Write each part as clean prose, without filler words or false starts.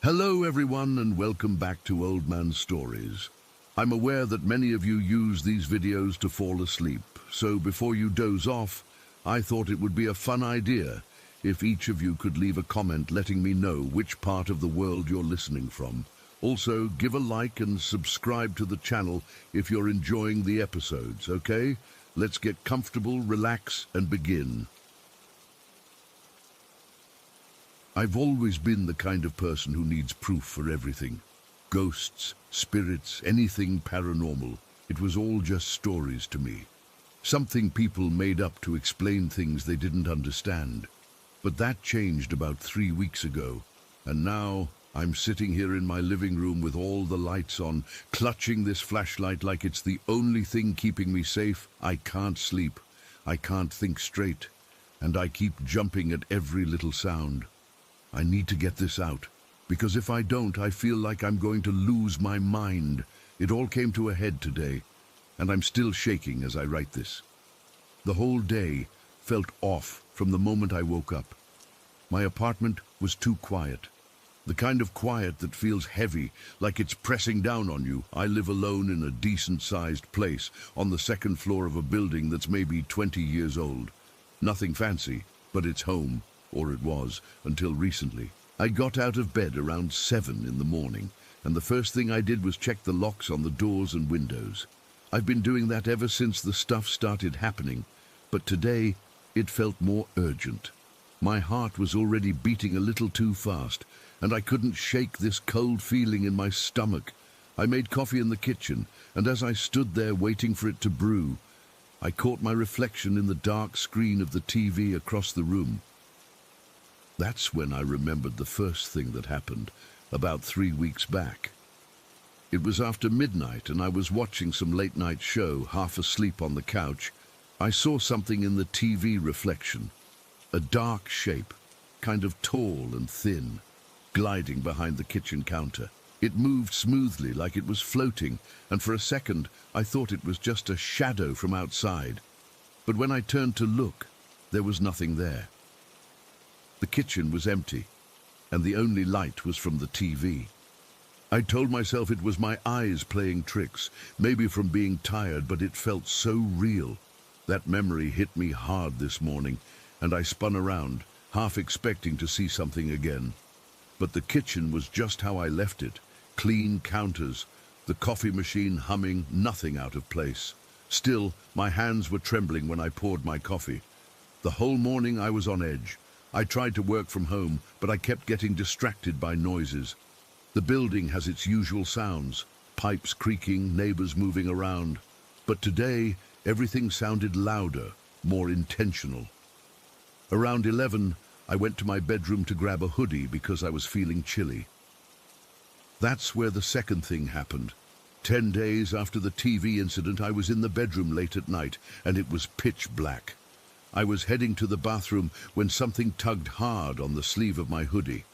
Hello everyone and welcome back to Old Man Stories. I'm aware that many of you use these videos to fall asleep, so before you doze off, I thought it would be a fun idea if each of you could leave a comment letting me know which part of the world you're listening from. Also, give a like and subscribe to the channel if you're enjoying the episodes, okay? Let's get comfortable, relax, and begin. I've always been the kind of person who needs proof for everything. Ghosts, spirits, anything paranormal. It was all just stories to me. Something people made up to explain things they didn't understand. But that changed about 3 weeks ago, and now I'm sitting here in my living room with all the lights on, clutching this flashlight like it's the only thing keeping me safe. I can't sleep, I can't think straight, and I keep jumping at every little sound. I need to get this out, because if I don't, I feel like I'm going to lose my mind. It all came to a head today, and I'm still shaking as I write this. The whole day felt off from the moment I woke up. My apartment was too quiet. The kind of quiet that feels heavy, like it's pressing down on you. I live alone in a decent-sized place on the second floor of a building that's maybe 20 years old. Nothing fancy, but it's home. Or it was, until recently. I got out of bed around 7 in the morning, and the first thing I did was check the locks on the doors and windows. I've been doing that ever since the stuff started happening, but today it felt more urgent. My heart was already beating a little too fast, and I couldn't shake this cold feeling in my stomach. I made coffee in the kitchen, and as I stood there waiting for it to brew, I caught my reflection in the dark screen of the TV across the room. That's when I remembered the first thing that happened, about 3 weeks back. It was after midnight and I was watching some late-night show, half asleep on the couch. I saw something in the TV reflection, a dark shape, kind of tall and thin, gliding behind the kitchen counter. It moved smoothly like it was floating, and for a second I thought it was just a shadow from outside. But when I turned to look, there was nothing there. The kitchen was empty, and the only light was from the TV. I told myself it was my eyes playing tricks, maybe from being tired, but it felt so real. That memory hit me hard this morning, and I spun around, half expecting to see something again. But the kitchen was just how I left it, clean counters, the coffee machine humming, nothing out of place. Still, my hands were trembling when I poured my coffee. The whole morning I was on edge. I tried to work from home, but I kept getting distracted by noises. The building has its usual sounds, pipes creaking, neighbors moving around. But today, everything sounded louder, more intentional. Around 11, I went to my bedroom to grab a hoodie because I was feeling chilly. That's where the second thing happened. 10 days after the TV incident, I was in the bedroom late at night, and it was pitch black. I was heading to the bathroom when something tugged hard on the sleeve of my hoodie.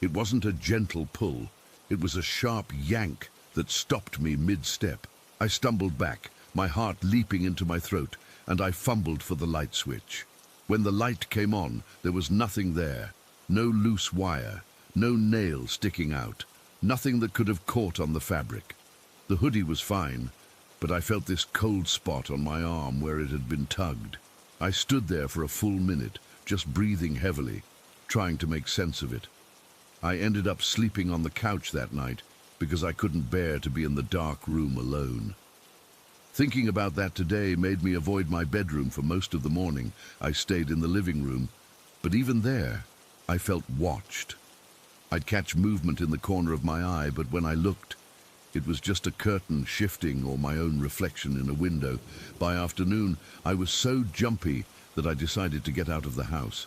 It wasn't a gentle pull. It was a sharp yank that stopped me mid-step. I stumbled back, my heart leaping into my throat, and I fumbled for the light switch. When the light came on, there was nothing there. No loose wire, no nail sticking out, nothing that could have caught on the fabric. The hoodie was fine, but I felt this cold spot on my arm where it had been tugged. I stood there for a full minute, just breathing heavily, trying to make sense of it. I ended up sleeping on the couch that night because I couldn't bear to be in the dark room alone. Thinking about that today made me avoid my bedroom for most of the morning. I stayed in the living room, but even there, I felt watched. I'd catch movement in the corner of my eye, but when I looked, it was just a curtain shifting or my own reflection in a window. By afternoon, I was so jumpy that I decided to get out of the house.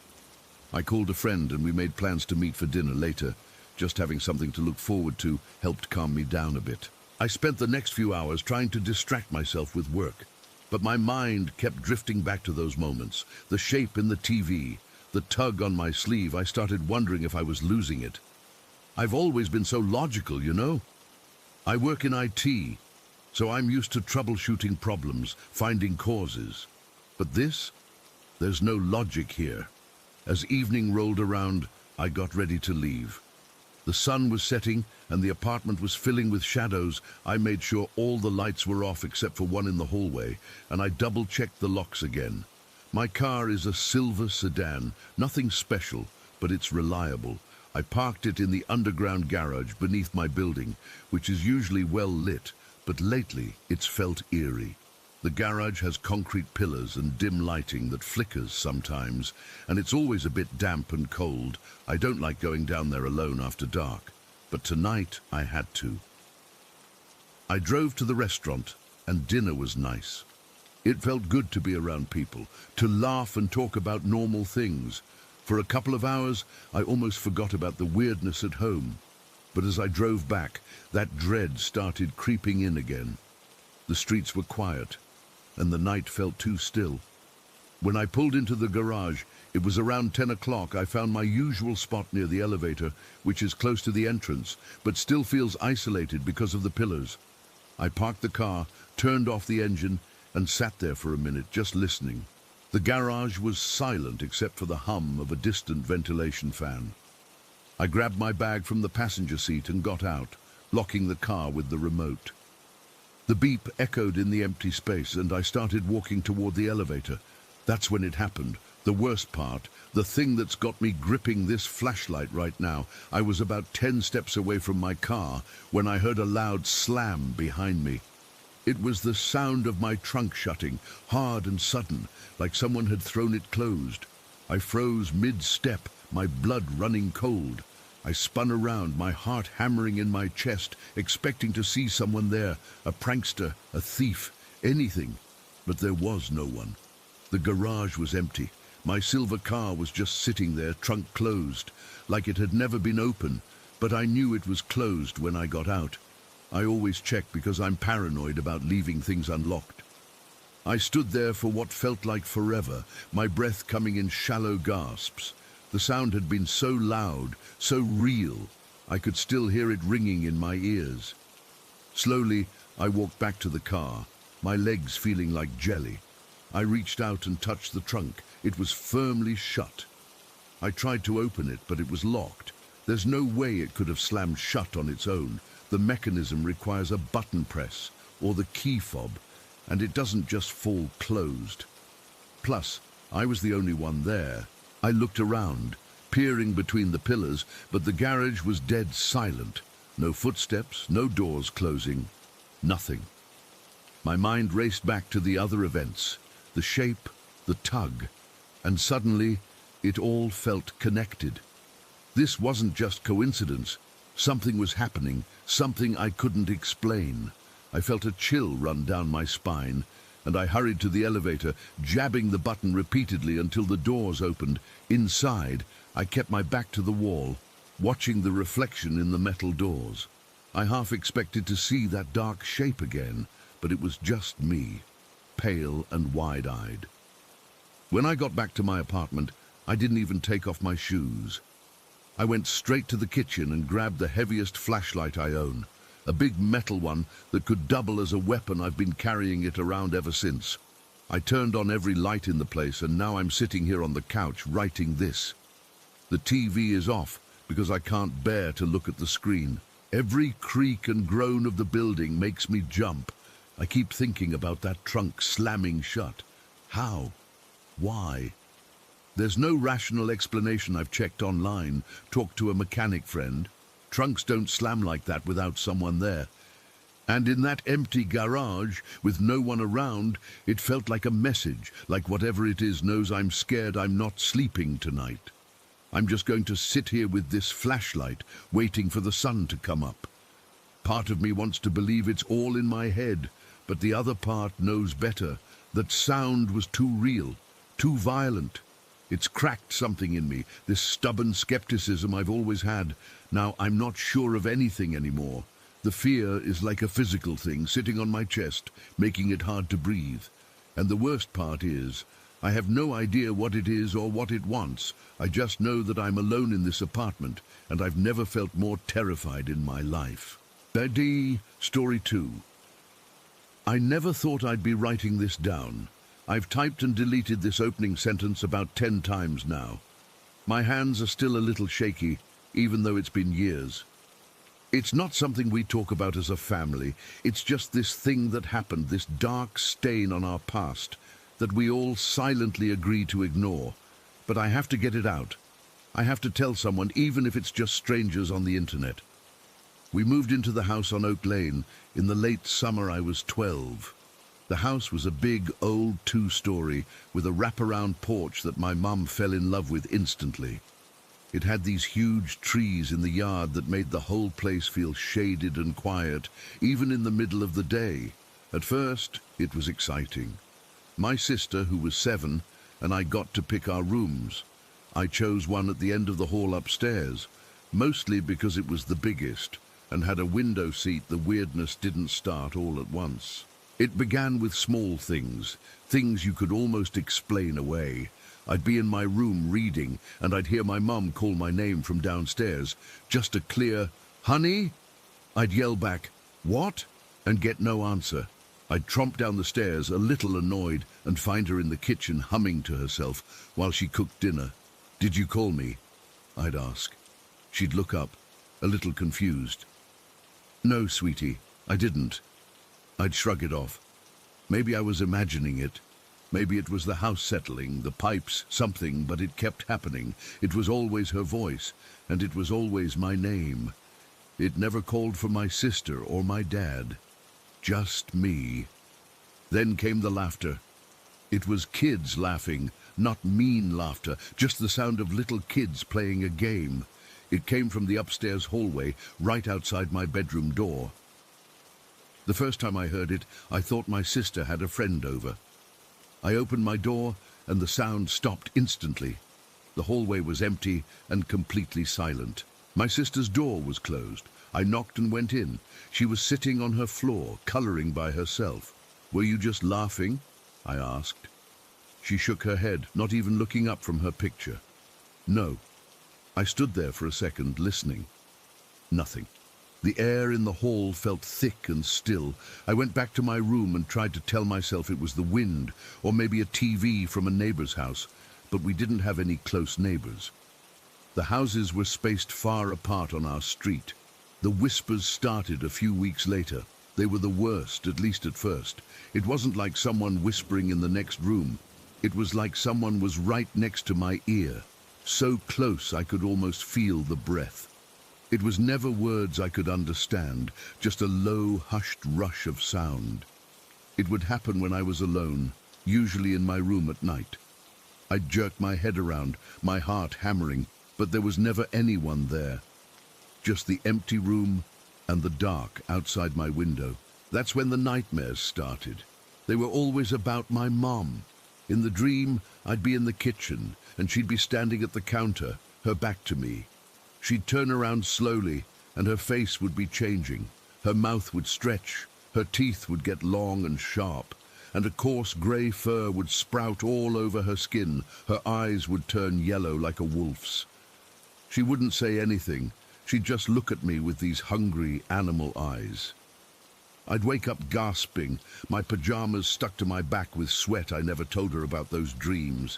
I called a friend and we made plans to meet for dinner later. Just having something to look forward to helped calm me down a bit. I spent the next few hours trying to distract myself with work, but my mind kept drifting back to those moments. The shape in the TV, the tug on my sleeve. I started wondering if I was losing it. I've always been so logical, you know? I work in IT, so I'm used to troubleshooting problems, finding causes. But there's no logic here. As evening rolled around, I got ready to leave. The sun was setting and the apartment was filling with shadows. I made sure all the lights were off except for one in the hallway, and I double-checked the locks again. My car is a silver sedan, nothing special, but it's reliable. I parked it in the underground garage beneath my building, which is usually well lit, but lately it's felt eerie. The garage has concrete pillars and dim lighting that flickers sometimes, and it's always a bit damp and cold. I don't like going down there alone after dark, but tonight I had to. I drove to the restaurant, and dinner was nice. It felt good to be around people, to laugh and talk about normal things. For a couple of hours, I almost forgot about the weirdness at home. But as I drove back, that dread started creeping in again. The streets were quiet, and the night felt too still. When I pulled into the garage, it was around 10 o'clock. I found my usual spot near the elevator, which is close to the entrance, but still feels isolated because of the pillars. I parked the car, turned off the engine, and sat there for a minute, just listening. The garage was silent except for the hum of a distant ventilation fan. I grabbed my bag from the passenger seat and got out, locking the car with the remote. The beep echoed in the empty space, and I started walking toward the elevator. That's when it happened. The worst part, the thing that's got me gripping this flashlight right now. I was about 10 steps away from my car when I heard a loud slam behind me. It was the sound of my trunk shutting, hard and sudden, like someone had thrown it closed. I froze mid-step, my blood running cold. I spun around, my heart hammering in my chest, expecting to see someone there, a prankster, a thief, anything. But there was no one. The garage was empty. My silver car was just sitting there, trunk closed, like it had never been open, but I knew it was closed when I got out. I always check because I'm paranoid about leaving things unlocked. I stood there for what felt like forever, my breath coming in shallow gasps. The sound had been so loud, so real, I could still hear it ringing in my ears. Slowly, I walked back to the car, my legs feeling like jelly. I reached out and touched the trunk. It was firmly shut. I tried to open it, but it was locked. There's no way it could have slammed shut on its own. The mechanism requires a button press, or the key fob, and it doesn't just fall closed. Plus, I was the only one there. I looked around, peering between the pillars, but the garage was dead silent. No footsteps, no doors closing, nothing. My mind raced back to the other events, the shape, the tug, and suddenly it all felt connected. This wasn't just coincidence. Something was happening, something I couldn't explain. I felt a chill run down my spine, and I hurried to the elevator, jabbing the button repeatedly until the doors opened. Inside, I kept my back to the wall, watching the reflection in the metal doors. I half expected to see that dark shape again, but it was just me, pale and wide-eyed. When I got back to my apartment, I didn't even take off my shoes. I went straight to the kitchen and grabbed the heaviest flashlight I own, a big metal one that could double as a weapon. I've been carrying it around ever since. I turned on every light in the place, and now I'm sitting here on the couch writing this. The TV is off because I can't bear to look at the screen. Every creak and groan of the building makes me jump. I keep thinking about that trunk slamming shut. How? Why? There's no rational explanation. I've checked online, talked to a mechanic friend. Trunks don't slam like that without someone there. And in that empty garage, with no one around, it felt like a message, like whatever it is knows I'm scared I'm not sleeping tonight. I'm just going to sit here with this flashlight, waiting for the sun to come up. Part of me wants to believe it's all in my head, but the other part knows better, that sound was too real, too violent. It's cracked something in me, this stubborn skepticism I've always had. Now I'm not sure of anything anymore. The fear is like a physical thing sitting on my chest, making it hard to breathe. And the worst part is, I have no idea what it is or what it wants. I just know that I'm alone in this apartment, and I've never felt more terrified in my life. Story 2. I never thought I'd be writing this down. I've typed and deleted this opening sentence about 10 times now. My hands are still a little shaky, even though it's been years. It's not something we talk about as a family. It's just this thing that happened, this dark stain on our past that we all silently agree to ignore. But I have to get it out. I have to tell someone, even if it's just strangers on the internet. We moved into the house on Oak Lane. In the late summer, I was 12. The house was a big, old two-story with a wraparound porch that my mum fell in love with instantly. It had these huge trees in the yard that made the whole place feel shaded and quiet, even in the middle of the day. At first, it was exciting. My sister, who was 7, and I got to pick our rooms. I chose one at the end of the hall upstairs, mostly because it was the biggest, and had a window seat. The weirdness didn't start all at once. It began with small things, things you could almost explain away. I'd be in my room reading, and I'd hear my mum call my name from downstairs. Just a clear, "Honey?" I'd yell back, "What?" and get no answer. I'd tromp down the stairs, a little annoyed, and find her in the kitchen humming to herself while she cooked dinner. "Did you call me?" I'd ask. She'd look up, a little confused. "No, sweetie, I didn't." I'd shrug it off. Maybe I was imagining it. Maybe it was the house settling, the pipes, something, but it kept happening. It was always her voice, and it was always my name. It never called for my sister or my dad. Just me. Then came the laughter. It was kids laughing, not mean laughter, just the sound of little kids playing a game. It came from the upstairs hallway, right outside my bedroom door. The first time I heard it, I thought my sister had a friend over. I opened my door, and the sound stopped instantly. The hallway was empty and completely silent. My sister's door was closed. I knocked and went in. She was sitting on her floor, coloring by herself. "Were you just laughing?" I asked. She shook her head, not even looking up from her picture. "No." I stood there for a second, listening. Nothing. The air in the hall felt thick and still. I went back to my room and tried to tell myself it was the wind, or maybe a TV from a neighbor's house, but we didn't have any close neighbors. The houses were spaced far apart on our street. The whispers started a few weeks later. They were the worst, at least at first. It wasn't like someone whispering in the next room. It was like someone was right next to my ear, so close I could almost feel the breath. It was never words I could understand, just a low, hushed rush of sound. It would happen when I was alone, usually in my room at night. I'd jerk my head around, my heart hammering, but there was never anyone there. Just the empty room and the dark outside my window. That's when the nightmares started. They were always about my mom. In the dream, I'd be in the kitchen, and she'd be standing at the counter, her back to me. She'd turn around slowly, and her face would be changing. Her mouth would stretch, her teeth would get long and sharp, and a coarse grey fur would sprout all over her skin. Her eyes would turn yellow like a wolf's. She wouldn't say anything. She'd just look at me with these hungry animal eyes. I'd wake up gasping, my pajamas stuck to my back with sweat. I never told her about those dreams.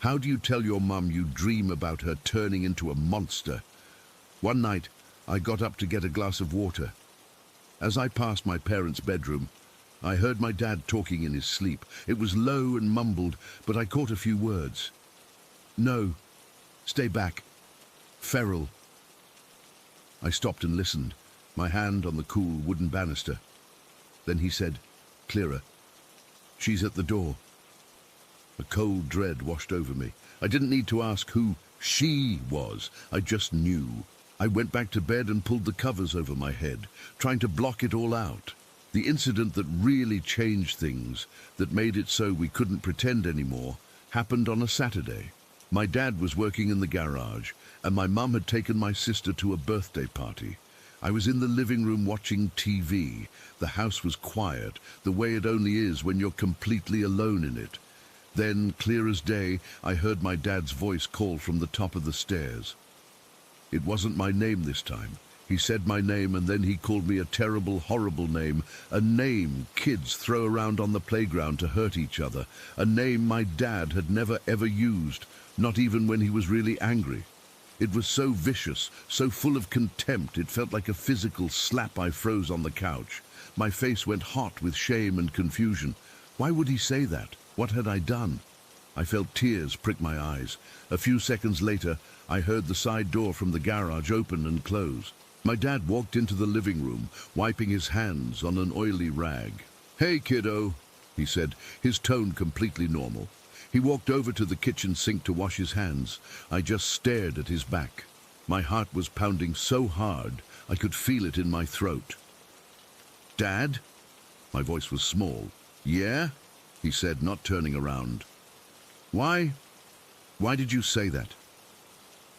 How do you tell your mum you dream about her turning into a monster? One night, I got up to get a glass of water. As I passed my parents' bedroom, I heard my dad talking in his sleep. It was low and mumbled, but I caught a few words. "No, stay back. Feral." I stopped and listened, my hand on the cool wooden banister. Then he said, clearer, "She's at the door." A cold dread washed over me. I didn't need to ask who she was. I just knew. I went back to bed and pulled the covers over my head, trying to block it all out. The incident that really changed things, that made it so we couldn't pretend anymore, happened on a Saturday. My dad was working in the garage, and my mum had taken my sister to a birthday party. I was in the living room watching TV. The house was quiet, the way it only is when you're completely alone in it. Then, clear as day, I heard my dad's voice call from the top of the stairs. It wasn't my name this time. He said my name, and then he called me a terrible, horrible name. A name kids throw around on the playground to hurt each other. A name my dad had never ever used, not even when he was really angry. It was so vicious, so full of contempt, it felt like a physical slap. I froze on the couch. My face went hot with shame and confusion. Why would he say that? What had I done? I felt tears prick my eyes. A few seconds later, I heard the side door from the garage open and close. My dad walked into the living room, wiping his hands on an oily rag. "Hey, kiddo," he said, his tone completely normal. He walked over to the kitchen sink to wash his hands. I just stared at his back. My heart was pounding so hard, I could feel it in my throat. "Dad?" My voice was small. "Yeah?" he said, not turning around. Why did you say that?"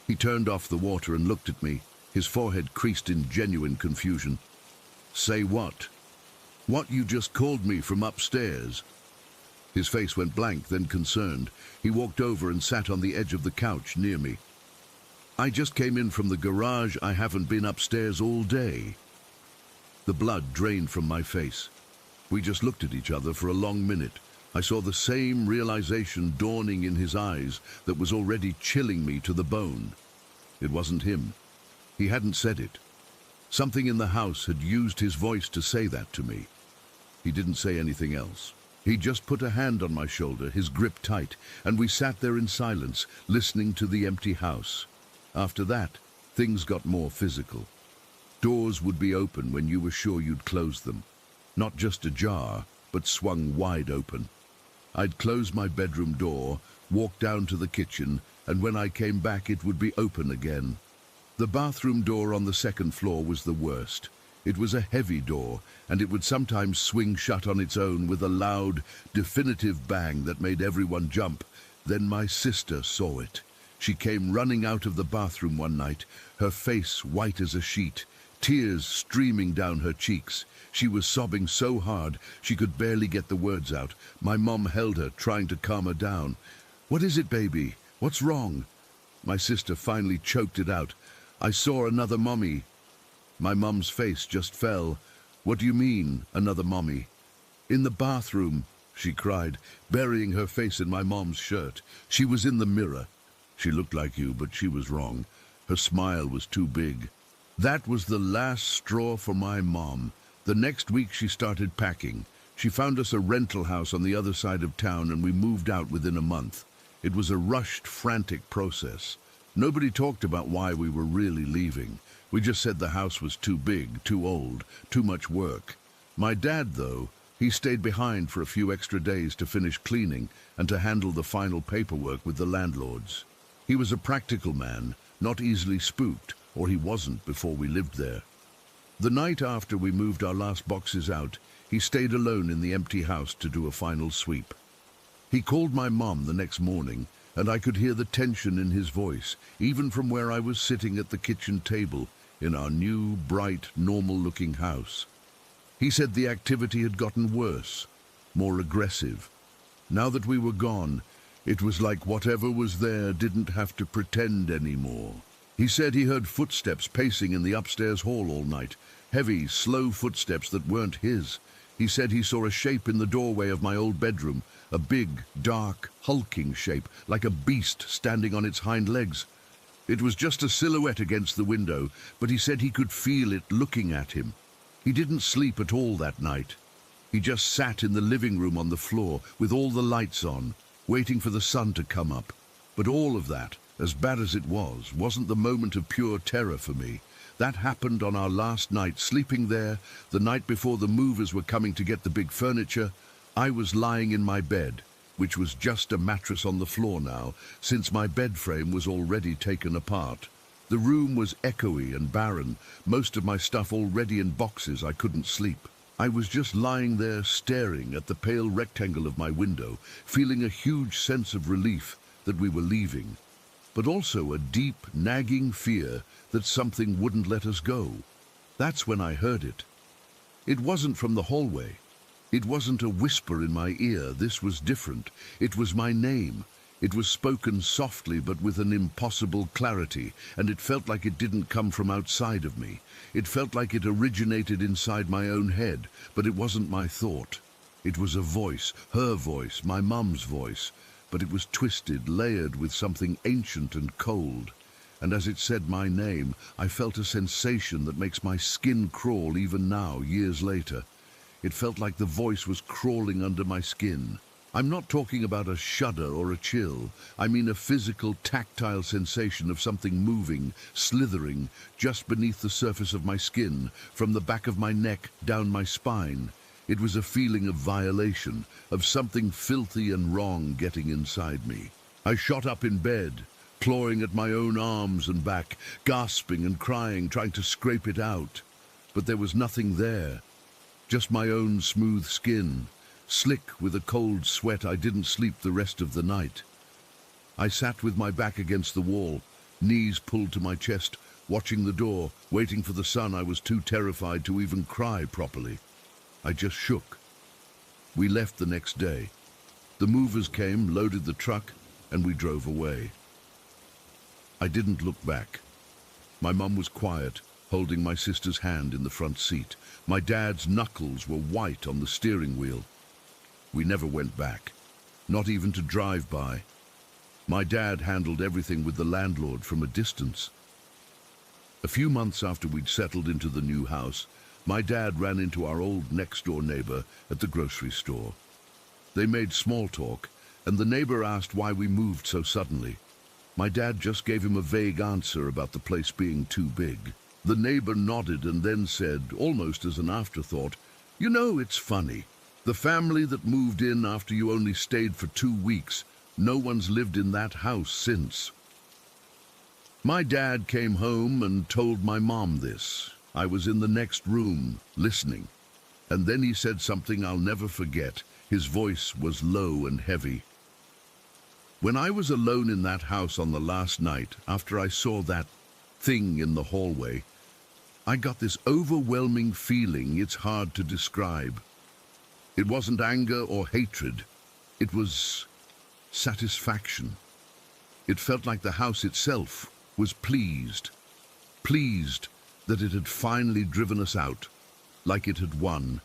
He turned off the water and looked at me, his forehead creased in genuine confusion. "Say what?" "What you just called me from upstairs." His face went blank, then concerned. He walked over and sat on the edge of the couch near me. "I just came in from the garage. I haven't been upstairs all day." The blood drained from my face. We just looked at each other for a long minute. I saw the same realization dawning in his eyes that was already chilling me to the bone. It wasn't him. He hadn't said it. Something in the house had used his voice to say that to me. He didn't say anything else. He just put a hand on my shoulder, his grip tight, and we sat there in silence, listening to the empty house. After that, things got more physical. Doors would be open when you were sure you'd close them. Not just ajar, but swung wide open. I'd close my bedroom door, walk down to the kitchen, and when I came back it would be open again. The bathroom door on the second floor was the worst. It was a heavy door, and it would sometimes swing shut on its own with a loud, definitive bang that made everyone jump. Then my sister saw it. She came running out of the bathroom one night, her face white as a sheet, tears streaming down her cheeks. She was sobbing so hard she could barely get the words out. My mom held her, trying to calm her down. "What is it, baby? What's wrong?" My sister finally choked it out. "I saw another mommy." My mom's face just fell. "What do you mean, another mommy?" "In the bathroom," she cried, burying her face in my mom's shirt. "She was in the mirror. She looked like you, but she was wrong. Her smile was too big." That was the last straw for my mom. The next week she started packing. She found us a rental house on the other side of town and we moved out within a month. It was a rushed, frantic process. Nobody talked about why we were really leaving. We just said the house was too big, too old, too much work. My dad, though, he stayed behind for a few extra days to finish cleaning and to handle the final paperwork with the landlords. He was a practical man, not easily spooked, or he wasn't before we lived there. The night after we moved our last boxes out, he stayed alone in the empty house to do a final sweep. He called my mom the next morning, and I could hear the tension in his voice, even from where I was sitting at the kitchen table in our new, bright, normal-looking house. He said the activity had gotten worse, more aggressive. Now that we were gone, it was like whatever was there didn't have to pretend anymore. He said he heard footsteps pacing in the upstairs hall all night, heavy, slow footsteps that weren't his. He said he saw a shape in the doorway of my old bedroom, a big, dark, hulking shape, like a beast standing on its hind legs. It was just a silhouette against the window, but he said he could feel it looking at him. He didn't sleep at all that night. He just sat in the living room on the floor with all the lights on, waiting for the sun to come up. But all of that, as bad as it was, wasn't the moment of pure terror for me. That happened on our last night, sleeping there, the night before the movers were coming to get the big furniture. I was lying in my bed, which was just a mattress on the floor now, since my bed frame was already taken apart. The room was echoey and barren, most of my stuff already in boxes. I couldn't sleep. I was just lying there staring at the pale rectangle of my window, feeling a huge sense of relief that we were leaving, but also a deep, nagging fear that something wouldn't let us go. That's when I heard it. It wasn't from the hallway. It wasn't a whisper in my ear. This was different. It was my name. It was spoken softly but with an impossible clarity, and it felt like it didn't come from outside of me. It felt like it originated inside my own head, but it wasn't my thought. It was a voice, her voice, my mum's voice, but it was twisted, layered with something ancient and cold. and as it said my name, I felt a sensation that makes my skin crawl even now, years later. It felt like the voice was crawling under my skin. I'm not talking about a shudder or a chill. I mean a physical, tactile sensation of something moving, slithering, just beneath the surface of my skin, from the back of my neck down my spine. It was a feeling of violation, of something filthy and wrong getting inside me. I shot up in bed, clawing at my own arms and back, gasping and crying, trying to scrape it out. But there was nothing there, just my own smooth skin. Slick with a cold sweat, I didn't sleep the rest of the night. I sat with my back against the wall, knees pulled to my chest, watching the door, waiting for the sun. I was too terrified to even cry properly. I just shook. We left the next day. The movers came, loaded the truck, and we drove away. I didn't look back. My mum was quiet, holding my sister's hand in the front seat. My dad's knuckles were white on the steering wheel. We never went back, not even to drive by. My dad handled everything with the landlord from a distance. A few months after we'd settled into the new house, my dad ran into our old next-door neighbor at the grocery store. They made small talk, and the neighbor asked why we moved so suddenly. My dad just gave him a vague answer about the place being too big. The neighbor nodded and then said, almost as an afterthought, "You know, it's funny. The family that moved in after you only stayed for 2 weeks, no one's lived in that house since." My dad came home and told my mom this. I was in the next room, listening. And then he said something I'll never forget. His voice was low and heavy. When I was alone in that house on the last night, after I saw that thing in the hallway, I got this overwhelming feeling it's hard to describe. It wasn't anger or hatred. It was satisfaction. It felt like the house itself was pleased that it had finally driven us out, like it had won.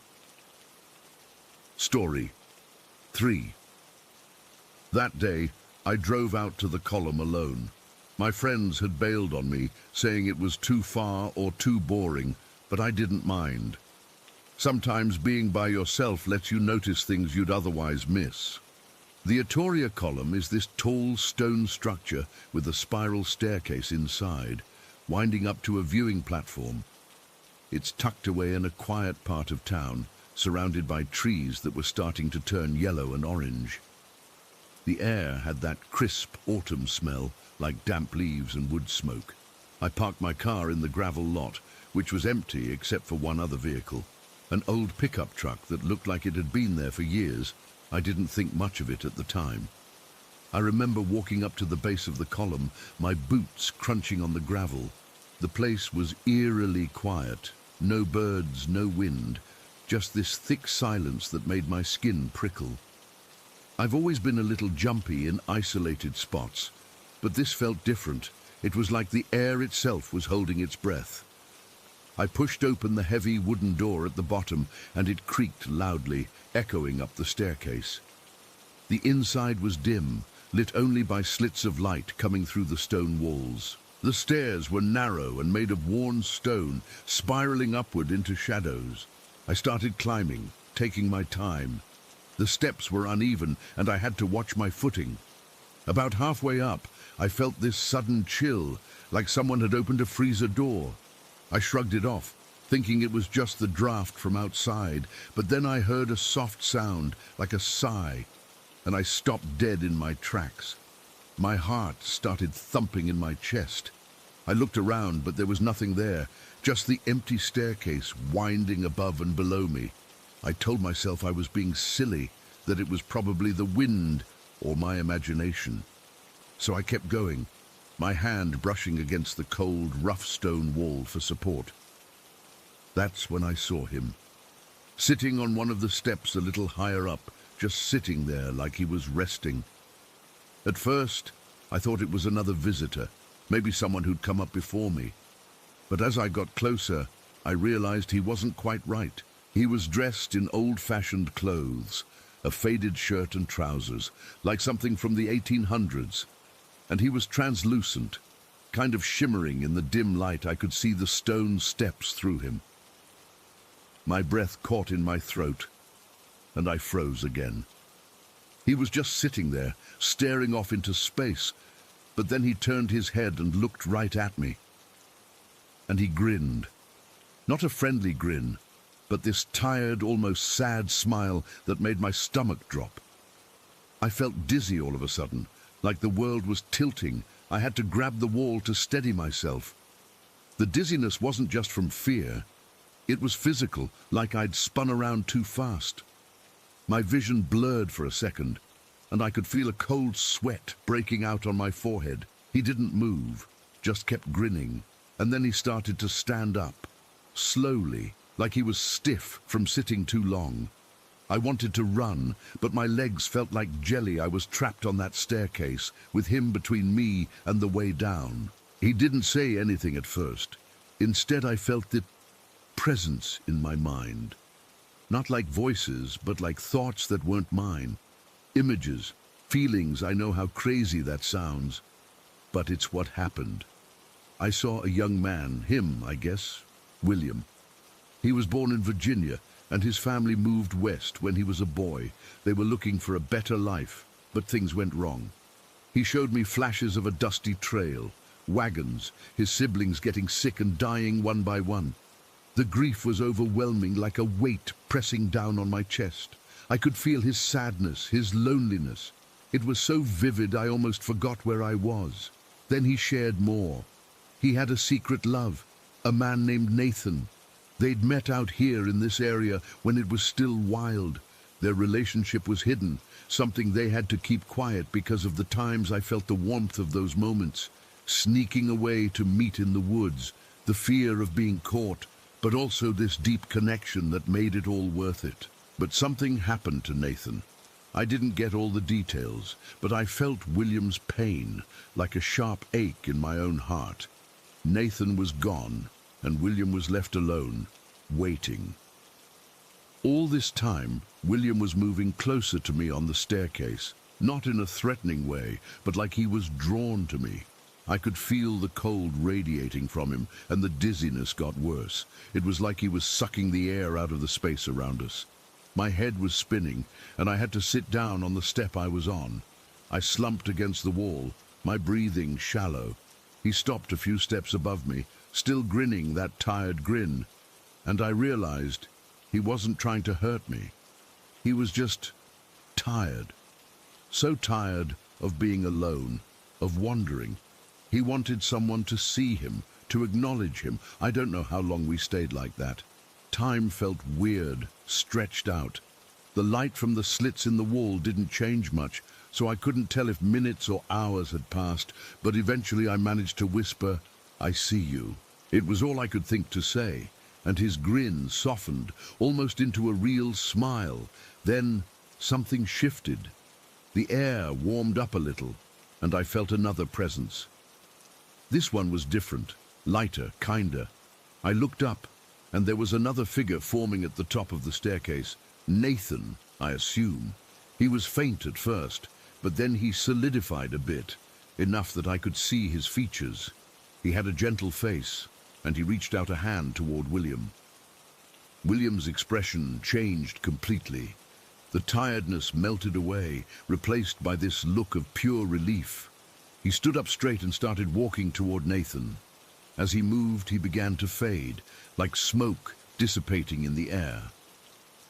Story 3. That day, I drove out to the column alone. My friends had bailed on me, saying it was too far or too boring, but I didn't mind. Sometimes being by yourself lets you notice things you'd otherwise miss. The Atoria column is this tall stone structure with a spiral staircase inside, winding up to a viewing platform. It's tucked away in a quiet part of town, surrounded by trees that were starting to turn yellow and orange. The air had that crisp autumn smell, like damp leaves and wood smoke. I parked my car in the gravel lot, which was empty except for one other vehicle. An old pickup truck that looked like it had been there for years. I didn't think much of it at the time. I remember walking up to the base of the column, my boots crunching on the gravel. The place was eerily quiet. No birds, no wind, just this thick silence that made my skin prickle. I've always been a little jumpy in isolated spots, but this felt different. It was like the air itself was holding its breath. I pushed open the heavy wooden door at the bottom, and it creaked loudly, echoing up the staircase. The inside was dim, lit only by slits of light coming through the stone walls. The stairs were narrow and made of worn stone, spiraling upward into shadows. I started climbing, taking my time. The steps were uneven, and I had to watch my footing. About halfway up, I felt this sudden chill, like someone had opened a freezer door. I shrugged it off, thinking it was just the draft from outside, but then I heard a soft sound, like a sigh, and I stopped dead in my tracks. My heart started thumping in my chest. I looked around, but there was nothing there, just the empty staircase winding above and below me. I told myself I was being silly, that it was probably the wind or my imagination. So I kept going, my hand brushing against the cold, rough stone wall for support. That's when I saw him, sitting on one of the steps a little higher up, just sitting there like he was resting. At first, I thought it was another visitor, maybe someone who'd come up before me. But as I got closer, I realized he wasn't quite right. He was dressed in old-fashioned clothes, a faded shirt and trousers, like something from the 1800s. And he was translucent, kind of shimmering in the dim light. I could see the stone steps through him. My breath caught in my throat, and I froze again. He was just sitting there, staring off into space, but then he turned his head and looked right at me. And he grinned. Not a friendly grin, but this tired, almost sad smile that made my stomach drop. I felt dizzy all of a sudden, like the world was tilting. I had to grab the wall to steady myself. The dizziness wasn't just from fear. It was physical, like I'd spun around too fast. My vision blurred for a second, and I could feel a cold sweat breaking out on my forehead. He didn't move, just kept grinning, and then he started to stand up, slowly, like he was stiff from sitting too long. I wanted to run, but my legs felt like jelly. I was trapped on that staircase, with him between me and the way down. He didn't say anything at first. Instead, I felt the presence in my mind. Not like voices, but like thoughts that weren't mine. Images, feelings. I know how crazy that sounds, but it's what happened. I saw a young man, him, I guess, William. He was born in Virginia, and his family moved west when he was a boy. They were looking for a better life, but things went wrong. He showed me flashes of a dusty trail, wagons, his siblings getting sick and dying one by one. The grief was overwhelming, like a weight pressing down on my chest. I could feel his sadness, his loneliness. It was so vivid I almost forgot where I was. Then he shared more. He had a secret love, a man named Nathan. They'd met out here in this area when it was still wild. Their relationship was hidden, something they had to keep quiet because of the times I felt the warmth of those moments, sneaking away to meet in the woods, the fear of being caught, but also this deep connection that made it all worth it. But something happened to Nathan. I didn't get all the details, but I felt William's pain, like a sharp ache in my own heart. Nathan was gone, and William was left alone, waiting. All this time, William was moving closer to me on the staircase, not in a threatening way, but like he was drawn to me. I could feel the cold radiating from him, and the dizziness got worse. It was like he was sucking the air out of the space around us. My head was spinning, and I had to sit down on the step I was on. I slumped against the wall, my breathing shallow. He stopped a few steps above me, still grinning that tired grin, and I realized he wasn't trying to hurt me. He was just tired. So tired of being alone, of wandering. He wanted someone to see him, to acknowledge him. I don't know how long we stayed like that. Time felt weird, stretched out. The light from the slits in the wall didn't change much, so I couldn't tell if minutes or hours had passed, but eventually I managed to whisper, "I see you." It was all I could think to say, and his grin softened, almost into a real smile. Then something shifted. The air warmed up a little, and I felt another presence. This one was different, lighter, kinder. I looked up, and there was another figure forming at the top of the staircase. Nathan, I assume. He was faint at first, but then he solidified a bit, enough that I could see his features. He had a gentle face, and he reached out a hand toward William. William's expression changed completely. The tiredness melted away, replaced by this look of pure relief. He stood up straight and started walking toward Nathan. As he moved, he began to fade, like smoke dissipating in the air.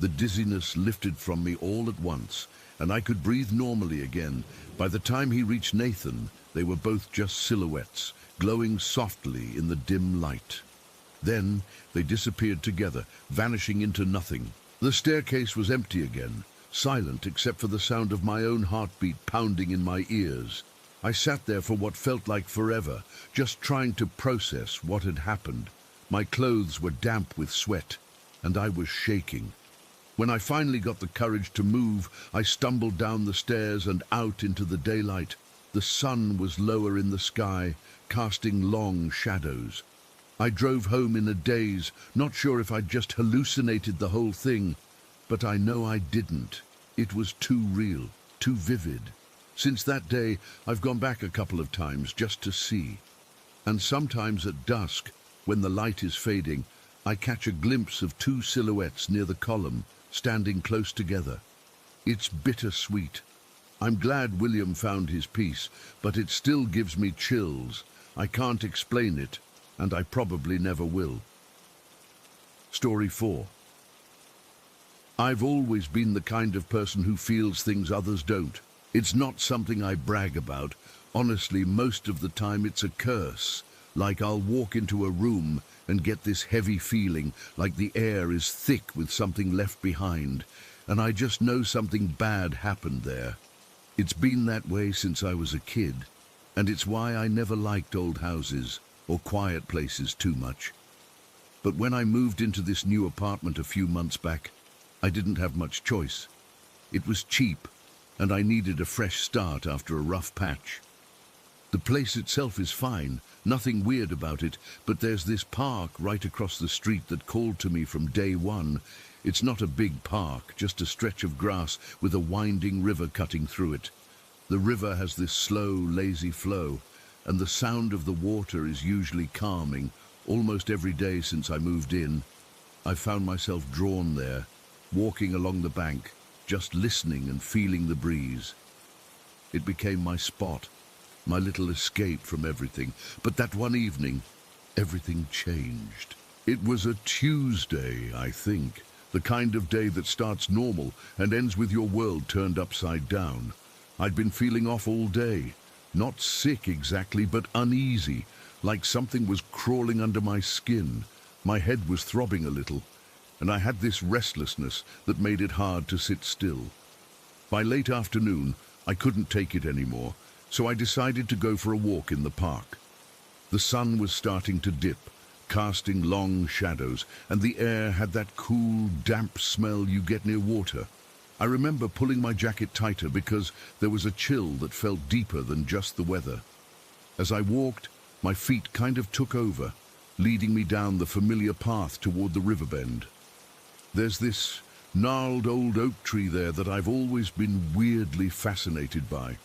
The dizziness lifted from me all at once, and I could breathe normally again. By the time he reached Nathan, they were both just silhouettes, glowing softly in the dim light. Then they disappeared together, vanishing into nothing. The staircase was empty again, silent except for the sound of my own heartbeat pounding in my ears. I sat there for what felt like forever, just trying to process what had happened. My clothes were damp with sweat, and I was shaking. When I finally got the courage to move, I stumbled down the stairs and out into the daylight. The sun was lower in the sky, casting long shadows. I drove home in a daze, not sure if I'd just hallucinated the whole thing, but I know I didn't. It was too real, too vivid. Since that day, I've gone back a couple of times just to see. And sometimes at dusk, when the light is fading, I catch a glimpse of two silhouettes near the column, standing close together. It's bittersweet. I'm glad William found his peace, but it still gives me chills. I can't explain it, and I probably never will. Story 4. I've always been the kind of person who feels things others don't. It's not something I brag about. Honestly, most of the time it's a curse. Like I'll walk into a room and get this heavy feeling, like the air is thick with something left behind, and I just know something bad happened there. It's been that way since I was a kid, and it's why I never liked old houses or quiet places too much. But when I moved into this new apartment a few months back, I didn't have much choice. It was cheap, and I needed a fresh start after a rough patch. The place itself is fine, nothing weird about it, but there's this park right across the street that called to me from day one. It's not a big park, just a stretch of grass with a winding river cutting through it. The river has this slow, lazy flow, and the sound of the water is usually calming. Almost every day since I moved in, I've found myself drawn there, walking along the bank, just listening and feeling the breeze. It became my spot, my little escape from everything. But that one evening, everything changed. It was a Tuesday, I think, the kind of day that starts normal and ends with your world turned upside down. I'd been feeling off all day, not sick exactly, but uneasy, like something was crawling under my skin. My head was throbbing a little, and I had this restlessness that made it hard to sit still. By late afternoon, I couldn't take it anymore, so I decided to go for a walk in the park. The sun was starting to dip, casting long shadows, and the air had that cool, damp smell you get near water. I remember pulling my jacket tighter because there was a chill that felt deeper than just the weather. As I walked, my feet kind of took over, leading me down the familiar path toward the river bend. There's this gnarled old oak tree there that I've always been weirdly fascinated by.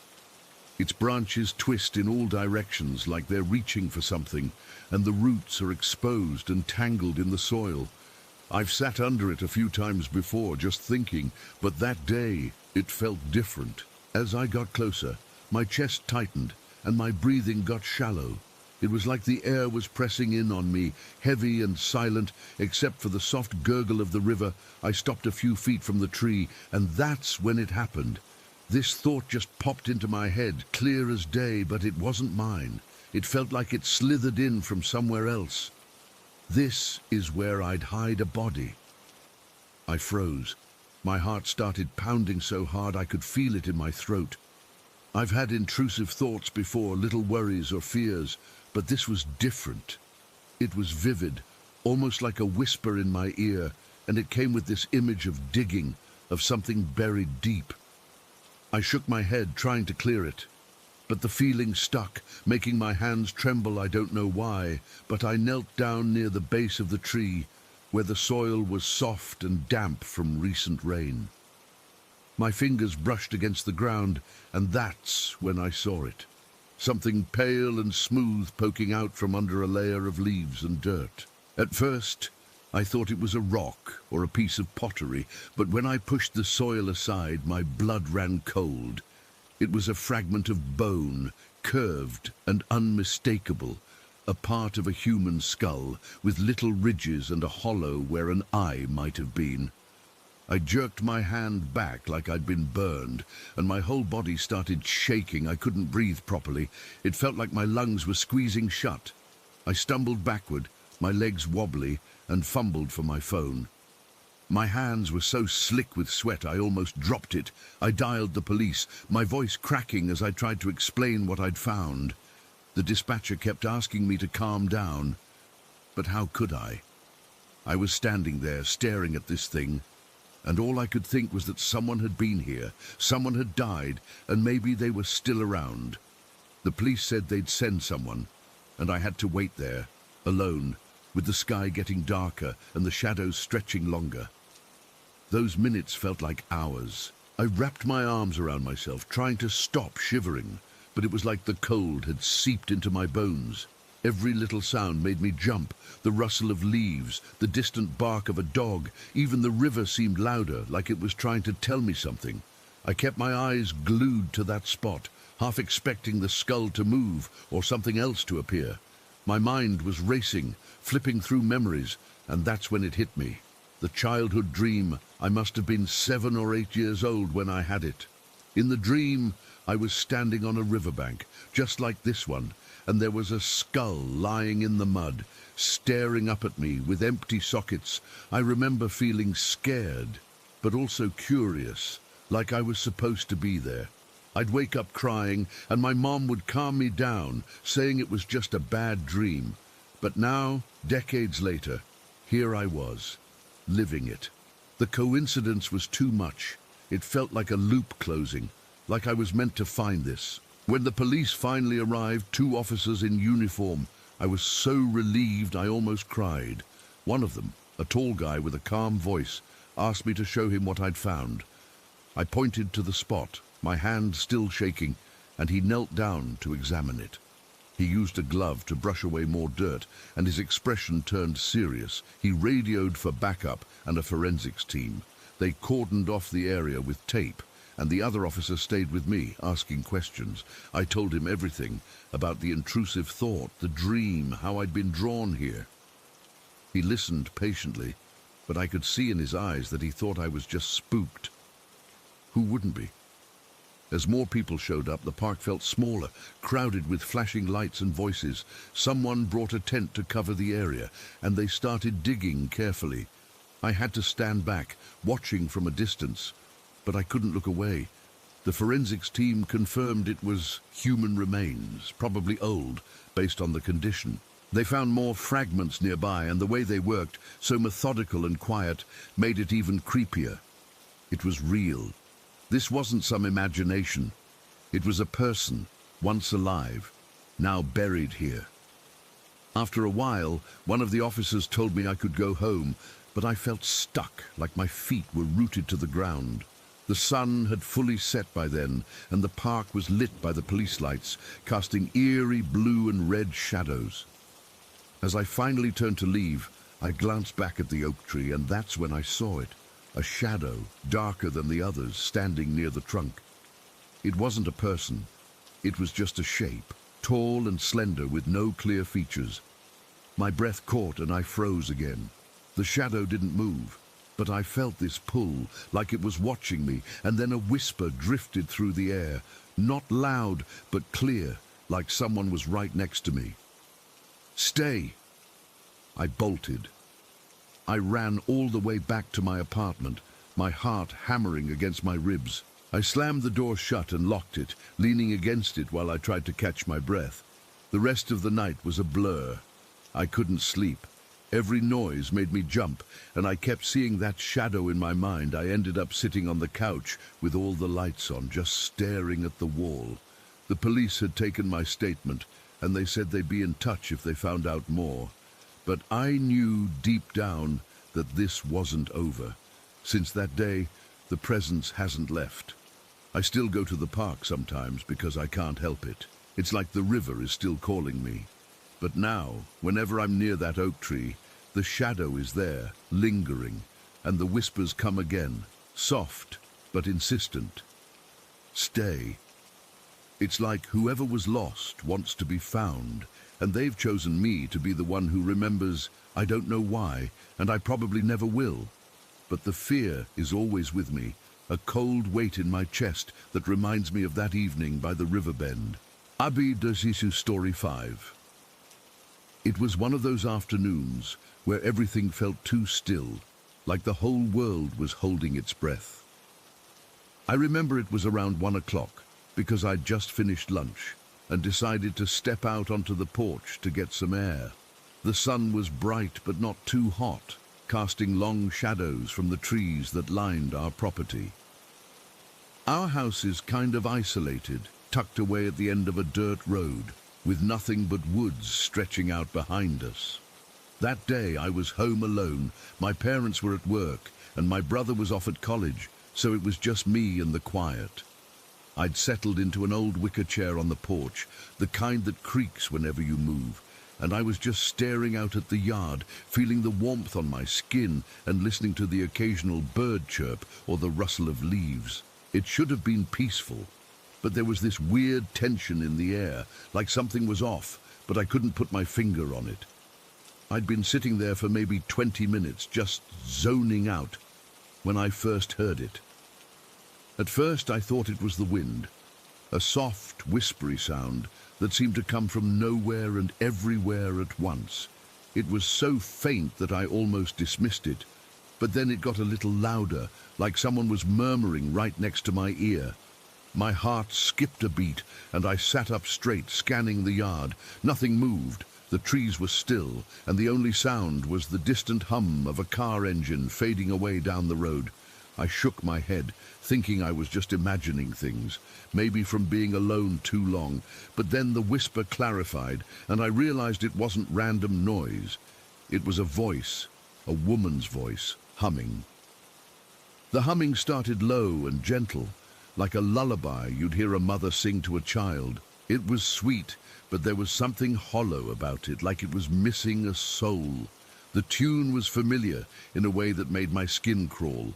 Its branches twist in all directions like they're reaching for something, and the roots are exposed and tangled in the soil. I've sat under it a few times before, just thinking, but that day it felt different. As I got closer, my chest tightened and my breathing got shallow. It was like the air was pressing in on me, heavy and silent, except for the soft gurgle of the river. I stopped a few feet from the tree, and that's when it happened. This thought just popped into my head, clear as day, but it wasn't mine. It felt like it slithered in from somewhere else. This is where I'd hide a body. I froze. My heart started pounding so hard I could feel it in my throat. I've had intrusive thoughts before, little worries or fears, but this was different. It was vivid, almost like a whisper in my ear, and it came with this image of digging, of something buried deep. I shook my head, trying to clear it, but the feeling stuck, making my hands tremble. I don't know why, but I knelt down near the base of the tree, where the soil was soft and damp from recent rain. My fingers brushed against the ground, and that's when I saw it. Something pale and smooth poking out from under a layer of leaves and dirt. At first, I thought it was a rock or a piece of pottery, but when I pushed the soil aside, my blood ran cold. It was a fragment of bone, curved and unmistakable, a part of a human skull, with little ridges and a hollow where an eye might have been. I jerked my hand back like I'd been burned, and my whole body started shaking. I couldn't breathe properly. It felt like my lungs were squeezing shut. I stumbled backward, my legs wobbly, and fumbled for my phone. My hands were so slick with sweat I almost dropped it. I dialed the police, my voice cracking as I tried to explain what I'd found. The dispatcher kept asking me to calm down, but how could I? I was standing there staring at this thing, and all I could think was that someone had been here, someone had died, and maybe they were still around. The police said they'd send someone, and I had to wait there, alone, with the sky getting darker and the shadows stretching longer. Those minutes felt like hours. I wrapped my arms around myself, trying to stop shivering, but it was like the cold had seeped into my bones. Every little sound made me jump. The rustle of leaves, the distant bark of a dog, even the river seemed louder, like it was trying to tell me something. I kept my eyes glued to that spot, half expecting the skull to move or something else to appear. My mind was racing, flipping through memories, and that's when it hit me. The childhood dream. I must have been 7 or 8 years old when I had it. In the dream, I was standing on a riverbank, just like this one, and there was a skull lying in the mud, staring up at me with empty sockets. I remember feeling scared, but also curious, like I was supposed to be there. I'd wake up crying, and my mom would calm me down, saying it was just a bad dream. But now, decades later, here I was, living it. The coincidence was too much. It felt like a loop closing, like I was meant to find this. When the police finally arrived, 2 officers in uniform, I was so relieved I almost cried. One of them, a tall guy with a calm voice, asked me to show him what I'd found. I pointed to the spot, my hand still shaking, and he knelt down to examine it. He used a glove to brush away more dirt, and his expression turned serious. He radioed for backup and a forensics team. They cordoned off the area with tape, and the other officer stayed with me, asking questions. I told him everything about the intrusive thought, the dream, how I'd been drawn here. He listened patiently, but I could see in his eyes that he thought I was just spooked. Who wouldn't be? As more people showed up, the park felt smaller, crowded with flashing lights and voices. Someone brought a tent to cover the area, and they started digging carefully. I had to stand back, watching from a distance, but I couldn't look away. The forensics team confirmed it was human remains, probably old, based on the condition. They found more fragments nearby, and the way they worked, so methodical and quiet, made it even creepier. It was real. This wasn't some imagination. It was a person, once alive, now buried here. After a while, one of the officers told me I could go home, but I felt stuck, like my feet were rooted to the ground. The sun had fully set by then, and the park was lit by the police lights, casting eerie blue and red shadows. As I finally turned to leave, I glanced back at the oak tree, and that's when I saw it. A shadow, darker than the others, standing near the trunk. It wasn't a person. It was just a shape, tall and slender with no clear features. My breath caught and I froze again. The shadow didn't move, but I felt this pull, like it was watching me, and then a whisper drifted through the air, not loud, but clear, like someone was right next to me. "Stay!" I bolted. I ran all the way back to my apartment, my heart hammering against my ribs. I slammed the door shut and locked it, leaning against it while I tried to catch my breath. The rest of the night was a blur. I couldn't sleep. Every noise made me jump, and I kept seeing that shadow in my mind. I ended up sitting on the couch with all the lights on, just staring at the wall. The police had taken my statement, and they said they'd be in touch if they found out more. But I knew deep down that this wasn't over. Since that day, the presence hasn't left. I still go to the park sometimes because I can't help it. It's like the river is still calling me. But now, whenever I'm near that oak tree, the shadow is there, lingering, and the whispers come again, soft but insistent. Stay. It's like whoever was lost wants to be found, and they've chosen me to be the one who remembers. I don't know why, and I probably never will. But the fear is always with me, a cold weight in my chest that reminds me of that evening by the river bend. Abi Dosisu Story 5. It was one of those afternoons where everything felt too still, like the whole world was holding its breath. I remember it was around 1 o'clock, because I'd just finished lunch and decided to step out onto the porch to get some air. The sun was bright but not too hot, casting long shadows from the trees that lined our property. Our house is kind of isolated, tucked away at the end of a dirt road, with nothing but woods stretching out behind us. That day I was home alone. My parents were at work, and my brother was off at college, so it was just me and the quiet. I'd settled into an old wicker chair on the porch, the kind that creaks whenever you move, and I was just staring out at the yard, feeling the warmth on my skin and listening to the occasional bird chirp or the rustle of leaves. It should have been peaceful, but there was this weird tension in the air, like something was off, but I couldn't put my finger on it. I'd been sitting there for maybe 20 minutes, just zoning out, when I first heard it. At first I thought it was the wind, a soft, whispery sound that seemed to come from nowhere and everywhere at once. It was so faint that I almost dismissed it, but then it got a little louder, like someone was murmuring right next to my ear. My heart skipped a beat, and I sat up straight, scanning the yard. Nothing moved. The trees were still, and the only sound was the distant hum of a car engine fading away down the road. I shook my head, thinking I was just imagining things, maybe from being alone too long, but then the whisper clarified, and I realized it wasn't random noise. It was a voice, a woman's voice, humming. The humming started low and gentle, like a lullaby you'd hear a mother sing to a child. It was sweet, but there was something hollow about it, like it was missing a soul. The tune was familiar in a way that made my skin crawl,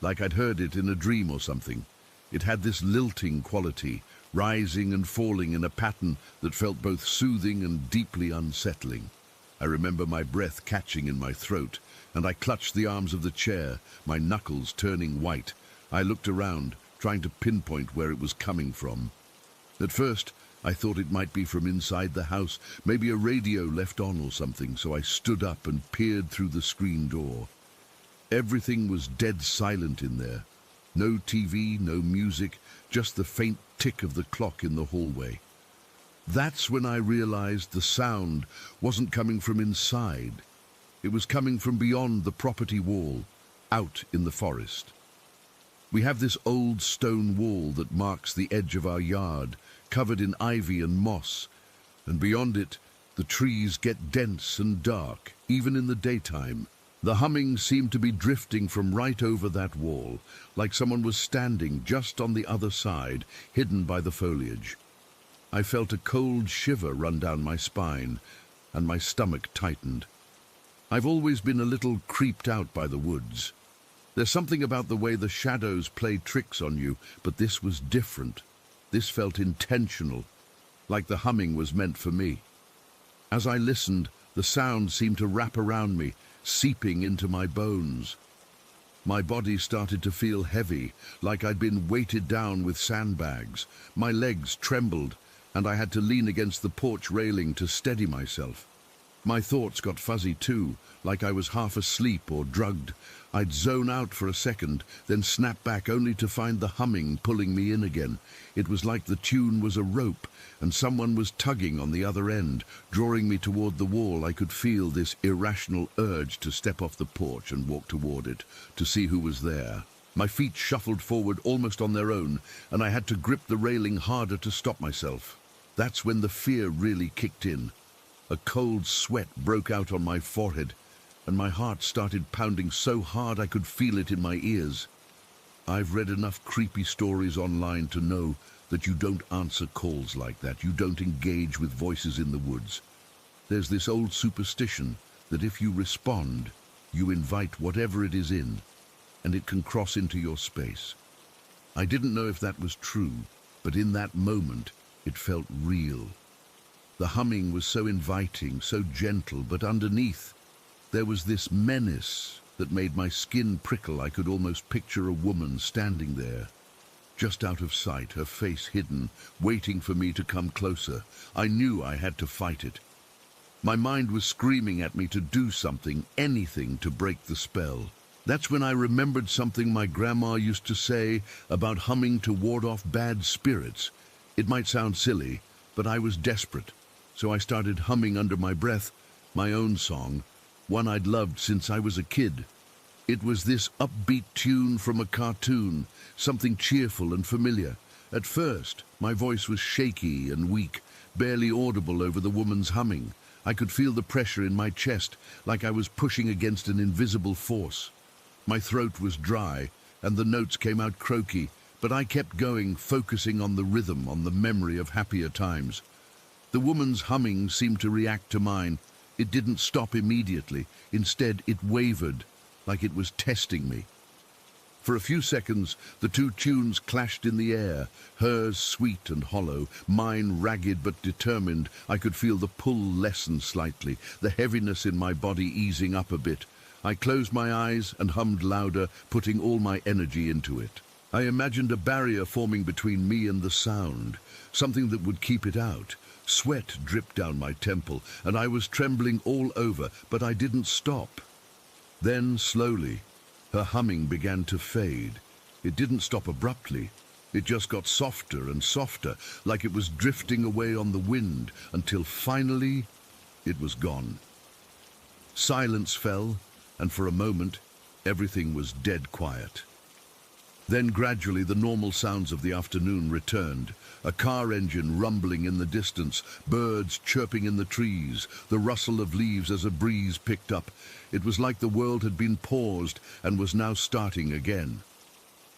like I'd heard it in a dream or something. It had this lilting quality, rising and falling in a pattern that felt both soothing and deeply unsettling. I remember my breath catching in my throat, and I clutched the arms of the chair, my knuckles turning white. I looked around, trying to pinpoint where it was coming from. At first, I thought it might be from inside the house, maybe a radio left on or something, so I stood up and peered through the screen door. Everything was dead silent in there. No TV, no music, just the faint tick of the clock in the hallway. That's when I realized the sound wasn't coming from inside. It was coming from beyond the property wall, out in the forest. We have this old stone wall that marks the edge of our yard, covered in ivy and moss, and beyond it, the trees get dense and dark, even in the daytime. The humming seemed to be drifting from right over that wall, like someone was standing just on the other side, hidden by the foliage. I felt a cold shiver run down my spine, and my stomach tightened. I've always been a little creeped out by the woods. There's something about the way the shadows play tricks on you, but this was different. This felt intentional, like the humming was meant for me. As I listened, the sound seemed to wrap around me, seeping into my bones. My body started to feel heavy, like I'd been weighted down with sandbags. My legs trembled, and I had to lean against the porch railing to steady myself. My thoughts got fuzzy too, like I was half asleep or drugged. I'd zone out for a second, then snap back only to find the humming pulling me in again. It was like the tune was a rope, and someone was tugging on the other end, drawing me toward the wall. I could feel this irrational urge to step off the porch and walk toward it, to see who was there. My feet shuffled forward almost on their own, and I had to grip the railing harder to stop myself. That's when the fear really kicked in. A cold sweat broke out on my forehead, and my heart started pounding so hard I could feel it in my ears. I've read enough creepy stories online to know that you don't answer calls like that. You don't engage with voices in the woods. There's this old superstition that if you respond, you invite whatever it is in, and it can cross into your space. I didn't know if that was true, but in that moment, it felt real. The humming was so inviting, so gentle, but underneath, there was this menace that made my skin prickle. I could almost picture a woman standing there, just out of sight, her face hidden, waiting for me to come closer. I knew I had to fight it. My mind was screaming at me to do something, anything to break the spell. That's when I remembered something my grandma used to say about humming to ward off bad spirits. It might sound silly, but I was desperate. So I started humming under my breath, my own song, one I'd loved since I was a kid. It was this upbeat tune from a cartoon, something cheerful and familiar. At first, my voice was shaky and weak, barely audible over the woman's humming. I could feel the pressure in my chest, like I was pushing against an invisible force. My throat was dry, and the notes came out croaky, but I kept going, focusing on the rhythm, on the memory of happier times. The woman's humming seemed to react to mine. It didn't stop immediately. Instead, it wavered, like it was testing me. For a few seconds, the two tunes clashed in the air, hers sweet and hollow, mine ragged but determined. I could feel the pull lessen slightly, the heaviness in my body easing up a bit. I closed my eyes and hummed louder, putting all my energy into it. I imagined a barrier forming between me and the sound, something that would keep it out. Sweat dripped down my temple, and I was trembling all over, but I didn't stop. Then, slowly, her humming began to fade. It didn't stop abruptly. It just got softer and softer, like it was drifting away on the wind, until finally it was gone. Silence fell, and for a moment, everything was dead quiet. Then gradually the normal sounds of the afternoon returned. A car engine rumbling in the distance, birds chirping in the trees, the rustle of leaves as a breeze picked up. It was like the world had been paused and was now starting again.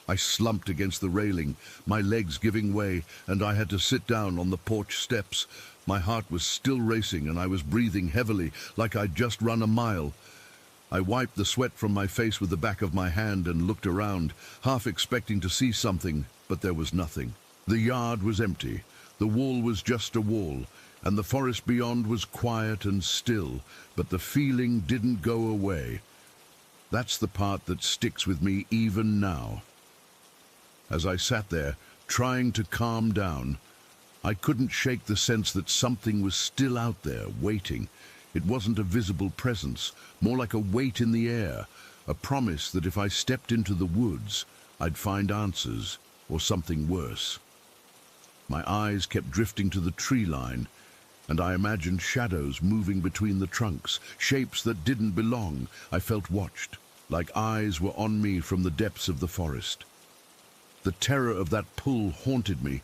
I slumped against the railing, my legs giving way, and I had to sit down on the porch steps. My heart was still racing and I was breathing heavily, like I'd just run a mile. I wiped the sweat from my face with the back of my hand and looked around, half expecting to see something, but there was nothing. The yard was empty, the wall was just a wall, and the forest beyond was quiet and still, but the feeling didn't go away. That's the part that sticks with me even now. As I sat there, trying to calm down, I couldn't shake the sense that something was still out there, waiting. It wasn't a visible presence, more like a weight in the air, a promise that if I stepped into the woods, I'd find answers, or something worse. My eyes kept drifting to the tree line, and I imagined shadows moving between the trunks, shapes that didn't belong. I felt watched, like eyes were on me from the depths of the forest. The terror of that pull haunted me.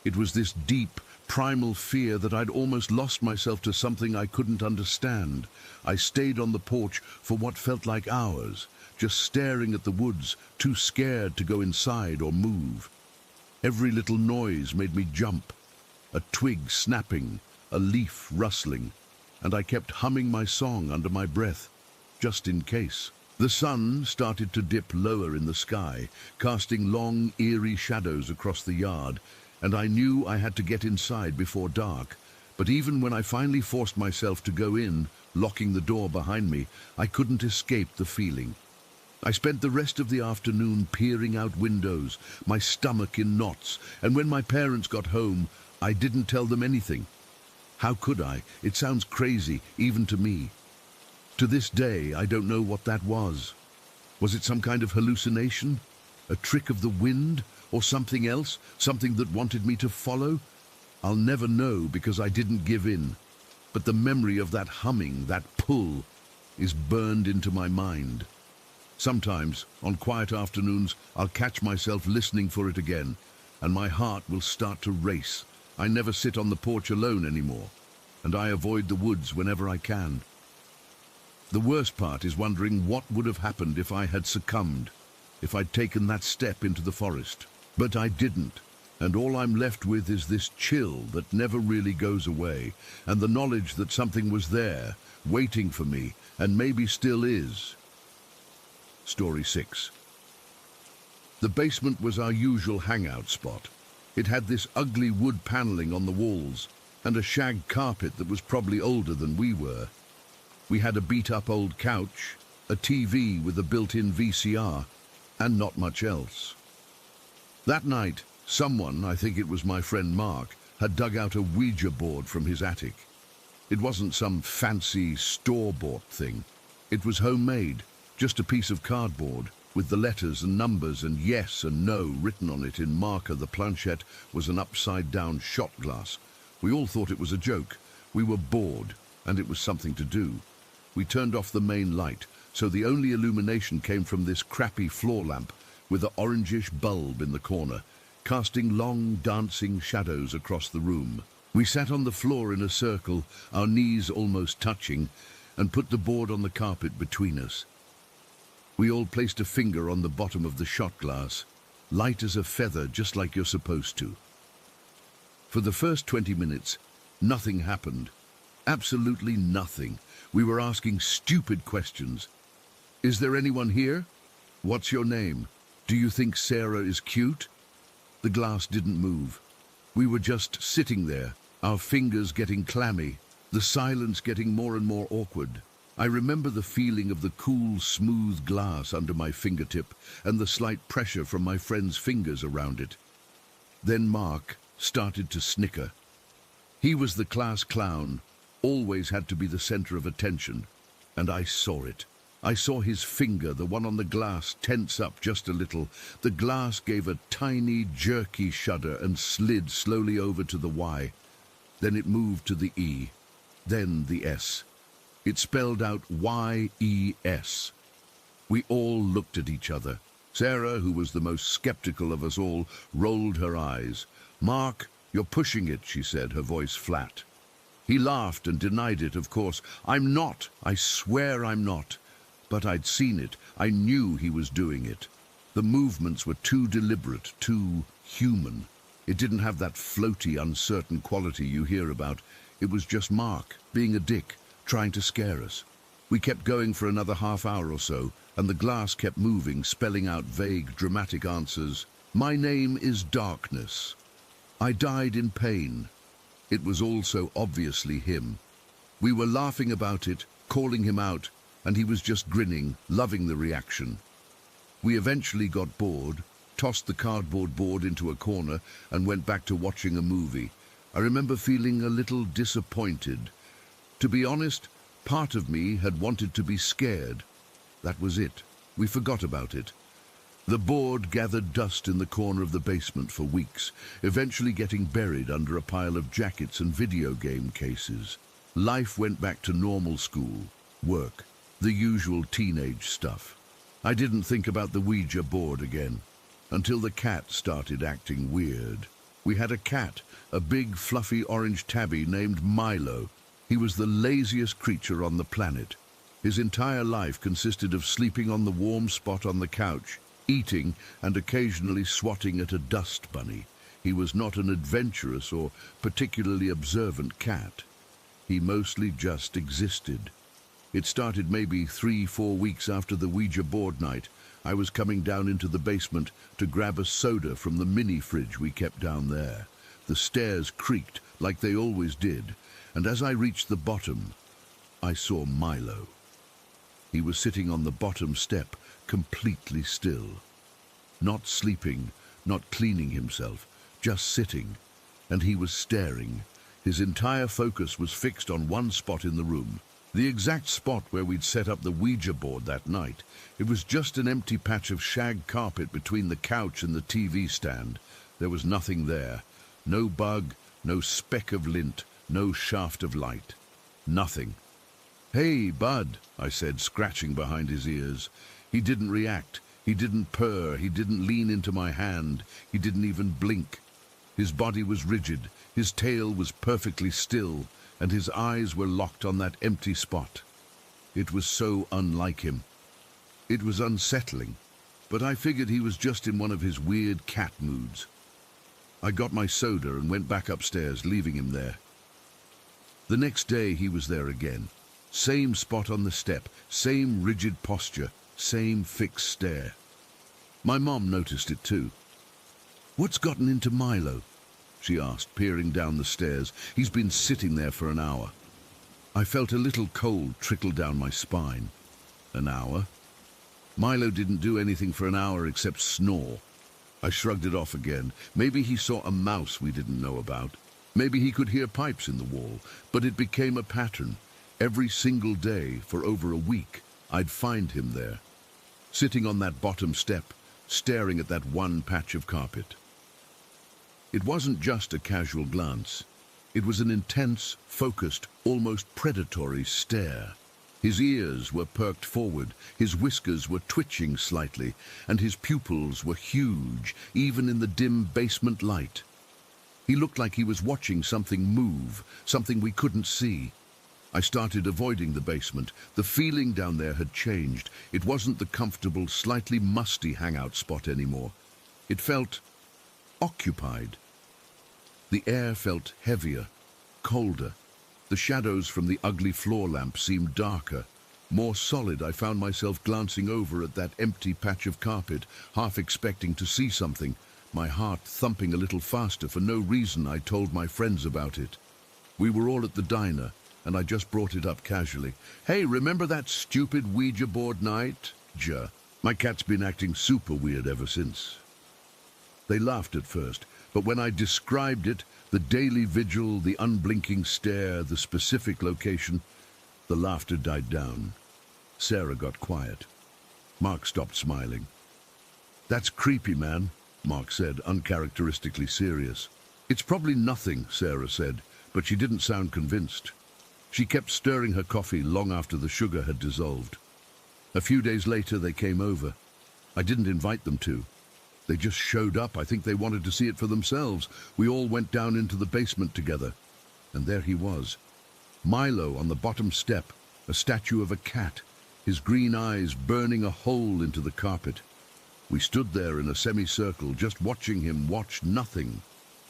It was this deep, primal fear that I'd almost lost myself to something I couldn't understand. I stayed on the porch for what felt like hours, just staring at the woods, too scared to go inside or move. Every little noise made me jump, a twig snapping, a leaf rustling, and I kept humming my song under my breath, just in case. The sun started to dip lower in the sky, casting long, eerie shadows across the yard, and I knew I had to get inside before dark. But even when I finally forced myself to go in, locking the door behind me, I couldn't escape the feeling. I spent the rest of the afternoon peering out windows, my stomach in knots, and when my parents got home, I didn't tell them anything. How could I? It sounds crazy, even to me. To this day, I don't know what that was. Was it some kind of hallucination? A trick of the wind? Or something else? Something that wanted me to follow? I'll never know because I didn't give in. But the memory of that humming, that pull, is burned into my mind. Sometimes, on quiet afternoons, I'll catch myself listening for it again, and my heart will start to race. I never sit on the porch alone anymore, and I avoid the woods whenever I can. The worst part is wondering what would have happened if I had succumbed, if I'd taken that step into the forest. But I didn't, and all I'm left with is this chill that never really goes away, and the knowledge that something was there, waiting for me, and maybe still is. Story 6. The basement was our usual hangout spot. It had this ugly wood paneling on the walls, and a shag carpet that was probably older than we were. We had a beat-up old couch, a TV with a built-in VCR, and not much else. That night, someone, I think it was my friend Mark, had dug out a Ouija board from his attic. It wasn't some fancy store-bought thing. It was homemade, just a piece of cardboard, with the letters and numbers and yes and no written on it in marker. The planchette was an upside-down shot glass. We all thought it was a joke. We were bored, and it was something to do. We turned off the main light, so the only illumination came from this crappy floor lamp, with an orangish bulb in the corner, casting long, dancing shadows across the room. We sat on the floor in a circle, our knees almost touching, and put the board on the carpet between us. We all placed a finger on the bottom of the shot glass, light as a feather, just like you're supposed to. For the first 20 minutes, Nothing happened. Absolutely nothing. We were asking stupid questions. Is there anyone here? What's your name? Do you think Sarah is cute? The glass didn't move. We were just sitting there, our fingers getting clammy, the silence getting more and more awkward. I remember the feeling of the cool, smooth glass under my fingertip and the slight pressure from my friend's fingers around it. Then Mark started to snicker. He was the class clown, always had to be the center of attention, and I saw it. I saw his finger, the one on the glass, tense up just a little. The glass gave a tiny, jerky shudder and slid slowly over to the Y. Then it moved to the E, then the S. It spelled out Y-E-S. We all looked at each other. Sarah, who was the most skeptical of us all, rolled her eyes. "Mark, you're pushing it," she said, her voice flat. He laughed and denied it, of course. "I'm not. I swear I'm not." But I'd seen it. I knew he was doing it. The movements were too deliberate, too human. It didn't have that floaty, uncertain quality you hear about. It was just Mark, being a dick, trying to scare us. We kept going for another half hour or so, and the glass kept moving, spelling out vague, dramatic answers. "My name is Darkness. I died in pain." It was also obviously him. We were laughing about it, calling him out, and he was just grinning, loving the reaction. We eventually got bored, tossed the cardboard board into a corner, and went back to watching a movie. I remember feeling a little disappointed. To be honest, part of me had wanted to be scared. That was it. We forgot about it. The board gathered dust in the corner of the basement for weeks, eventually getting buried under a pile of jackets and video game cases. Life went back to normal: school, work, the usual teenage stuff. I didn't think about the Ouija board again, until the cat started acting weird. We had a cat, a big fluffy orange tabby named Milo. He was the laziest creature on the planet. His entire life consisted of sleeping on the warm spot on the couch, eating, and occasionally swatting at a dust bunny. He was not an adventurous or particularly observant cat. He mostly just existed. It started maybe 3-4 weeks after the Ouija board night. I was coming down into the basement to grab a soda from the mini fridge we kept down there. The stairs creaked like they always did, and as I reached the bottom, I saw Milo. He was sitting on the bottom step, completely still. Not sleeping, not cleaning himself, just sitting. And he was staring. His entire focus was fixed on one spot in the room. The exact spot where we'd set up the Ouija board that night. It was just an empty patch of shag carpet between the couch and the TV stand. There was nothing there. No bug, no speck of lint, no shaft of light. Nothing. "Hey, bud," I said, scratching behind his ears. He didn't react. He didn't purr. He didn't lean into my hand. He didn't even blink. His body was rigid. His tail was perfectly still, and his eyes were locked on that empty spot. It was so unlike him. It was unsettling, but I figured he was just in one of his weird cat moods. I got my soda and went back upstairs, leaving him there. The next day he was there again. Same spot on the step, same rigid posture, same fixed stare. My mom noticed it too. "What's gotten into Milo?" she asked, peering down the stairs. "He's been sitting there for an hour." I felt a little cold trickle down my spine. An hour? Milo didn't do anything for an hour except snore. I shrugged it off again. Maybe he saw a mouse we didn't know about. Maybe he could hear pipes in the wall. But it became a pattern. Every single day for over a week, I'd find him there, sitting on that bottom step, staring at that one patch of carpet. It wasn't just a casual glance. It was an intense, focused, almost predatory stare. His ears were perked forward, his whiskers were twitching slightly, and his pupils were huge, even in the dim basement light. He looked like he was watching something move, something we couldn't see. I started avoiding the basement. The feeling down there had changed. It wasn't the comfortable, slightly musty hangout spot anymore. It felt occupied. The air felt heavier, colder. The shadows from the ugly floor lamp seemed darker, more solid. I found myself glancing over at that empty patch of carpet, half expecting to see something, my heart thumping a little faster for no reason. I told my friends about it. We were all at the diner, and I just brought it up casually. "Hey, remember that stupid Ouija board night?" My cat's been acting super weird ever since. They laughed at first, but when I described it, the daily vigil, the unblinking stare, the specific location, the laughter died down. Sarah got quiet. Mark stopped smiling. "That's creepy, man," Mark said, uncharacteristically serious. "It's probably nothing," Sarah said, but she didn't sound convinced. She kept stirring her coffee long after the sugar had dissolved. A few days later, they came over. I didn't invite them to. They just showed up. I think they wanted to see it for themselves. We all went down into the basement together. And there he was. Milo on the bottom step, a statue of a cat, his green eyes burning a hole into the carpet. We stood there in a semicircle, just watching him watch nothing.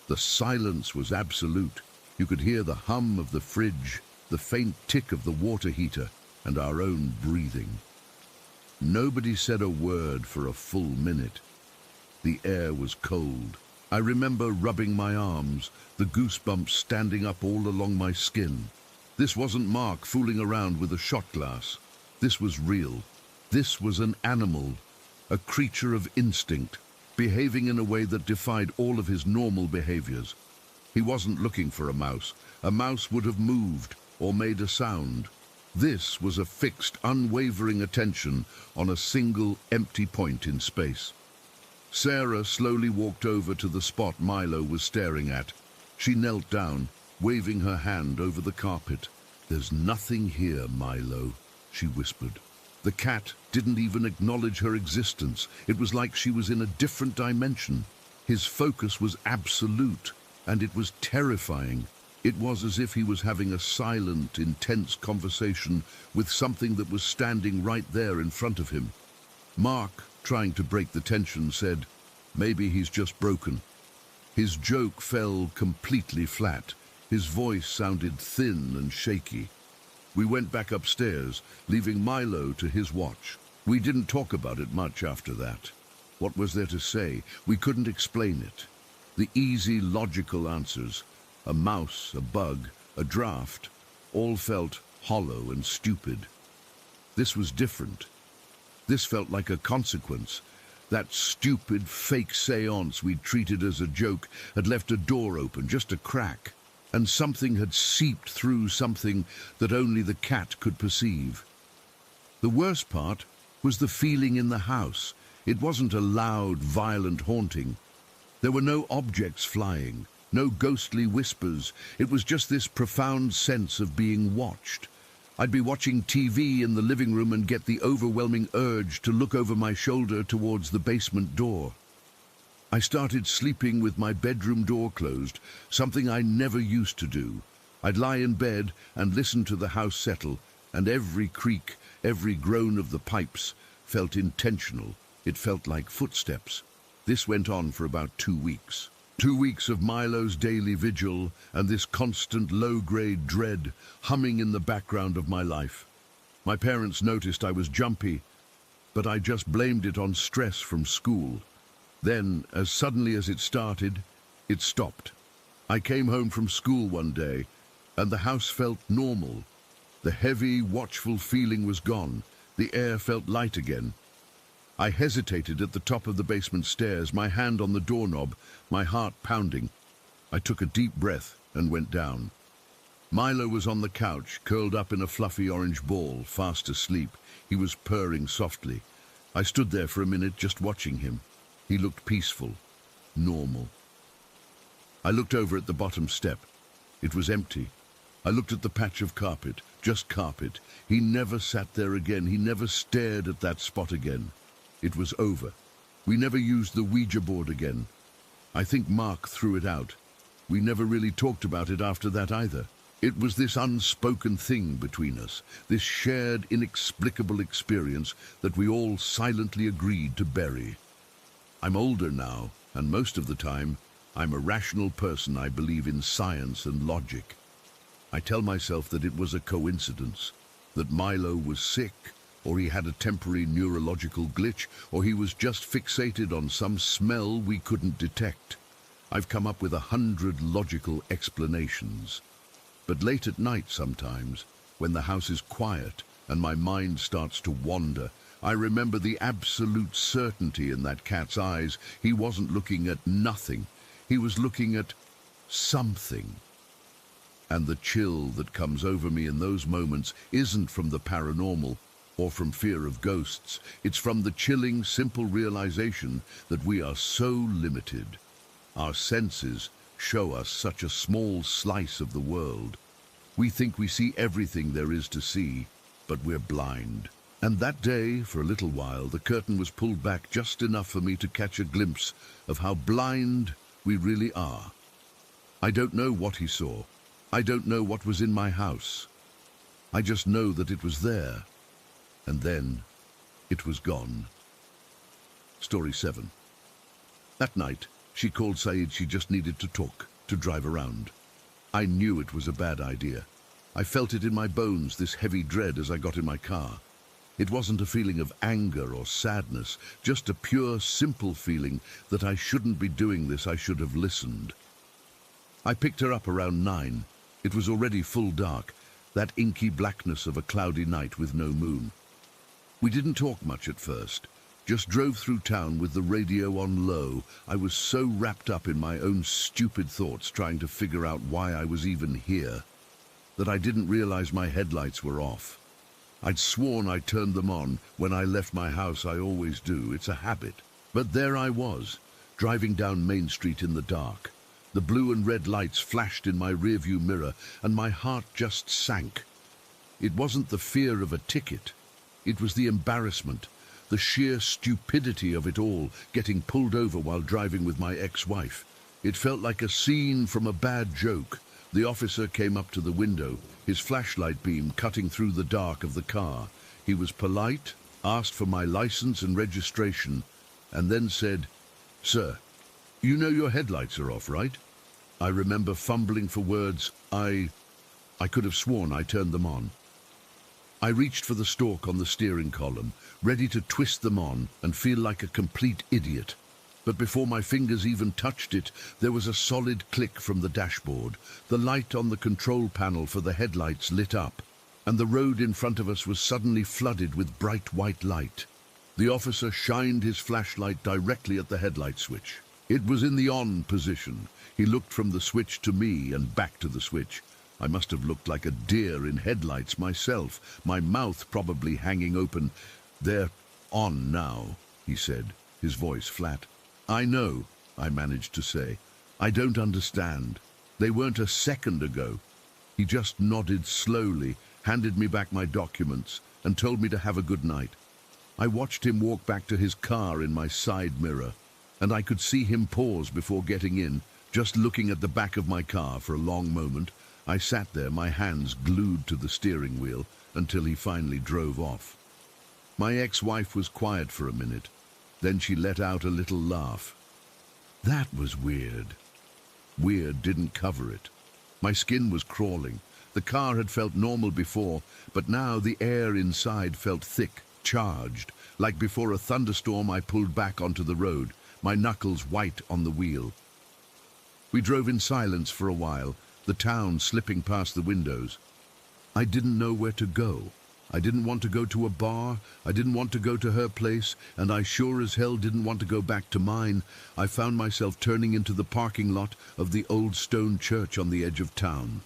The silence was absolute. You could hear the hum of the fridge, the faint tick of the water heater, and our own breathing. Nobody said a word for a full minute. The air was cold. I remember rubbing my arms, the goosebumps standing up all along my skin. This wasn't Mark fooling around with a shot glass. This was real. This was an animal, a creature of instinct, behaving in a way that defied all of his normal behaviors. He wasn't looking for a mouse. A mouse would have moved or made a sound. This was a fixed, unwavering attention on a single empty point in space. Sarah slowly walked over to the spot Milo was staring at. She knelt down, waving her hand over the carpet. "There's nothing here, Milo," she whispered. The cat didn't even acknowledge her existence. It was like she was in a different dimension. His focus was absolute, and it was terrifying. It was as if he was having a silent, intense conversation with something that was standing right there in front of him. Mark, trying to break the tension, said, "Maybe he's just broken." His joke fell completely flat. His voice sounded thin and shaky. We went back upstairs, leaving Milo to his watch. We didn't talk about it much after that. What was there to say? We couldn't explain it. The easy, logical answers, a mouse, a bug, a draft, all felt hollow and stupid. This was different. This felt like a consequence. That stupid, fake séance we'd treated as a joke had left a door open, just a crack, and something had seeped through, something that only the cat could perceive. The worst part was the feeling in the house. It wasn't a loud, violent haunting. There were no objects flying, no ghostly whispers. It was just this profound sense of being watched. I'd be watching TV in the living room and get the overwhelming urge to look over my shoulder towards the basement door. I started sleeping with my bedroom door closed, something I never used to do. I'd lie in bed and listen to the house settle, and every creak, every groan of the pipes felt intentional. It felt like footsteps. This went on for about 2 weeks. 2 weeks of Milo's daily vigil and this constant low-grade dread humming in the background of my life. My parents noticed I was jumpy, but I just blamed it on stress from school. Then, as suddenly as it started, it stopped. I came home from school one day, and the house felt normal. The heavy, watchful feeling was gone. The air felt light again. I hesitated at the top of the basement stairs, my hand on the doorknob, my heart pounding. I took a deep breath and went down. Milo was on the couch, curled up in a fluffy orange ball, fast asleep. He was purring softly. I stood there for a minute just watching him. He looked peaceful, normal. I looked over at the bottom step. It was empty. I looked at the patch of carpet, just carpet. He never sat there again. He never stared at that spot again. It was over. We never used the Ouija board again. I think Mark threw it out. We never really talked about it after that either. It was this unspoken thing between us, this shared, inexplicable experience that we all silently agreed to bury. I'm older now, and most of the time, I'm a rational person. I believe in science and logic. I tell myself that it was a coincidence, that Milo was sick, or he had a temporary neurological glitch, or he was just fixated on some smell we couldn't detect. I've come up with 100 logical explanations. But late at night sometimes, when the house is quiet and my mind starts to wander, I remember the absolute certainty in that cat's eyes. He wasn't looking at nothing. He was looking at something. And the chill that comes over me in those moments isn't from the paranormal or from fear of ghosts. It's from the chilling, simple realization that we are so limited. Our senses show us such a small slice of the world. We think we see everything there is to see, but we're blind. And that day, for a little while, the curtain was pulled back just enough for me to catch a glimpse of how blind we really are. I don't know what he saw. I don't know what was in my house. I just know that it was there, and then it was gone. Story 7. That night, she called Saeed. She just needed to talk, to drive around. I knew it was a bad idea. I felt it in my bones, this heavy dread as I got in my car. It wasn't a feeling of anger or sadness, just a pure, simple feeling that I shouldn't be doing this. I should have listened. I picked her up around 9. It was already full dark, that inky blackness of a cloudy night with no moon. We didn't talk much at first, just drove through town with the radio on low. I was so wrapped up in my own stupid thoughts trying to figure out why I was even here, that I didn't realize my headlights were off. I'd sworn I turned them on when I left my house. I always do, it's a habit. But there I was, driving down Main Street in the dark. The blue and red lights flashed in my rearview mirror, and my heart just sank. It wasn't the fear of a ticket. It was the embarrassment, the sheer stupidity of it all, getting pulled over while driving with my ex-wife. It felt like a scene from a bad joke. The officer came up to the window, his flashlight beam cutting through the dark of the car. He was polite, asked for my license and registration, and then said, "Sir, you know your headlights are off, right?" I remember fumbling for words. I could have sworn I turned them on. I reached for the stalk on the steering column, ready to twist them on and feel like a complete idiot. But before my fingers even touched it, there was a solid click from the dashboard. The light on the control panel for the headlights lit up, and the road in front of us was suddenly flooded with bright white light. The officer shined his flashlight directly at the headlight switch. It was in the on position. He looked from the switch to me and back to the switch. I must have looked like a deer in headlights myself, my mouth probably hanging open. "They're on now," he said, his voice flat. "I know," I managed to say. "I don't understand. They weren't a second ago." He just nodded slowly, handed me back my documents, and told me to have a good night. I watched him walk back to his car in my side mirror, and I could see him pause before getting in, just looking at the back of my car for a long moment. I sat there, my hands glued to the steering wheel, until he finally drove off. My ex-wife was quiet for a minute. Then she let out a little laugh. That was weird. Weird didn't cover it. My skin was crawling. The car had felt normal before, but now the air inside felt thick, charged. Like before a thunderstorm, I pulled back onto the road, my knuckles white on the wheel. We drove in silence for a while, the town slipping past the windows. I didn't know where to go. I didn't want to go to a bar, I didn't want to go to her place, and I sure as hell didn't want to go back to mine. I found myself turning into the parking lot of the old stone church on the edge of town.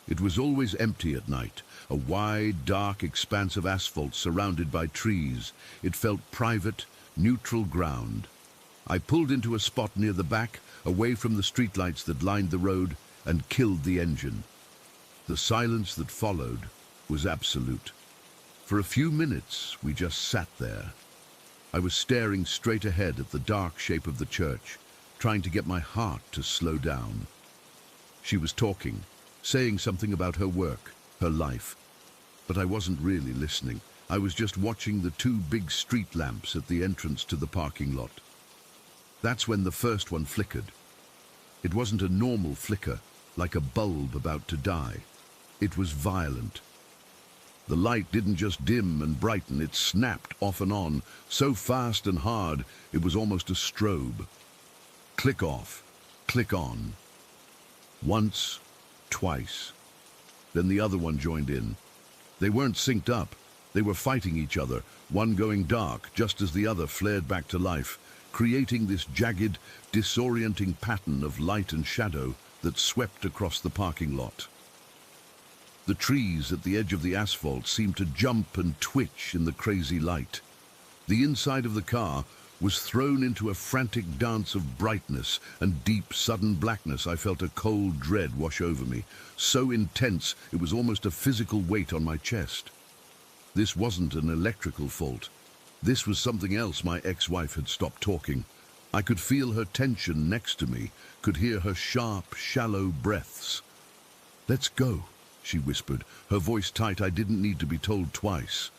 It was always empty at night, a wide, dark expanse of asphalt surrounded by trees. It felt private, neutral ground. I pulled into a spot near the back, away from the streetlights that lined the road, and killed the engine. The silence that followed was absolute. For a few minutes, we just sat there. I was staring straight ahead at the dark shape of the church, trying to get my heart to slow down. She was talking, saying something about her work, her life. But I wasn't really listening. I was just watching the two big street lamps at the entrance to the parking lot. That's when the first one flickered. It wasn't a normal flicker, like a bulb about to die. It was violent. The light didn't just dim and brighten, it snapped off and on, so fast and hard it was almost a strobe. Click off, click on. Once, twice. Then the other one joined in. They weren't synced up. They were fighting each other, one going dark just as the other flared back to life, creating this jagged, disorienting pattern of light and shadow that swept across the parking lot. The trees at the edge of the asphalt seemed to jump and twitch in the crazy light. The inside of the car was thrown into a frantic dance of brightness and deep, sudden blackness. I felt a cold dread wash over me, so intense it was almost a physical weight on my chest. This wasn't an electrical fault. This was something else. My ex-wife had stopped talking. I could feel her tension next to me, could hear her sharp, shallow breaths. "Let's go," she whispered, her voice tight. I didn't need to be told twice.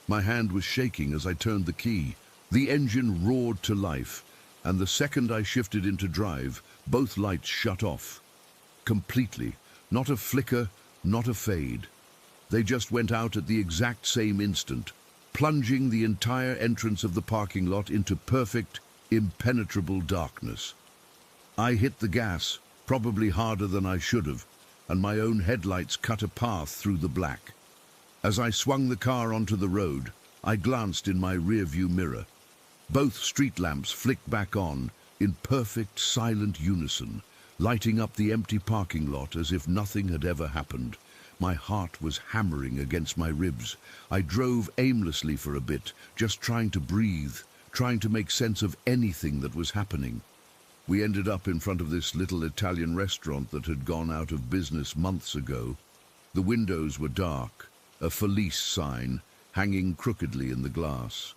My hand was shaking as I turned the key. The engine roared to life, and the second I shifted into drive, both lights shut off. Completely. Not a flicker, not a fade. They just went out at the exact same instant, plunging the entire entrance of the parking lot into perfect, impenetrable darkness. I hit the gas, probably harder than I should have, and my own headlights cut a path through the black. As I swung the car onto the road, I glanced in my rearview mirror. Both street lamps flicked back on, in perfect, silent unison, lighting up the empty parking lot as if nothing had ever happened. My heart was hammering against my ribs. I drove aimlessly for a bit, just trying to breathe, trying to make sense of anything that was happening. We ended up in front of this little Italian restaurant that had gone out of business months ago. The windows were dark, a Felice sign hanging crookedly in the glass.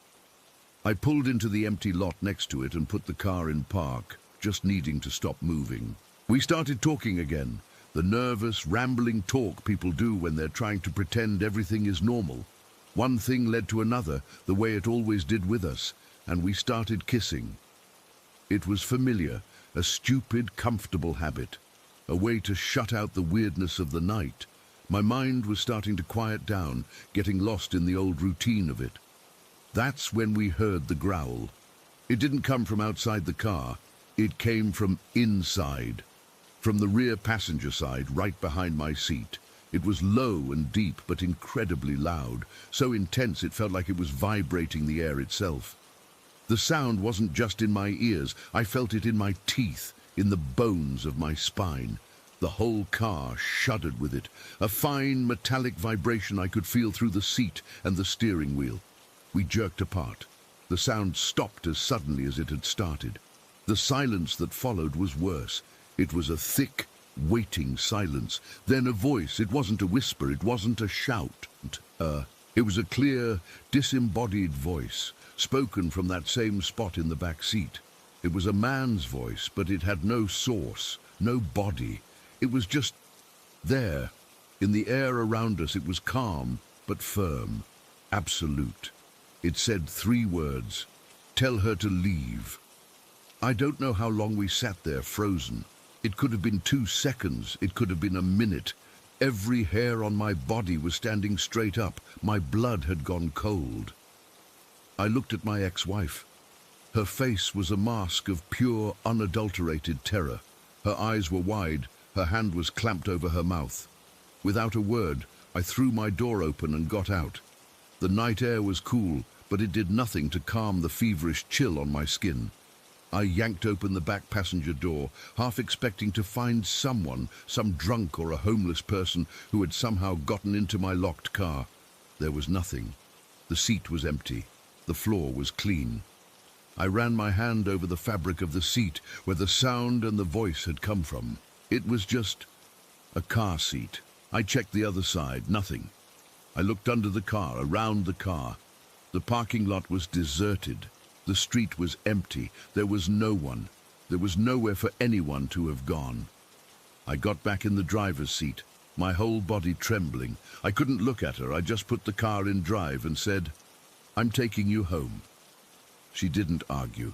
I pulled into the empty lot next to it and put the car in park, just needing to stop moving. We started talking again, the nervous, rambling talk people do when they're trying to pretend everything is normal. One thing led to another, the way it always did with us, and we started kissing. It was familiar, a stupid, comfortable habit, a way to shut out the weirdness of the night. My mind was starting to quiet down, getting lost in the old routine of it. That's when we heard the growl. It didn't come from outside the car. It came from inside, from the rear passenger side, right behind my seat. It was low and deep, but incredibly loud, so intense it felt like it was vibrating the air itself. The sound wasn't just in my ears. I felt it in my teeth, in the bones of my spine. The whole car shuddered with it, a fine metallic vibration I could feel through the seat and the steering wheel. We jerked apart. The sound stopped as suddenly as it had started. The silence that followed was worse. It was a thick, waiting silence. Then a voice. It wasn't a whisper, it wasn't a shout. It was a clear, disembodied voice, spoken from that same spot in the back seat. It was a man's voice, but it had no source, no body. It was just there. In the air around us, it was calm, but firm, absolute. It said 3 words: "Tell her to leave." I don't know how long we sat there frozen. It could have been 2 seconds, it could have been a minute. Every hair on my body was standing straight up. My blood had gone cold. I looked at my ex-wife. Her face was a mask of pure, unadulterated terror. Her eyes were wide, her hand was clamped over her mouth. Without a word, I threw my door open and got out. The night air was cool, but it did nothing to calm the feverish chill on my skin. I yanked open the back passenger door, half expecting to find someone, some drunk or a homeless person who had somehow gotten into my locked car. There was nothing. The seat was empty. The floor was clean. I ran my hand over the fabric of the seat where the sound and the voice had come from. It was just a car seat. I checked the other side. Nothing. I looked under the car, around the car. The parking lot was deserted. The street was empty. There was no one. There was nowhere for anyone to have gone. I got back in the driver's seat, my whole body trembling. I couldn't look at her. I just put the car in drive and said, "I'm taking you home." She didn't argue.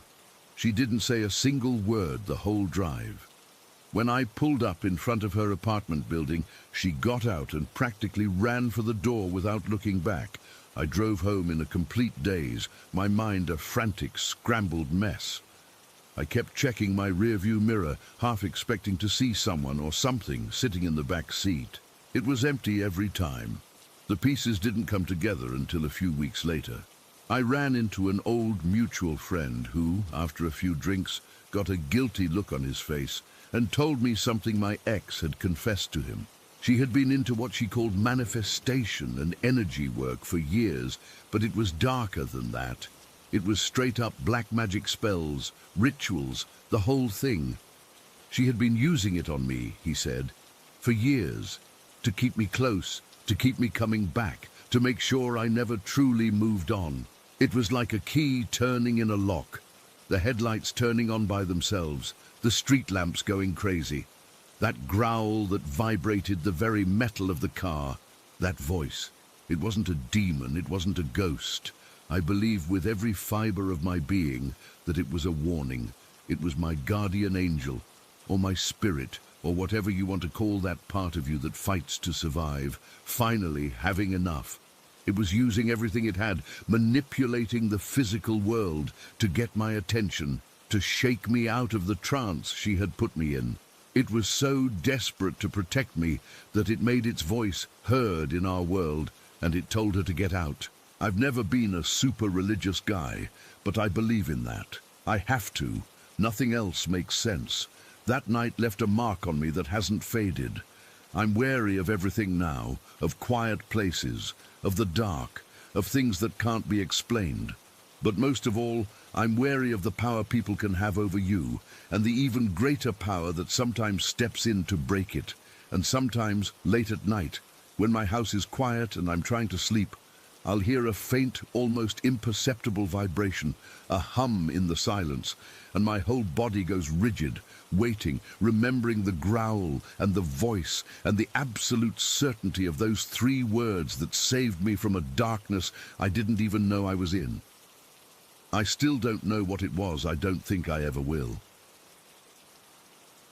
She didn't say a single word the whole drive. When I pulled up in front of her apartment building, she got out and practically ran for the door without looking back. I drove home in a complete daze, my mind a frantic, scrambled mess. I kept checking my rearview mirror, half expecting to see someone or something sitting in the back seat. It was empty every time. The pieces didn't come together until a few weeks later. I ran into an old mutual friend who, after a few drinks, got a guilty look on his face and told me something my ex had confessed to him. She had been into what she called manifestation and energy work for years, but it was darker than that. It was straight up black magic spells, rituals, the whole thing. She had been using it on me, he said, for years, to keep me close, to keep me coming back, to make sure I never truly moved on. It was like a key turning in a lock, the headlights turning on by themselves, the street lamps going crazy. That growl that vibrated the very metal of the car, that voice. It wasn't a demon, it wasn't a ghost. I believe with every fiber of my being that it was a warning. It was my guardian angel, or my spirit, or whatever you want to call that part of you that fights to survive, finally having enough. It was using everything it had, manipulating the physical world to get my attention, to shake me out of the trance she had put me in. It was so desperate to protect me that it made its voice heard in our world, and it told her to get out. I've never been a super religious guy, but I believe in that. I have to. Nothing else makes sense. That night left a mark on me that hasn't faded. I'm wary of everything now, of quiet places, of the dark, of things that can't be explained. But most of all, I'm wary of the power people can have over you, and the even greater power that sometimes steps in to break it. And sometimes, late at night, when my house is quiet and I'm trying to sleep, I'll hear a faint, almost imperceptible vibration, a hum in the silence, and my whole body goes rigid, waiting, remembering the growl and the voice and the absolute certainty of those 3 words that saved me from a darkness I didn't even know I was in. I still don't know what it was. I don't think I ever will.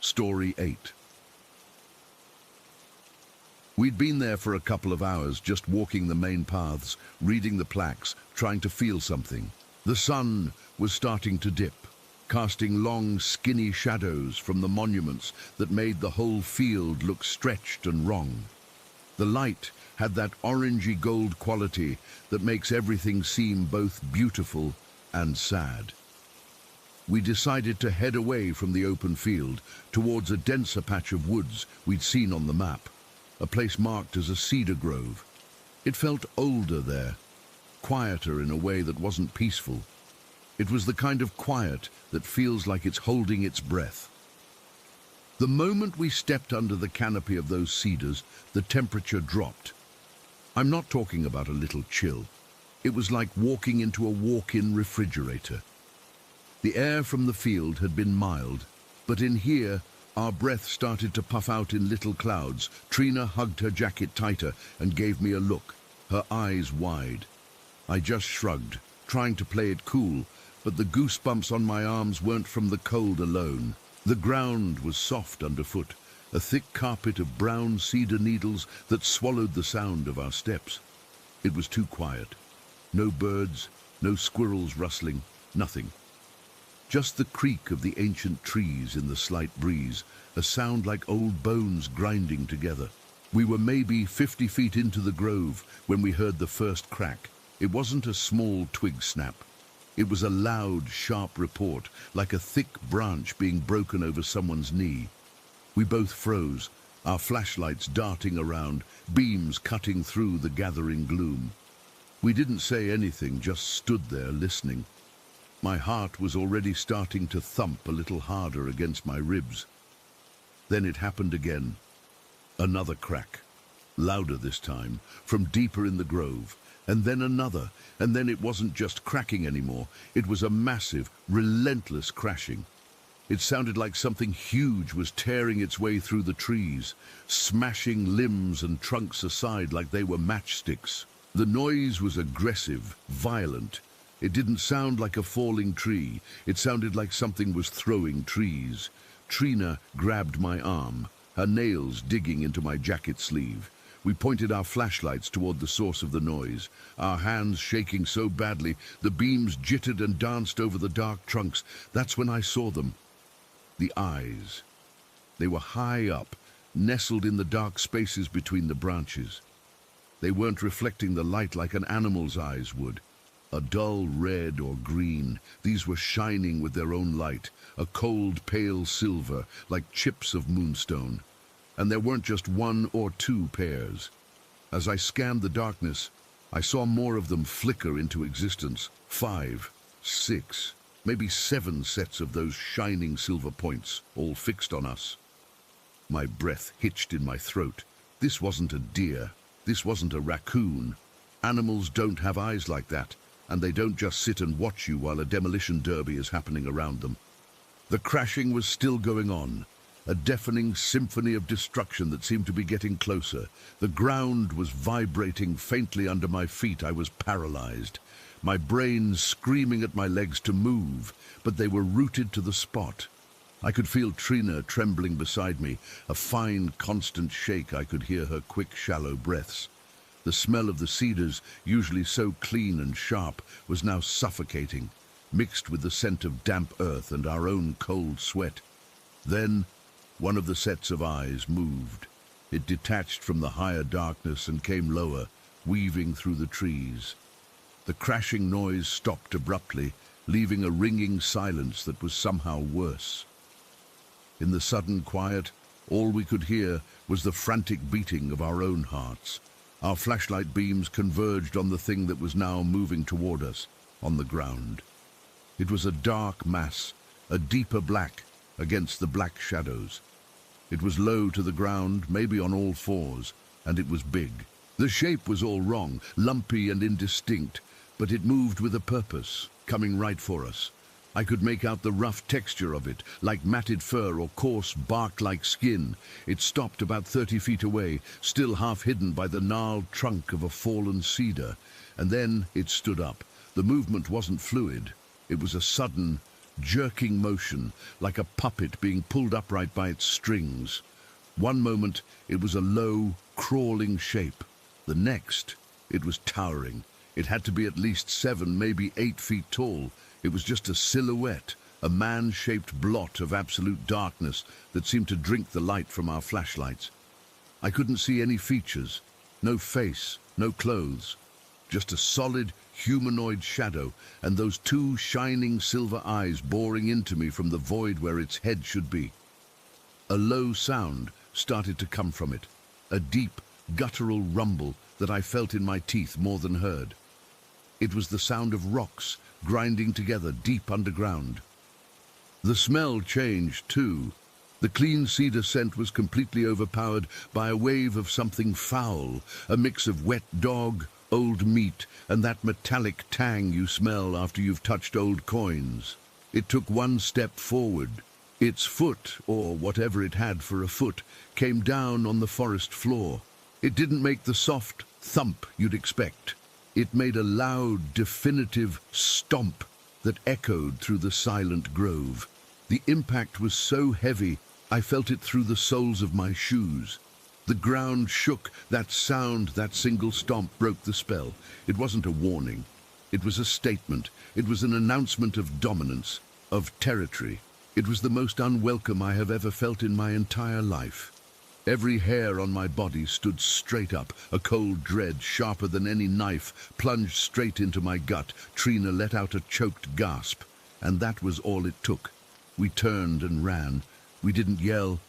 Story 8. We'd been there for a couple of hours, just walking the main paths, reading the plaques, trying to feel something. The sun was starting to dip, casting long, skinny shadows from the monuments that made the whole field look stretched and wrong. The light had that orangey gold quality that makes everything seem both beautiful and sad. We decided to head away from the open field towards a denser patch of woods we'd seen on the map, a place marked as a cedar grove. It felt older there, quieter in a way that wasn't peaceful. It was the kind of quiet that feels like it's holding its breath. The moment we stepped under the canopy of those cedars, the temperature dropped. I'm not talking about a little chill. It was like walking into a walk-in refrigerator. The air from the field had been mild, but in here, our breath started to puff out in little clouds. Trina hugged her jacket tighter and gave me a look, her eyes wide. I just shrugged, trying to play it cool, but the goosebumps on my arms weren't from the cold alone. The ground was soft underfoot, a thick carpet of brown cedar needles that swallowed the sound of our steps. It was too quiet. No birds, no squirrels rustling, nothing. Just the creak of the ancient trees in the slight breeze, a sound like old bones grinding together. We were maybe 50 feet into the grove when we heard the first crack. It wasn't a small twig snap. It was a loud, sharp report, like a thick branch being broken over someone's knee. We both froze, our flashlights darting around, beams cutting through the gathering gloom. We didn't say anything, just stood there listening. My heart was already starting to thump a little harder against my ribs. Then it happened again. Another crack, louder this time, from deeper in the grove, and then another, and then it wasn't just cracking anymore. It was a massive, relentless crashing. It sounded like something huge was tearing its way through the trees, smashing limbs and trunks aside like they were matchsticks. The noise was aggressive, violent. It didn't sound like a falling tree. It sounded like something was throwing trees. Trina grabbed my arm, her nails digging into my jacket sleeve. We pointed our flashlights toward the source of the noise, our hands shaking so badly the beams jittered and danced over the dark trunks. That's when I saw them. The eyes. They were high up, nestled in the dark spaces between the branches. They weren't reflecting the light like an animal's eyes would. A dull red or green, these were shining with their own light, a cold, pale silver, like chips of moonstone. And there weren't just one or two pairs. As I scanned the darkness, I saw more of them flicker into existence. 5, 6, maybe 7 sets of those shining silver points, all fixed on us. My breath hitched in my throat. This wasn't a deer. This wasn't a raccoon. Animals don't have eyes like that, and they don't just sit and watch you while a demolition derby is happening around them. The crashing was still going on, a deafening symphony of destruction that seemed to be getting closer. The ground was vibrating faintly under my feet. I was paralyzed, my brain screaming at my legs to move, but they were rooted to the spot. I could feel Trina trembling beside me, a fine, constant shake. I could hear her quick, shallow breaths. The smell of the cedars, usually so clean and sharp, was now suffocating, mixed with the scent of damp earth and our own cold sweat. Then, one of the sets of eyes moved. It detached from the higher darkness and came lower, weaving through the trees. The crashing noise stopped abruptly, leaving a ringing silence that was somehow worse. In the sudden quiet, all we could hear was the frantic beating of our own hearts. Our flashlight beams converged on the thing that was now moving toward us, on the ground. It was a dark mass, a deeper black against the black shadows. It was low to the ground, maybe on all fours, and it was big. The shape was all wrong, lumpy and indistinct, but it moved with a purpose, coming right for us. I could make out the rough texture of it, like matted fur or coarse bark-like skin. It stopped about 30 feet away, still half hidden by the gnarled trunk of a fallen cedar. And then it stood up. The movement wasn't fluid. It was a sudden, jerking motion, like a puppet being pulled upright by its strings. One moment, it was a low, crawling shape. The next, it was towering. It had to be at least 7, maybe 8 feet tall. It was just a silhouette, a man-shaped blot of absolute darkness that seemed to drink the light from our flashlights. I couldn't see any features, no face, no clothes, just a solid, humanoid shadow, and those 2 shining silver eyes boring into me from the void where its head should be. A low sound started to come from it, a deep, guttural rumble that I felt in my teeth more than heard. It was the sound of rocks grinding together deep underground. The smell changed, too. The clean cedar scent was completely overpowered by a wave of something foul, a mix of wet dog, old meat, and that metallic tang you smell after you've touched old coins. It took 1 step forward. Its foot, or whatever it had for a foot, came down on the forest floor. It didn't make the soft thump you'd expect. It made a loud, definitive stomp that echoed through the silent grove. The impact was so heavy, I felt it through the soles of my shoes. The ground shook. That sound, that single stomp, broke the spell. It wasn't a warning. It was a statement. It was an announcement of dominance, of territory. It was the most unwelcome I have ever felt in my entire life. Every hair on my body stood straight up. A cold dread, sharper than any knife, plunged straight into my gut. Trina let out a choked gasp, and that was all it took. We turned and ran. We didn't yell.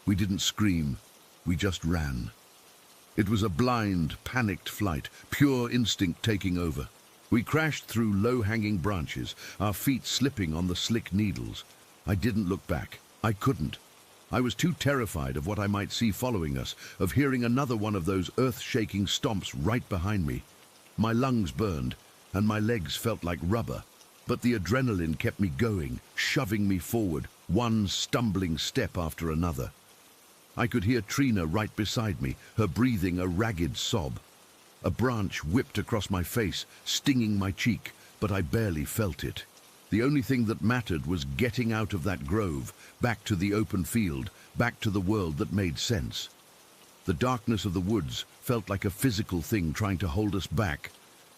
We didn't scream. We just ran. It was a blind, panicked flight, pure instinct taking over. We crashed through low-hanging branches, our feet slipping on the slick needles. I didn't look back. I couldn't. I was too terrified of what I might see following us, of hearing another one of those earth-shaking stomps right behind me. My lungs burned, and my legs felt like rubber, but the adrenaline kept me going, shoving me forward, one stumbling step after another. I could hear Trina right beside me, her breathing a ragged sob. A branch whipped across my face, stinging my cheek, but I barely felt it. The only thing that mattered was getting out of that grove, back to the open field, back to the world that made sense. The darkness of the woods felt like a physical thing trying to hold us back,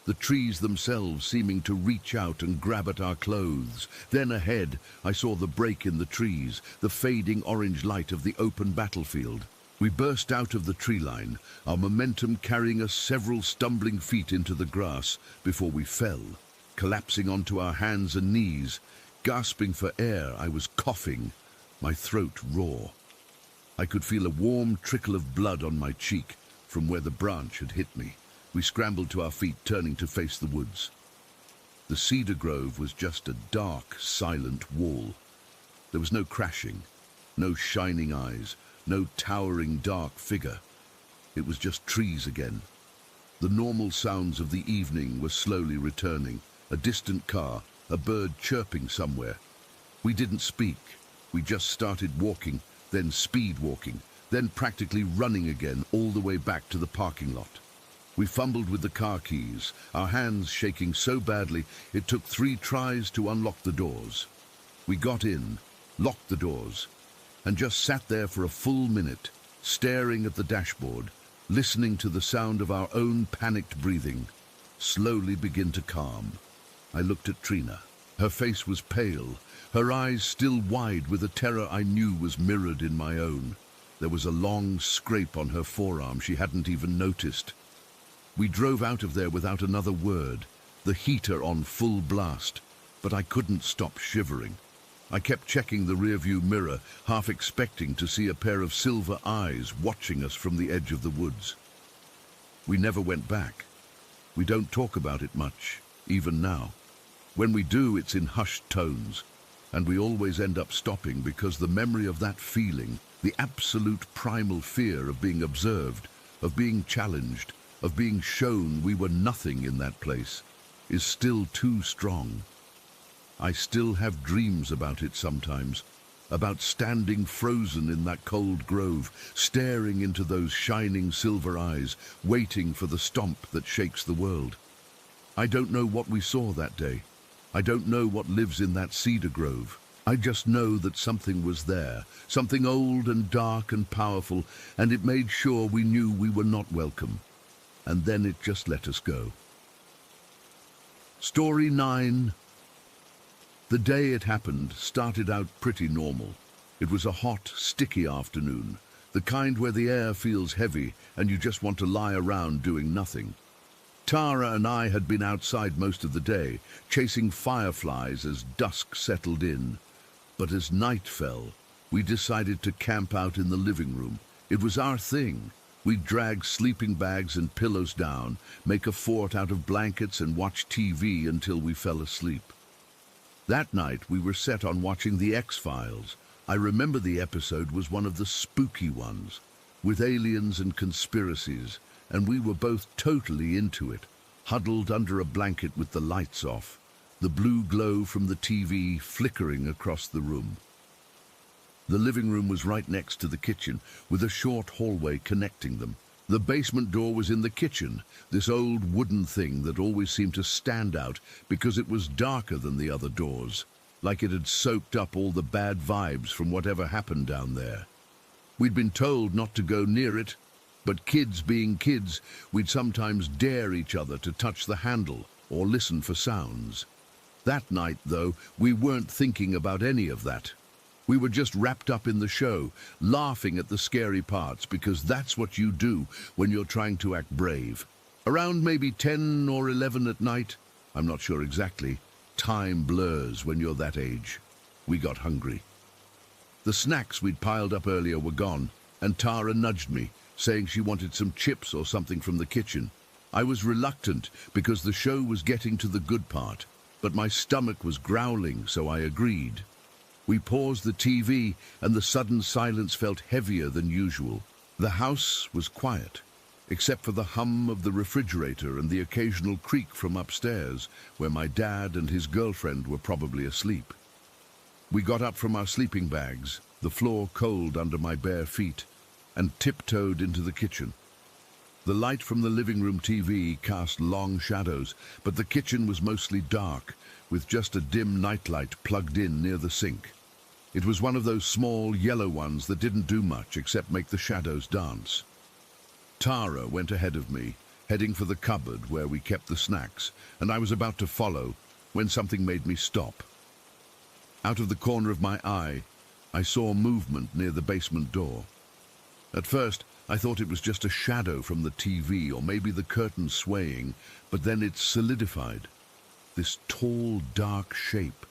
the trees themselves seeming to reach out and grab at our clothes. Then ahead, I saw the break in the trees, the fading orange light of the open battlefield. We burst out of the tree line, our momentum carrying us several stumbling feet into the grass before we fell, collapsing onto our hands and knees. Gasping for air, I was coughing, my throat raw. I could feel a warm trickle of blood on my cheek from where the branch had hit me. We scrambled to our feet, turning to face the woods. The cedar grove was just a dark, silent wall. There was no crashing, no shining eyes, no towering dark figure. It was just trees again. The normal sounds of the evening were slowly returning. A distant car, a bird chirping somewhere. We didn't speak. We just started walking, then speed walking, then practically running again all the way back to the parking lot. We fumbled with the car keys, our hands shaking so badly it took 3 tries to unlock the doors. We got in, locked the doors, and just sat there for a full minute, staring at the dashboard, listening to the sound of our own panicked breathing slowly begin to calm. I looked at Trina. Her face was pale, her eyes still wide with a terror I knew was mirrored in my own. There was a long scrape on her forearm she hadn't even noticed. We drove out of there without another word, the heater on full blast, but I couldn't stop shivering. I kept checking the rearview mirror, half expecting to see a pair of silver eyes watching us from the edge of the woods. We never went back. We don't talk about it much, even now. When we do, it's in hushed tones, and we always end up stopping because the memory of that feeling, the absolute primal fear of being observed, of being challenged, of being shown we were nothing in that place, is still too strong. I still have dreams about it sometimes, about standing frozen in that cold grove, staring into those shining silver eyes, waiting for the stomp that shakes the world. I don't know what we saw that day. I don't know what lives in that cedar grove. I just know that something was there, something old and dark and powerful, and it made sure we knew we were not welcome. And then it just let us go. Story 9. The day it happened started out pretty normal. It was a hot, sticky afternoon, the kind where the air feels heavy and you just want to lie around doing nothing. Tara and I had been outside most of the day, chasing fireflies as dusk settled in. But as night fell, we decided to camp out in the living room. It was our thing. We'd drag sleeping bags and pillows down, make a fort out of blankets and watch TV until we fell asleep. That night we were set on watching The X-Files. I remember the episode was one of the spooky ones, with aliens and conspiracies, and we were both totally into it, huddled under a blanket with the lights off, the blue glow from the TV flickering across the room. The living room was right next to the kitchen, with a short hallway connecting them. The basement door was in the kitchen, this old wooden thing that always seemed to stand out because it was darker than the other doors, like it had soaked up all the bad vibes from whatever happened down there. We'd been told not to go near it, but kids being kids, we'd sometimes dare each other to touch the handle or listen for sounds. That night, though, we weren't thinking about any of that. We were just wrapped up in the show, laughing at the scary parts because that's what you do when you're trying to act brave. Around maybe 10 or 11 at night, I'm not sure exactly, time blurs when you're that age. We got hungry. The snacks we'd piled up earlier were gone, and Tara nudged me, saying she wanted some chips or something from the kitchen. I was reluctant because the show was getting to the good part, but my stomach was growling, so I agreed. We paused the TV, and the sudden silence felt heavier than usual. The house was quiet, except for the hum of the refrigerator and the occasional creak from upstairs, where my dad and his girlfriend were probably asleep. We got up from our sleeping bags, the floor cold under my bare feet, and tiptoed into the kitchen. The light from the living room TV cast long shadows, but the kitchen was mostly dark, with just a dim nightlight plugged in near the sink. It was one of those small yellow ones that didn't do much except make the shadows dance. Tara went ahead of me, heading for the cupboard where we kept the snacks, and I was about to follow when something made me stop. Out of the corner of my eye, I saw movement near the basement door. At first, I thought it was just a shadow from the TV or maybe the curtain swaying, but then it solidified. This tall, dark shape,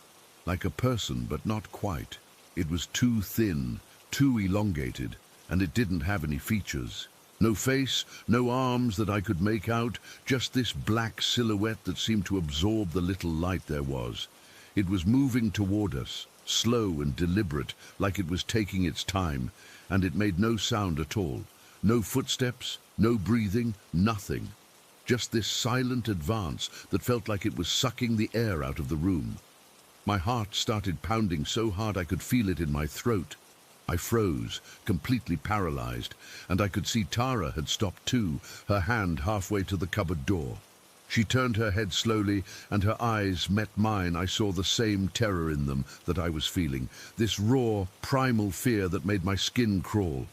like a person but not quite. It was too thin, too elongated, and it didn't have any features. No face, no arms that I could make out, just this black silhouette that seemed to absorb the little light there was. It was moving toward us, slow and deliberate, like it was taking its time, and it made no sound at all. No footsteps, no breathing, nothing. Just this silent advance that felt like it was sucking the air out of the room. My heart started pounding so hard I could feel it in my throat. I froze, completely paralyzed, and I could see Tara had stopped too, her hand halfway to the cupboard door. She turned her head slowly, and her eyes met mine. I saw the same terror in them that I was feeling, this raw, primal fear that made my skin crawl.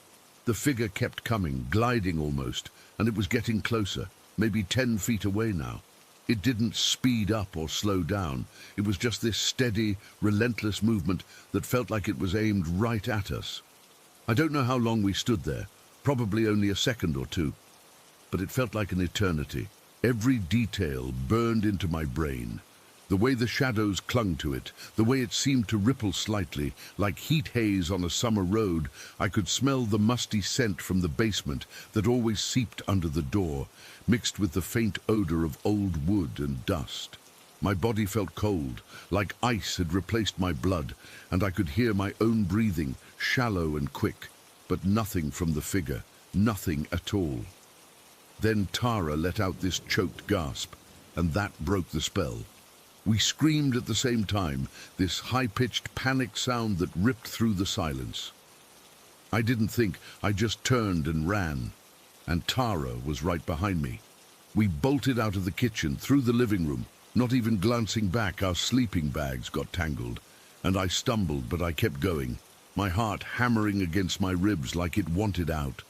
The figure kept coming, gliding almost, and it was getting closer, maybe 10 feet away now. It didn't speed up or slow down. It was just this steady, relentless movement that felt like it was aimed right at us. I don't know how long we stood there, probably only a second or two, but it felt like an eternity. Every detail burned into my brain. The way the shadows clung to it, the way it seemed to ripple slightly, like heat haze on a summer road. I could smell the musty scent from the basement that always seeped under the door, mixed with the faint odor of old wood and dust. My body felt cold, like ice had replaced my blood, and I could hear my own breathing, shallow and quick, but nothing from the figure, nothing at all. Then Tara let out this choked gasp, and that broke the spell. We screamed at the same time, this high-pitched panic sound that ripped through the silence. I didn't think, I just turned and ran, and Tara was right behind me. We bolted out of the kitchen, through the living room, not even glancing back. Our sleeping bags got tangled, and I stumbled, but I kept going, my heart hammering against my ribs like it wanted out.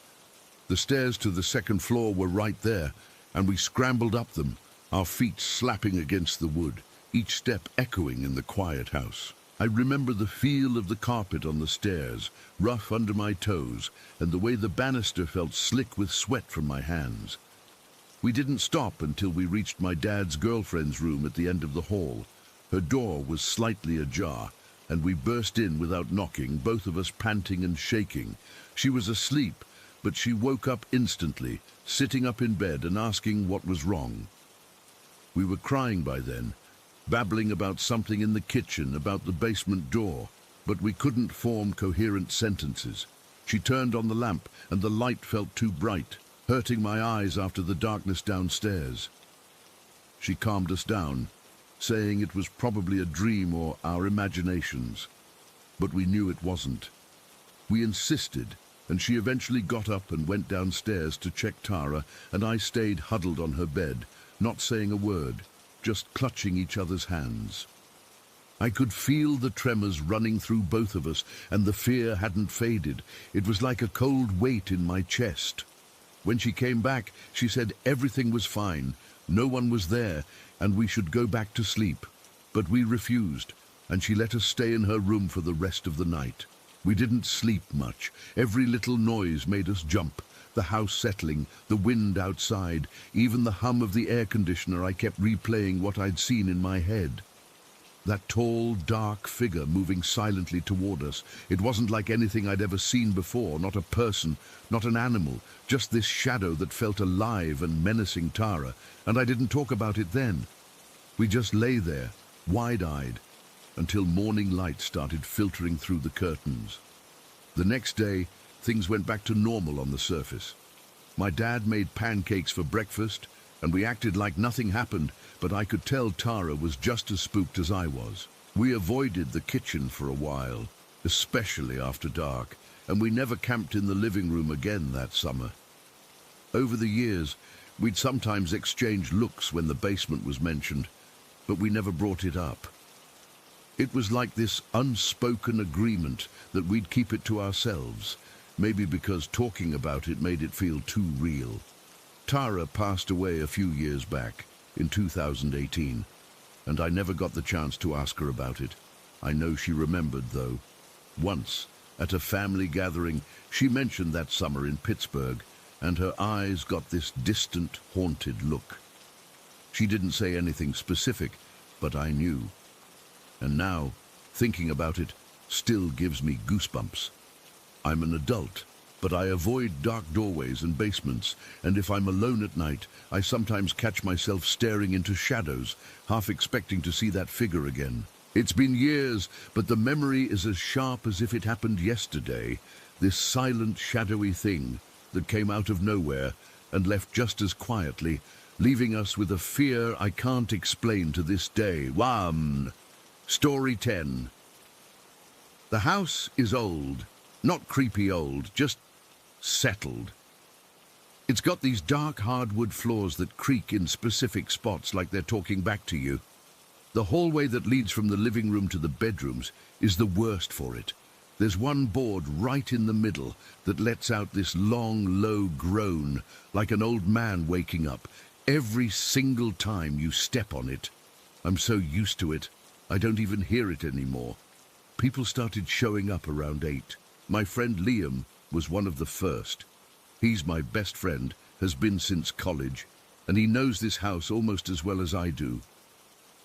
The stairs to the second floor were right there, and we scrambled up them, our feet slapping against the wood, each step echoing in the quiet house. I remember the feel of the carpet on the stairs, rough under my toes, and the way the banister felt slick with sweat from my hands. We didn't stop until we reached my dad's girlfriend's room at the end of the hall. Her door was slightly ajar, and we burst in without knocking, both of us panting and shaking. She was asleep, but she woke up instantly, sitting up in bed and asking what was wrong. We were crying by then, babbling about something in the kitchen, about the basement door, but we couldn't form coherent sentences. She turned on the lamp, and the light felt too bright, hurting my eyes after the darkness downstairs. She calmed us down, saying it was probably a dream or our imaginations, but we knew it wasn't. We insisted, and she eventually got up and went downstairs to check Tara, and I stayed huddled on her bed, not saying a word, just clutching each other's hands. I could feel the tremors running through both of us, and the fear hadn't faded. It was like a cold weight in my chest. When she came back, she said everything was fine, no one was there, and we should go back to sleep. But we refused, and she let us stay in her room for the rest of the night. We didn't sleep much. Every little noise made us jump. The house settling, the wind outside, even the hum of the air conditioner. I kept replaying what I'd seen in my head. That tall, dark figure moving silently toward us. It wasn't like anything I'd ever seen before, not a person, not an animal, just this shadow that felt alive and menacing Tara, and I didn't talk about it then. We just lay there, wide-eyed, until morning light started filtering through the curtains. The next day, things went back to normal on the surface. My dad made pancakes for breakfast, and we acted like nothing happened, but I could tell Tara was just as spooked as I was. We avoided the kitchen for a while, especially after dark, and we never camped in the living room again that summer. Over the years, we'd sometimes exchanged looks when the basement was mentioned, but we never brought it up. It was like this unspoken agreement that we'd keep it to ourselves, maybe because talking about it made it feel too real. Tara passed away a few years back, in 2018, and I never got the chance to ask her about it. I know she remembered, though. Once, at a family gathering, she mentioned that summer in Pittsburgh, and her eyes got this distant, haunted look. She didn't say anything specific, but I knew. And now, thinking about it still gives me goosebumps. I'm an adult, but I avoid dark doorways and basements, and if I'm alone at night, I sometimes catch myself staring into shadows, half expecting to see that figure again. It's been years, but the memory is as sharp as if it happened yesterday, this silent, shadowy thing that came out of nowhere and left just as quietly, leaving us with a fear I can't explain to this day. Story 10. The house is old, not creepy old, just settled. It's got these dark hardwood floors that creak in specific spots like they're talking back to you. The hallway that leads from the living room to the bedrooms is the worst for it. There's one board right in the middle that lets out this long, low groan, like an old man waking up, every single time you step on it. I'm so used to it, I don't even hear it anymore. People started showing up around 8. My friend Liam was one of the first. He's my best friend, has been since college, and he knows this house almost as well as I do.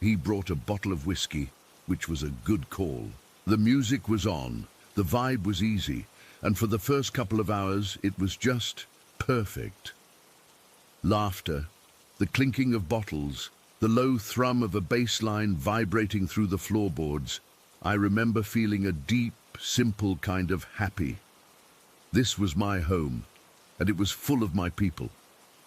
He brought a bottle of whiskey, which was a good call. The music was on, the vibe was easy, and for the first couple of hours it was just perfect. Laughter, the clinking of bottles, the low thrum of a bass line vibrating through the floorboards. I remember feeling a deep, simple kind of happy. This was my home, and it was full of my people.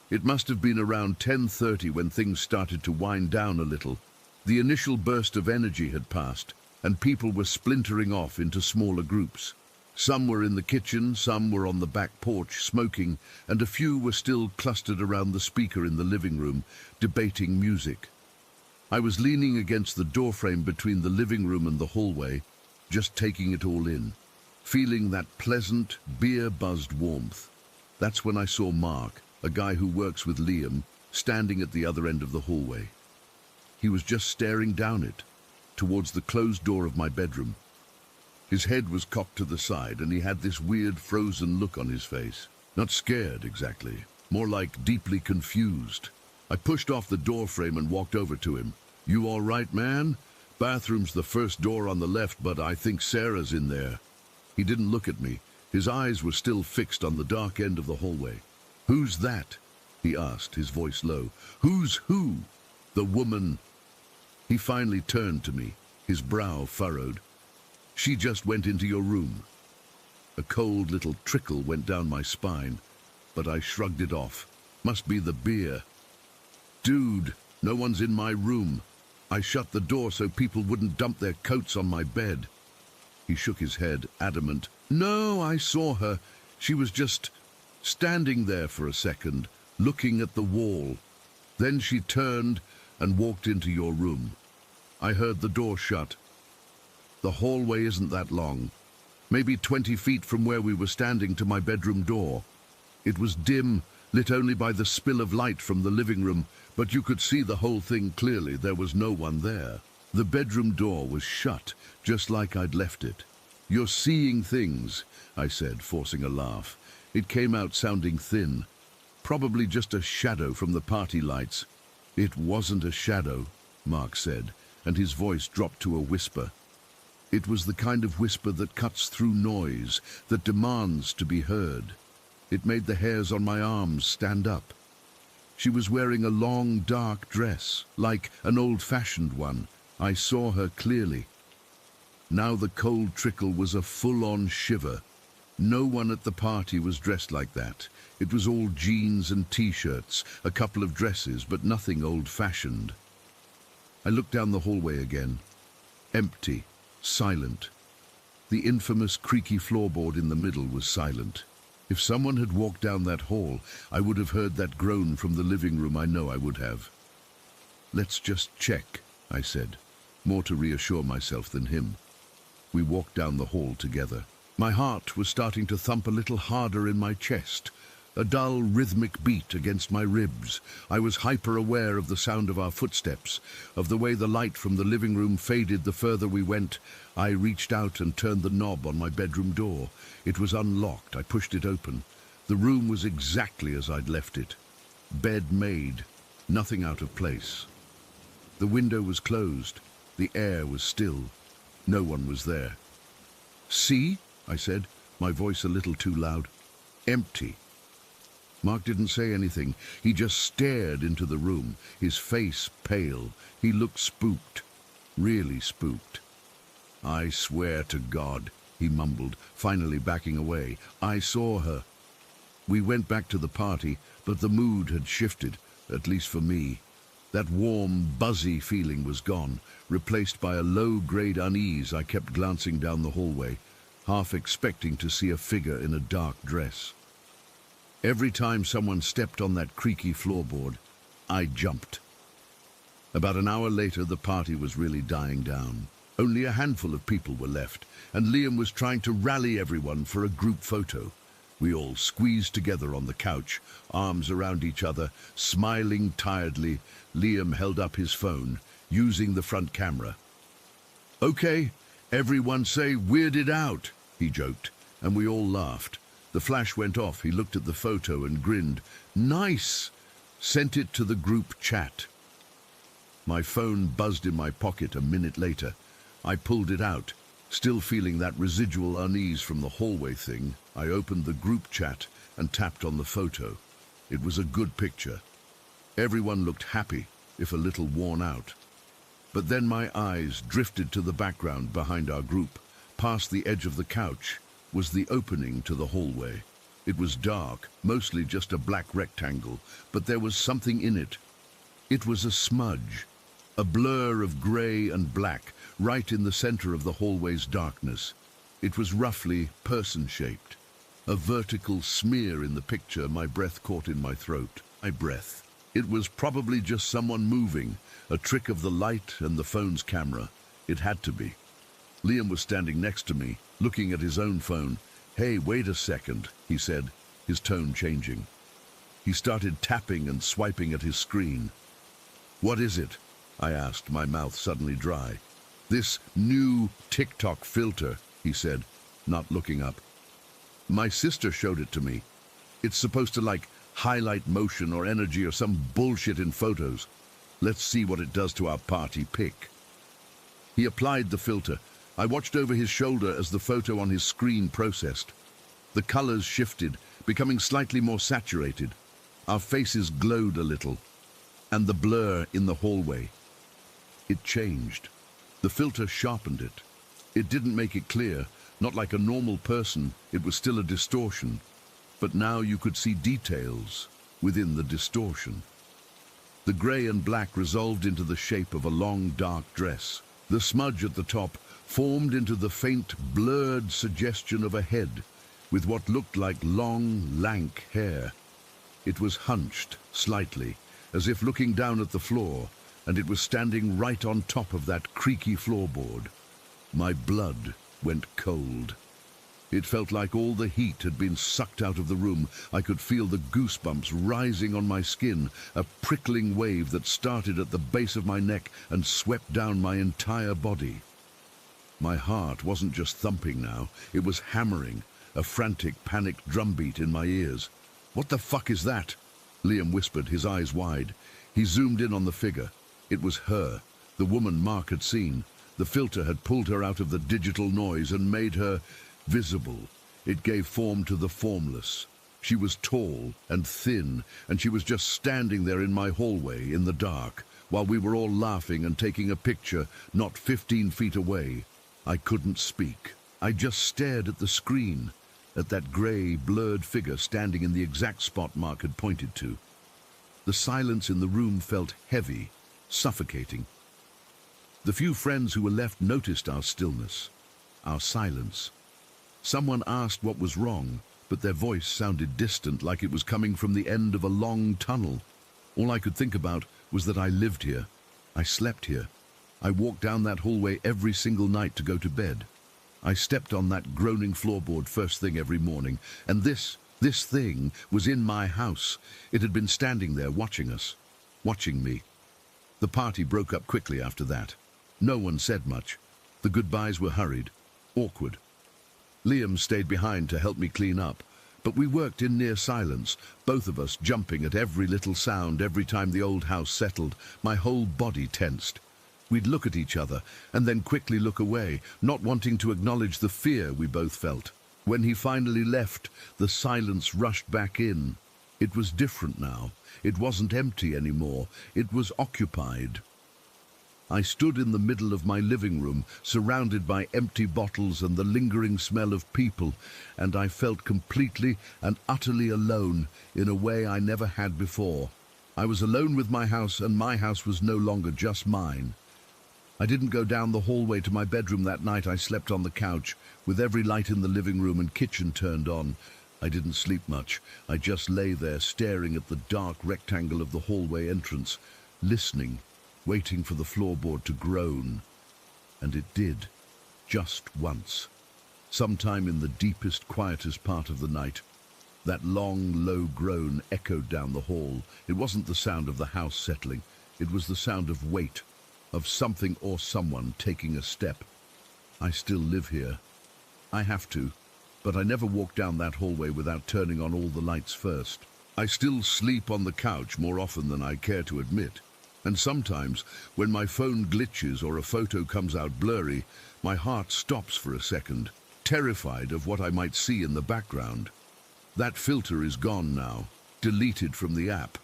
It must have been around 10:30 when things started to wind down a little. The initial burst of energy had passed, and people were splintering off into smaller groups. Some were in the kitchen, some were on the back porch smoking, and a few were still clustered around the speaker in the living room, debating music. I was leaning against the doorframe between the living room and the hallway, just taking it all in, feeling that pleasant, beer-buzzed warmth. That's when I saw Mark, a guy who works with Liam, standing at the other end of the hallway. He was just staring down it, towards the closed door of my bedroom. His head was cocked to the side, and he had this weird, frozen look on his face. Not scared, exactly. More like deeply confused. I pushed off the doorframe and walked over to him. "You all right, man? Bathroom's the first door on the left, but I think Sarah's in there." He didn't look at me. His eyes were still fixed on the dark end of the hallway. "Who's that?" he asked, his voice low. "Who's who?" "The woman." He finally turned to me, his brow furrowed. "She just went into your room." A cold little trickle went down my spine, but I shrugged it off. Must be the beer. "Dude, no one's in my room. I shut the door so people wouldn't dump their coats on my bed." He shook his head, adamant. "No, I saw her. She was just standing there for a second, looking at the wall. Then she turned and walked into your room. I heard the door shut. The hallway isn't that long, maybe 20 feet from where we were standing to my bedroom door. It was dim, lit only by the spill of light from the living room, but you could see the whole thing clearly. There was no one there. The bedroom door was shut, just like I'd left it." "You're seeing things," I said, forcing a laugh. It came out sounding thin. "Probably just a shadow from the party lights." "It wasn't a shadow," Mark said, and his voice dropped to a whisper. It was the kind of whisper that cuts through noise, that demands to be heard. It made the hairs on my arms stand up. She was wearing a long, dark dress, like an old-fashioned one. I saw her clearly. Now the cold trickle was a full-on shiver. No one at the party was dressed like that. It was all jeans and T-shirts, a couple of dresses, but nothing old-fashioned. I looked down the hallway again. Empty, silent. The infamous creaky floorboard in the middle was silent. If someone had walked down that hall, I would have heard that groan from the living room. I know I would have. "Let's just check," I said, more to reassure myself than him. We walked down the hall together. My heart was starting to thump a little harder in my chest, a dull rhythmic beat against my ribs. I was hyper-aware of the sound of our footsteps, of the way the light from the living room faded the further we went. I reached out and turned the knob on my bedroom door. It was unlocked. I pushed it open. The room was exactly as I'd left it. Bed made, nothing out of place. The window was closed. The air was still. No one was there. "See?" I said, my voice a little too loud. "Empty." Mark didn't say anything. He just stared into the room, his face pale. He looked spooked, really spooked. "I swear to God," he mumbled, finally backing away. "I saw her." We went back to the party, but the mood had shifted, at least for me. That warm, buzzy feeling was gone, replaced by a low-grade unease. I kept glancing down the hallway, half expecting to see a figure in a dark dress. Every time someone stepped on that creaky floorboard, I jumped. About an hour later, the party was really dying down. Only a handful of people were left, and Liam was trying to rally everyone for a group photo. We all squeezed together on the couch, arms around each other, smiling tiredly. Liam held up his phone, using the front camera. "Okay, everyone say 'weirded out,'" he joked, and we all laughed. The flash went off. He looked at the photo and grinned. "Nice!" Sent it to the group chat. My phone buzzed in my pocket a minute later. I pulled it out. Still feeling that residual unease from the hallway thing, I opened the group chat and tapped on the photo. It was a good picture. Everyone looked happy, if a little worn out. But then my eyes drifted to the background behind our group. Past the edge of the couch was the opening to the hallway. It was dark, mostly just a black rectangle, but there was something in it. It was a smudge, a blur of grey and black, right in the center of the hallway's darkness. It was roughly person-shaped. A vertical smear in the picture. My breath caught in my throat. My breath. It was probably just someone moving, a trick of the light and the phone's camera. It had to be. Liam was standing next to me, looking at his own phone. "Hey, wait a second," he said, his tone changing. He started tapping and swiping at his screen. "What is it?" I asked, my mouth suddenly dry. "This new TikTok filter," he said, not looking up. "My sister showed it to me. It's supposed to, like, highlight motion or energy or some bullshit in photos. Let's see what it does to our party pic." He applied the filter. I watched over his shoulder as the photo on his screen processed. The colors shifted, becoming slightly more saturated. Our faces glowed a little, and the blur in the hallway. It changed. The filter sharpened it. It didn't make it clear, not like a normal person. It was still a distortion. But now you could see details within the distortion. The grey and black resolved into the shape of a long, dark dress. The smudge at the top formed into the faint, blurred suggestion of a head with what looked like long, lank hair. It was hunched slightly, as if looking down at the floor, and it was standing right on top of that creaky floorboard. My blood went cold. It felt like all the heat had been sucked out of the room. I could feel the goosebumps rising on my skin, a prickling wave that started at the base of my neck and swept down my entire body. My heart wasn't just thumping now, it was hammering, a frantic, panicked drumbeat in my ears. "What the fuck is that?" Liam whispered, his eyes wide. He zoomed in on the figure. It was her, the woman Mark had seen. The filter had pulled her out of the digital noise and made her visible. It gave form to the formless. She was tall and thin, and she was just standing there in my hallway in the dark, while we were all laughing and taking a picture not 15 feet away. I couldn't speak. I just stared at the screen, at that grey, blurred figure standing in the exact spot Mark had pointed to. The silence in the room felt heavy, suffocating. The few friends who were left noticed our stillness, our silence. Someone asked what was wrong, but their voice sounded distant, like it was coming from the end of a long tunnel. All I could think about was that I lived here. I slept here. I walked down that hallway every single night to go to bed. I stepped on that groaning floorboard first thing every morning, and this thing was in my house. It had been standing there watching us, watching me. The party broke up quickly after that. No one said much. The goodbyes were hurried, awkward. Liam stayed behind to help me clean up, but we worked in near silence, both of us jumping at every little sound every time the old house settled. My whole body tensed. We'd look at each other and then quickly look away, not wanting to acknowledge the fear we both felt. When he finally left, the silence rushed back in. It was different now. It wasn't empty anymore. It was occupied. I stood in the middle of my living room, surrounded by empty bottles and the lingering smell of people, and I felt completely and utterly alone in a way I never had before. I was alone with my house, and my house was no longer just mine. I didn't go down the hallway to my bedroom that night. I slept on the couch, with every light in the living room and kitchen turned on. I didn't sleep much. I just lay there staring at the dark rectangle of the hallway entrance, listening, waiting for the floorboard to groan. And it did, just once. Sometime in the deepest, quietest part of the night. That long, low groan echoed down the hall. It wasn't the sound of the house settling. It was the sound of weight, of something or someone taking a step. I still live here. I have to, but I never walk down that hallway without turning on all the lights first. I still sleep on the couch more often than I care to admit. And sometimes, when my phone glitches or a photo comes out blurry, my heart stops for a second, terrified of what I might see in the background. That filter is gone now, deleted from the app.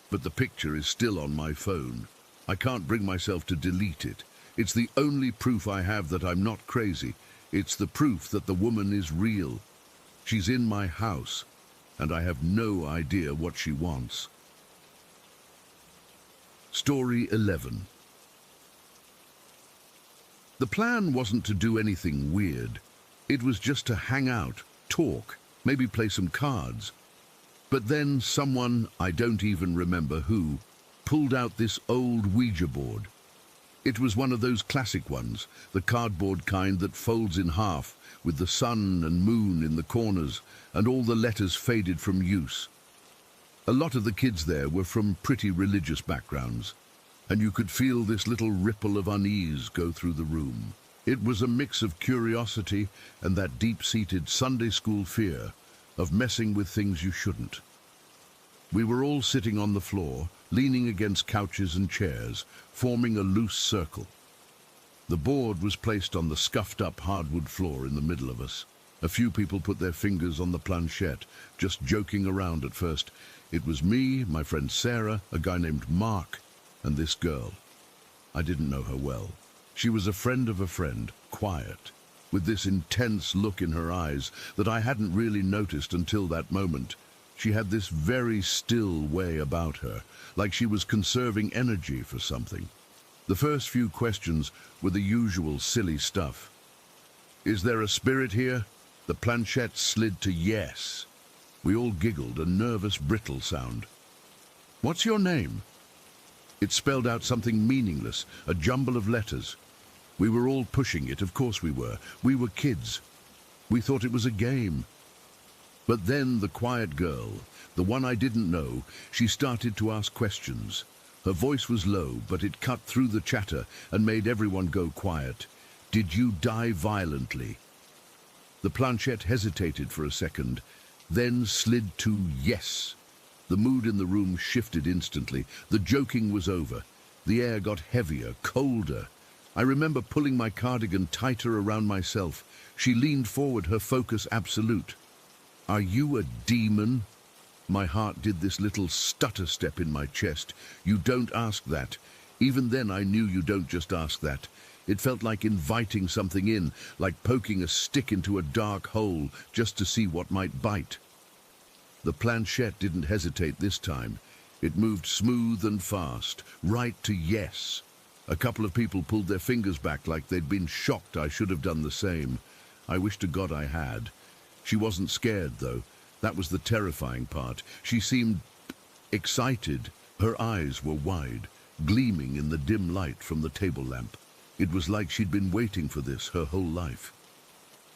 But the picture is still on my phone. I can't bring myself to delete it. It's the only proof I have that I'm not crazy. It's the proof that the woman is real. She's in my house, and I have no idea what she wants. Story 11. The plan wasn't to do anything weird. It was just to hang out, talk, maybe play some cards. But then someone, I don't even remember who, pulled out this old Ouija board. It was one of those classic ones, the cardboard kind that folds in half, with the sun and moon in the corners, and all the letters faded from use. A lot of the kids there were from pretty religious backgrounds, and you could feel this little ripple of unease go through the room. It was a mix of curiosity and that deep-seated Sunday school fear of messing with things you shouldn't. We were all sitting on the floor, leaning against couches and chairs, forming a loose circle. The board was placed on the scuffed-up hardwood floor in the middle of us. A few people put their fingers on the planchette, just joking around at first. It was me, my friend Sarah, a guy named Mark, and this girl. I didn't know her well. She was a friend of a friend, quiet, with this intense look in her eyes that I hadn't really noticed until that moment. She had this very still way about her, like she was conserving energy for something. The first few questions were the usual silly stuff. Is there a spirit here? The planchette slid to yes. We all giggled, a nervous, brittle sound. What's your name? It spelled out something meaningless, a jumble of letters. We were all pushing it, of course we were. We were kids. We thought it was a game. But then the quiet girl, the one I didn't know, she started to ask questions. Her voice was low, but it cut through the chatter and made everyone go quiet. Did you die violently? The planchette hesitated for a second, then slid to yes. The mood in the room shifted instantly. The joking was over. The air got heavier, colder. I remember pulling my cardigan tighter around myself. She leaned forward, her focus absolute. Are you a demon? My heart did this little stutter step in my chest. You don't ask that. Even then I knew you don't just ask that. It felt like inviting something in, like poking a stick into a dark hole just to see what might bite. The planchette didn't hesitate this time. It moved smooth and fast, right to yes. A couple of people pulled their fingers back like they'd been shocked. I should have done the same. I wish to God I had. She wasn't scared, though. That was the terrifying part. She seemed excited. Her eyes were wide, gleaming in the dim light from the table lamp. It was like she'd been waiting for this her whole life.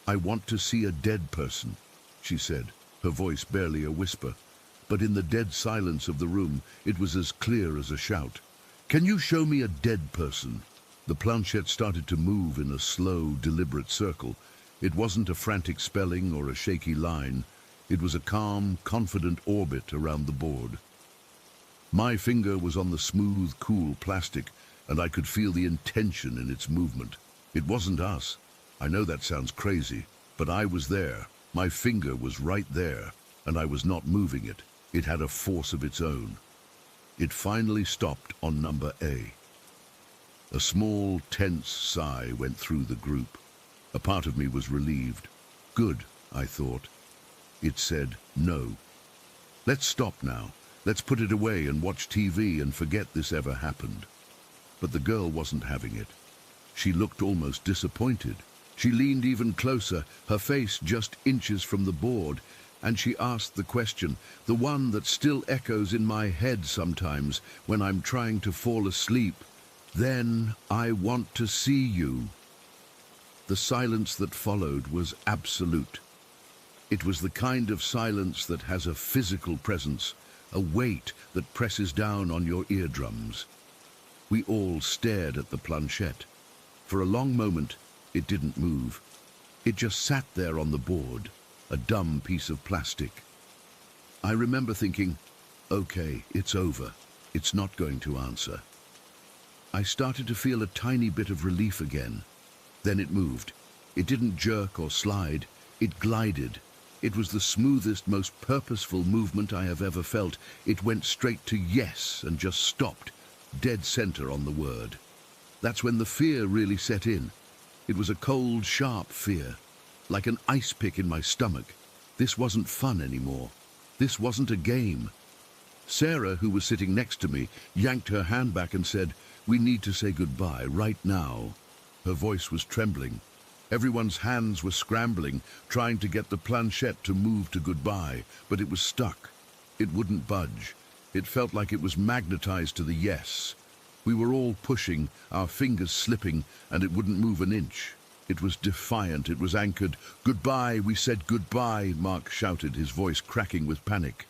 "I want to see a dead person," she said, her voice barely a whisper. But in the dead silence of the room, it was as clear as a shout. "Can you show me a dead person?" The planchette started to move in a slow, deliberate circle. It wasn't a frantic spelling or a shaky line. It was a calm, confident orbit around the board. My finger was on the smooth, cool plastic, and I could feel the intention in its movement. It wasn't us. I know that sounds crazy, but I was there. My finger was right there, and I was not moving it. It had a force of its own. It finally stopped on number A. A small, tense sigh went through the group. A part of me was relieved. Good, I thought. It said no. Let's stop now. Let's put it away and watch TV and forget this ever happened. But the girl wasn't having it. She looked almost disappointed. She leaned even closer, her face just inches from the board, and she asked the question, the one that still echoes in my head sometimes when I'm trying to fall asleep. "Then I want to see you." The silence that followed was absolute. It was the kind of silence that has a physical presence, a weight that presses down on your eardrums. We all stared at the planchette. For a long moment, it didn't move. It just sat there on the board, a dumb piece of plastic. I remember thinking, okay, it's over. It's not going to answer. I started to feel a tiny bit of relief again. Then it moved. It didn't jerk or slide. It glided. It was the smoothest, most purposeful movement I have ever felt. It went straight to yes and just stopped, dead center on the word. That's when the fear really set in. It was a cold, sharp fear, like an ice pick in my stomach. This wasn't fun anymore. This wasn't a game. Sarah, who was sitting next to me, yanked her hand back and said, "We need to say goodbye right now." Her voice was trembling. Everyone's hands were scrambling, trying to get the planchette to move to goodbye, but it was stuck. It wouldn't budge. It felt like it was magnetized to the yes. We were all pushing, our fingers slipping, and it wouldn't move an inch. It was defiant, it was anchored. "Goodbye, we said goodbye," Mark shouted, his voice cracking with panic.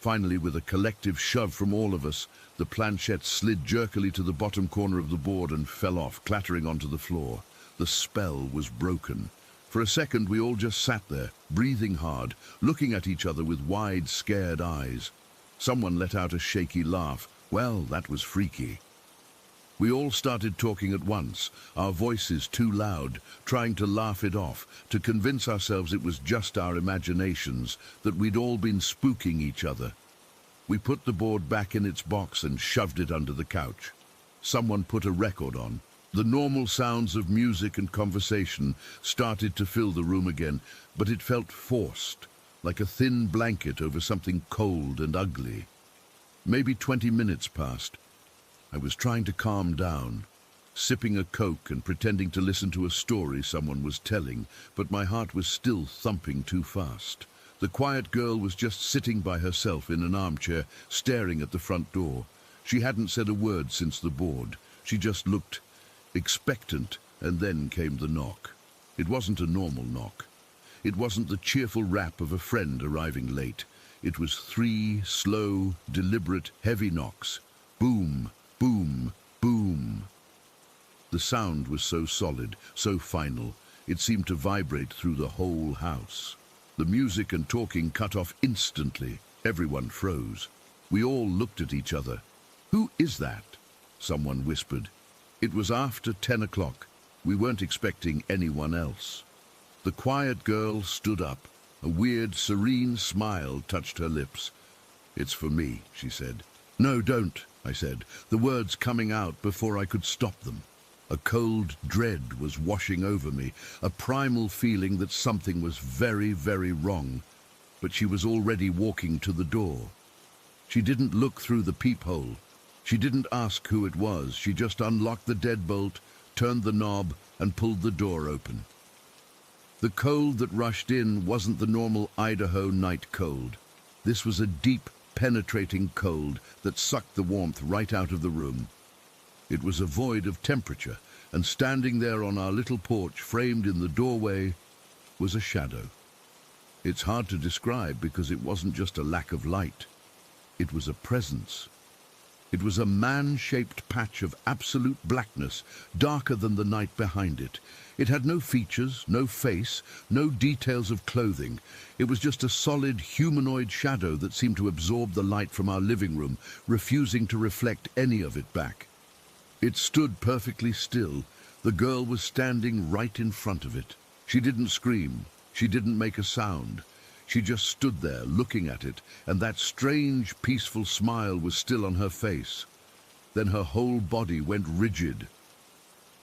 Finally, with a collective shove from all of us, the planchette slid jerkily to the bottom corner of the board and fell off, clattering onto the floor. The spell was broken. For a second, we all just sat there, breathing hard, looking at each other with wide, scared eyes. Someone let out a shaky laugh. Well, that was freaky. We all started talking at once, our voices too loud, trying to laugh it off, to convince ourselves it was just our imaginations, that we'd all been spooking each other. We put the board back in its box and shoved it under the couch. Someone put a record on. The normal sounds of music and conversation started to fill the room again, but it felt forced, like a thin blanket over something cold and ugly. Maybe 20 minutes passed. I was trying to calm down, sipping a Coke and pretending to listen to a story someone was telling, but my heart was still thumping too fast. The quiet girl was just sitting by herself in an armchair, staring at the front door. She hadn't said a word since the board. She just looked expectant, and then came the knock. It wasn't a normal knock. It wasn't the cheerful rap of a friend arriving late. It was 3 slow, deliberate, heavy knocks. Boom, boom, boom. The sound was so solid, so final, it seemed to vibrate through the whole house. The music and talking cut off instantly. Everyone froze. We all looked at each other. "Who is that?" someone whispered. It was after 10 o'clock. We weren't expecting anyone else. The quiet girl stood up. A weird, serene smile touched her lips. "It's for me," she said. "No, don't," I said, the words coming out before I could stop them. A cold dread was washing over me, a primal feeling that something was very, very wrong. But she was already walking to the door. She didn't look through the peephole. She didn't ask who it was. She just unlocked the deadbolt, turned the knob, and pulled the door open. The cold that rushed in wasn't the normal Idaho night cold. This was a deep, penetrating cold that sucked the warmth right out of the room. It was a void of temperature, and standing there on our little porch, framed in the doorway, was a shadow. It's hard to describe because it wasn't just a lack of light. It was a presence. It was a man-shaped patch of absolute blackness, darker than the night behind it. It had no features, no face, no details of clothing. It was just a solid humanoid shadow that seemed to absorb the light from our living room, refusing to reflect any of it back. It stood perfectly still. The girl was standing right in front of it. She didn't scream. She didn't make a sound. She just stood there, looking at it, and that strange, peaceful smile was still on her face. Then her whole body went rigid.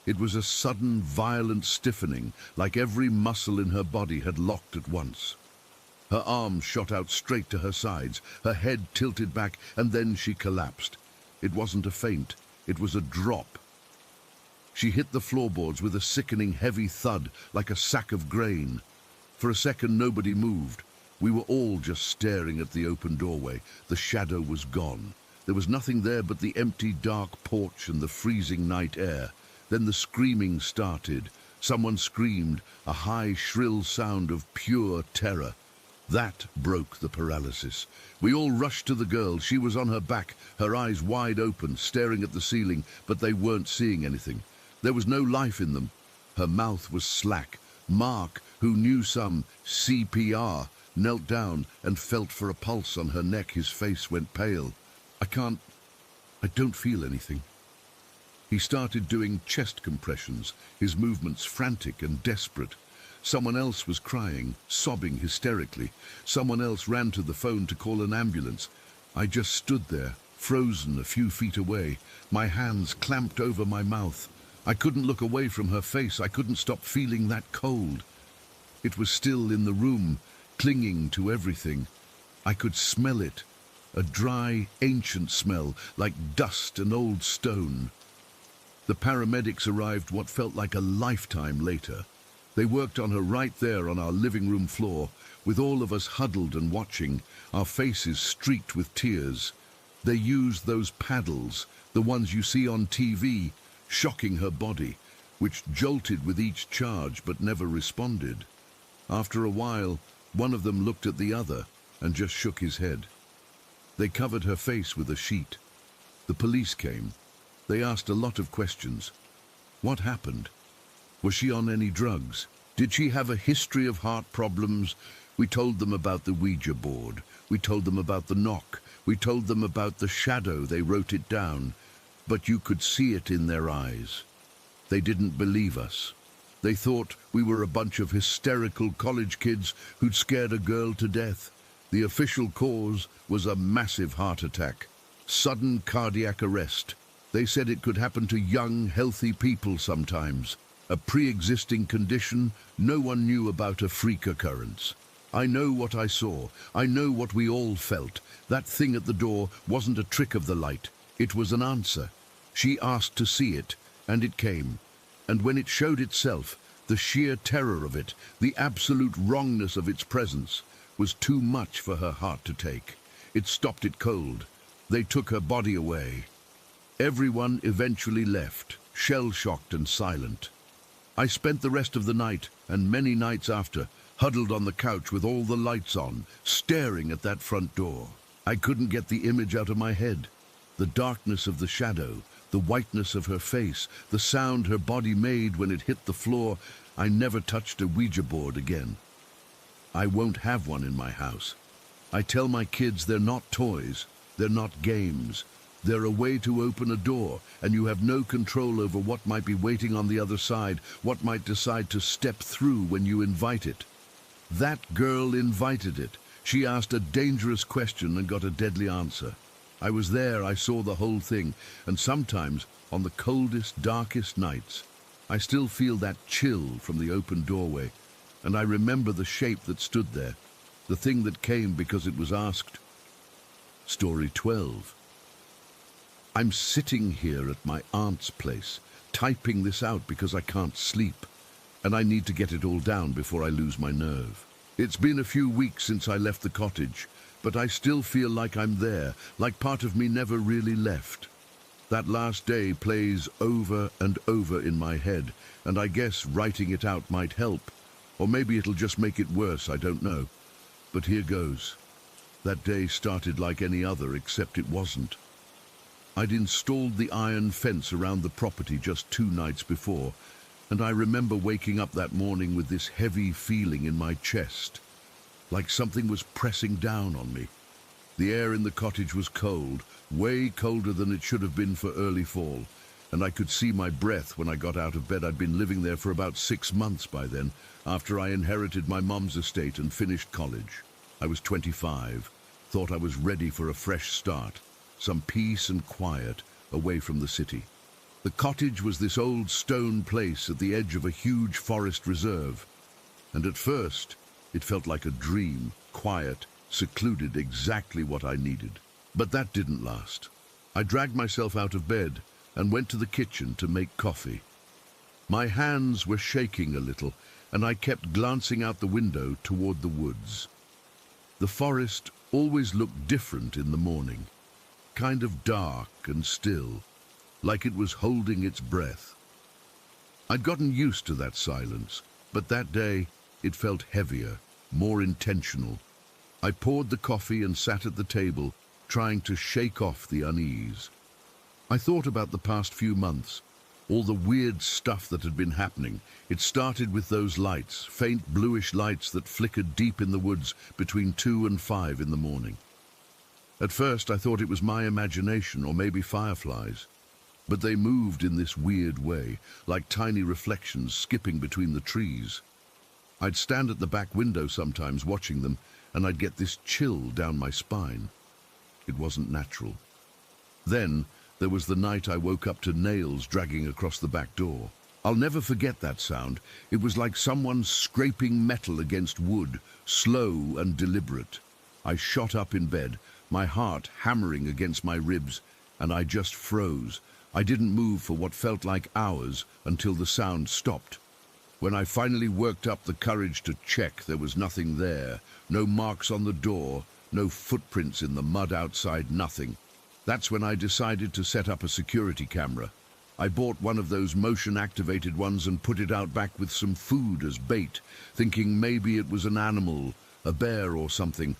It was a sudden, violent stiffening, like every muscle in her body had locked at once. Her arms shot out straight to her sides, her head tilted back, and then she collapsed. It wasn't a faint, it was a drop. She hit the floorboards with a sickening, heavy thud, like a sack of grain. For a second, nobody moved. We were all just staring at the open doorway. The shadow was gone. There was nothing there but the empty, dark porch and the freezing night air. Then the screaming started. Someone screamed, a high, shrill sound of pure terror. That broke the paralysis. We all rushed to the girl. She was on her back, her eyes wide open, staring at the ceiling, but they weren't seeing anything. There was no life in them. Her mouth was slack. Mark, who knew some CPR, knelt down and felt for a pulse on her neck. His face went pale. I don't feel anything. He started doing chest compressions, his movements frantic and desperate. Someone else was crying, sobbing hysterically. Someone else ran to the phone to call an ambulance. I just stood there, frozen a few feet away, my hands clamped over my mouth. I couldn't look away from her face. I couldn't stop feeling that cold. It was still in the room, clinging to everything. I could smell it, a dry, ancient smell, like dust and old stone. The paramedics arrived what felt like a lifetime later. They worked on her right there on our living room floor, with all of us huddled and watching, our faces streaked with tears. They used those paddles, the ones you see on TV, shocking her body, which jolted with each charge but never responded. After a while, one of them looked at the other and just shook his head. They covered her face with a sheet. The police came. They asked a lot of questions. What happened? Was she on any drugs? Did she have a history of heart problems? We told them about the Ouija board. We told them about the knock. We told them about the shadow. They wrote it down. But you could see it in their eyes. They didn't believe us. They thought we were a bunch of hysterical college kids who'd scared a girl to death. The official cause was a massive heart attack. Sudden cardiac arrest. They said it could happen to young, healthy people sometimes. A pre-existing condition no one knew about, a freak occurrence. I know what I saw. I know what we all felt. That thing at the door wasn't a trick of the light. It was an answer. She asked to see it, and it came. And when it showed itself, the sheer terror of it, the absolute wrongness of its presence, was too much for her heart to take. It stopped it cold. They took her body away. Everyone eventually left, shell-shocked and silent. I spent the rest of the night, and many nights after, huddled on the couch with all the lights on, staring at that front door. I couldn't get the image out of my head. The darkness of the shadow, the whiteness of her face, the sound her body made when it hit the floor. I never touched a Ouija board again. I won't have one in my house. I tell my kids they're not toys, they're not games. They're a way to open a door, and you have no control over what might be waiting on the other side, what might decide to step through when you invite it. That girl invited it. She asked a dangerous question and got a deadly answer. I was there, I saw the whole thing, and sometimes, on the coldest, darkest nights, I still feel that chill from the open doorway, and I remember the shape that stood there, the thing that came because it was asked. Story 12. I'm sitting here at my aunt's place, typing this out because I can't sleep. and I need to get it all down before I lose my nerve. It's been a few weeks since I left the cottage, but I still feel like I'm there, like part of me never really left. That last day plays over and over in my head, and I guess writing it out might help. Or maybe it'll just make it worse, I don't know. But here goes. That day started like any other, except it wasn't. I'd installed the iron fence around the property just 2 nights before, and I remember waking up that morning with this heavy feeling in my chest, like something was pressing down on me. The air in the cottage was cold, way colder than it should have been for early fall, and I could see my breath when I got out of bed. I'd been living there for about 6 months by then, after I inherited my mum's estate and finished college. I was 25, thought I was ready for a fresh start, some peace and quiet away from the city. The cottage was this old stone place at the edge of a huge forest reserve, and at first it felt like a dream, quiet, secluded, exactly what I needed. But that didn't last. I dragged myself out of bed and went to the kitchen to make coffee. My hands were shaking a little, and I kept glancing out the window toward the woods. The forest always looked different in the morning, kind of dark and still, like it was holding its breath. I'd gotten used to that silence, but that day it felt heavier, more intentional. I poured the coffee and sat at the table, trying to shake off the unease. I thought about the past few months, all the weird stuff that had been happening. It started with those lights, faint bluish lights that flickered deep in the woods between 2 and 5 in the morning. At first I thought it was my imagination or maybe fireflies, but they moved in this weird way, like tiny reflections skipping between the trees. I'd stand at the back window sometimes watching them, and I'd get this chill down my spine. It wasn't natural. Then there was the night I woke up to nails dragging across the back door. I'll never forget that sound. It was like someone scraping metal against wood, slow and deliberate. I shot up in bed, my heart hammering against my ribs, and I just froze. I didn't move for what felt like hours until the sound stopped. When I finally worked up the courage to check, there was nothing there. No marks on the door, no footprints in the mud outside, nothing. That's when I decided to set up a security camera. I bought one of those motion-activated ones and put it out back with some food as bait, thinking maybe it was an animal, a bear or something.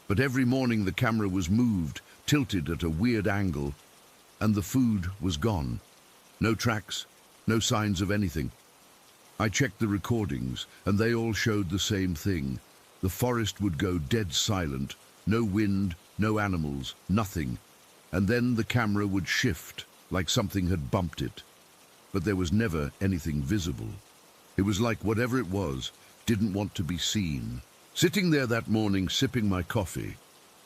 But every morning the camera was moved, tilted at a weird angle, and the food was gone. No tracks, no signs of anything. I checked the recordings, and they all showed the same thing. The forest would go dead silent, no wind, no animals, nothing. And then the camera would shift, like something had bumped it. But there was never anything visible. It was like whatever it was didn't want to be seen. Sitting there that morning, sipping my coffee,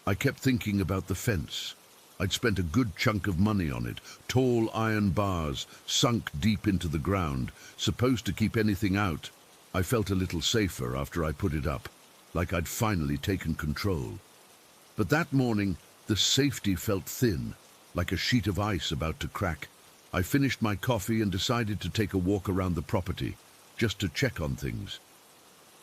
I kept thinking about the fence. I'd spent a good chunk of money on it, tall iron bars sunk deep into the ground, supposed to keep anything out. I felt a little safer after I put it up, like I'd finally taken control. But that morning, the safety felt thin, like a sheet of ice about to crack. I finished my coffee and decided to take a walk around the property, just to check on things.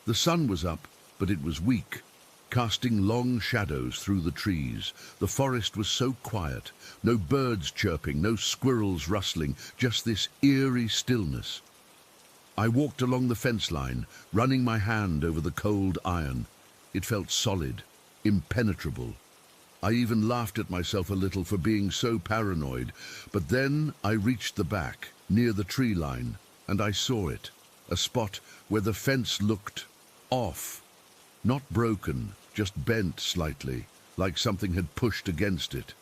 The sun was up, but it was weak, casting long shadows through the trees. The forest was so quiet, no birds chirping, no squirrels rustling, just this eerie stillness. I walked along the fence line, running my hand over the cold iron. It felt solid, impenetrable. I even laughed at myself a little for being so paranoid, but then I reached the back, near the tree line, and I saw it, a spot where the fence looked off, not broken, just bent slightly, like something had pushed against it.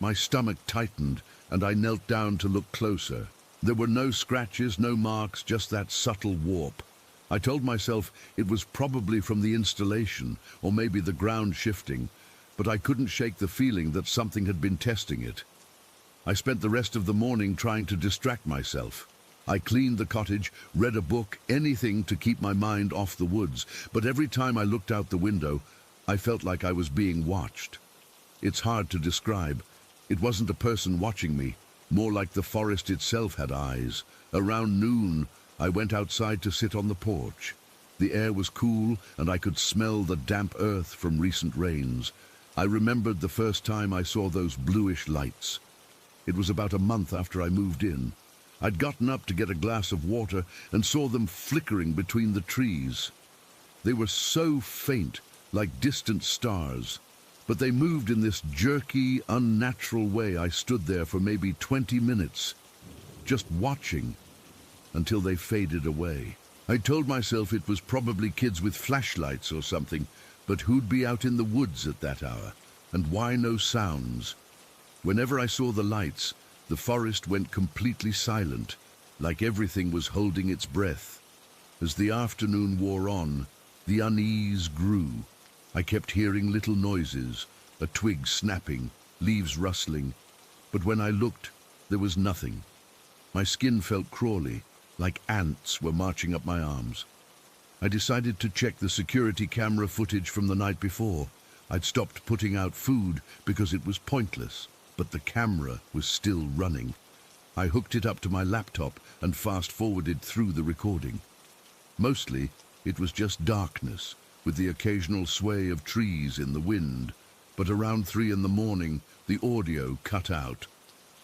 My stomach tightened, and I knelt down to look closer. There were no scratches, no marks, just that subtle warp. I told myself it was probably from the installation, or maybe the ground shifting, but I couldn't shake the feeling that something had been testing it. I spent the rest of the morning trying to distract myself. I cleaned the cottage, read a book, anything to keep my mind off the woods, but every time I looked out the window, I felt like I was being watched. It's hard to describe. It wasn't a person watching me, more like the forest itself had eyes. Around noon, I went outside to sit on the porch. The air was cool and I could smell the damp earth from recent rains. I remembered the first time I saw those bluish lights. It was about a month after I moved in. I'd gotten up to get a glass of water and saw them flickering between the trees. They were so faint, like distant stars, but they moved in this jerky, unnatural way. I stood there for maybe 20 minutes, just watching, until they faded away. I told myself it was probably kids with flashlights or something, but who'd be out in the woods at that hour? And why no sounds? Whenever I saw the lights, the forest went completely silent, like everything was holding its breath. As the afternoon wore on, the unease grew. I kept hearing little noises, a twig snapping, leaves rustling, but when I looked, there was nothing. My skin felt crawly, like ants were marching up my arms. I decided to check the security camera footage from the night before. I'd stopped putting out food because it was pointless, but the camera was still running. I hooked it up to my laptop and fast-forwarded through the recording. Mostly, it was just darkness, with the occasional sway of trees in the wind. But around 3 in the morning, the audio cut out.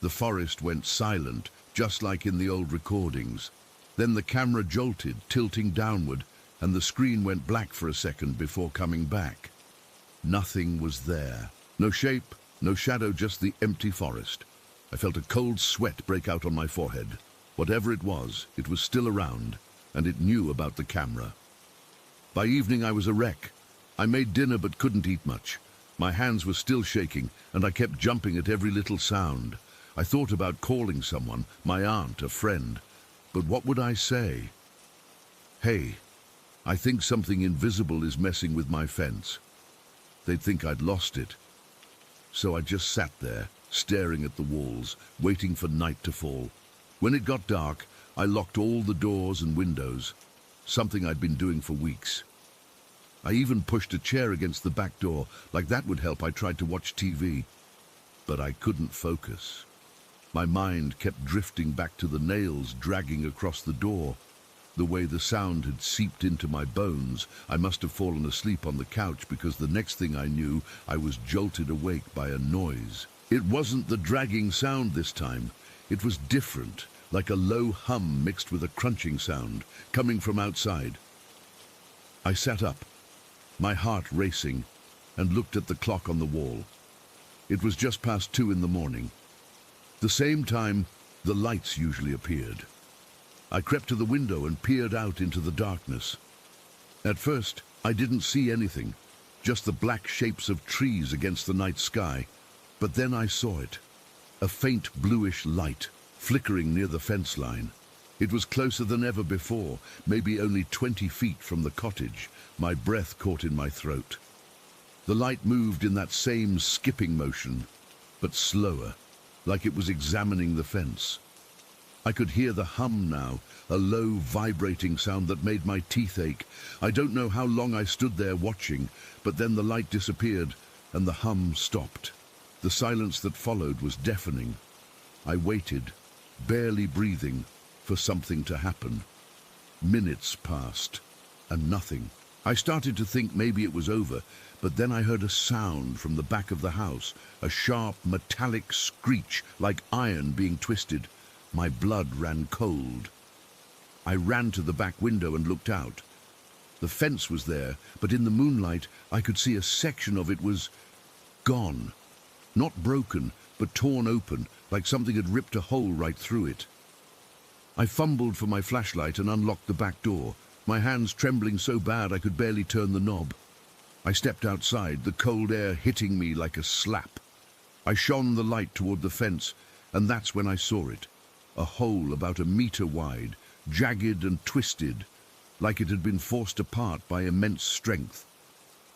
The forest went silent, just like in the old recordings. Then the camera jolted, tilting downward, and the screen went black for a second before coming back. Nothing was there. No shape, no shadow, just the empty forest. I felt a cold sweat break out on my forehead. Whatever it was still around, and it knew about the camera. By evening I was a wreck. I made dinner but couldn't eat much. My hands were still shaking, and I kept jumping at every little sound. I thought about calling someone, my aunt, a friend. But what would I say? Hey, I think something invisible is messing with my fence. They'd think I'd lost it. So I just sat there, staring at the walls, waiting for night to fall. When it got dark, I locked all the doors and windows, something I'd been doing for weeks. I even pushed a chair against the back door, like that would help. I tried to watch TV, but I couldn't focus. My mind kept drifting back to the nails dragging across the door. The way the sound had seeped into my bones, I must have fallen asleep on the couch, because the next thing I knew, I was jolted awake by a noise. It wasn't the dragging sound this time. It was different, like a low hum mixed with a crunching sound, coming from outside. I sat up, my heart racing, and looked at the clock on the wall. It was just past 2 in the morning. The same time the lights usually appeared. I crept to the window and peered out into the darkness. At first, I didn't see anything, just the black shapes of trees against the night sky. But then I saw it, a faint bluish light, flickering near the fence line. It was closer than ever before, maybe only 20 feet from the cottage. My breath caught in my throat. The light moved in that same skipping motion, but slower, like it was examining the fence. I could hear the hum now, a low, vibrating sound that made my teeth ache. I don't know how long I stood there watching, but then the light disappeared and the hum stopped. The silence that followed was deafening. I waited, barely breathing, for something to happen. Minutes passed, and nothing. I started to think maybe it was over, but then I heard a sound from the back of the house, a sharp, metallic screech like iron being twisted. My blood ran cold. I ran to the back window and looked out. The fence was there, but in the moonlight I could see a section of it was gone. Not broken, but torn open, like something had ripped a hole right through it. I fumbled for my flashlight and unlocked the back door, my hands trembling so bad I could barely turn the knob. I stepped outside, the cold air hitting me like a slap. I shone the light toward the fence, and that's when I saw it. A hole about a meter wide, jagged and twisted, like it had been forced apart by immense strength.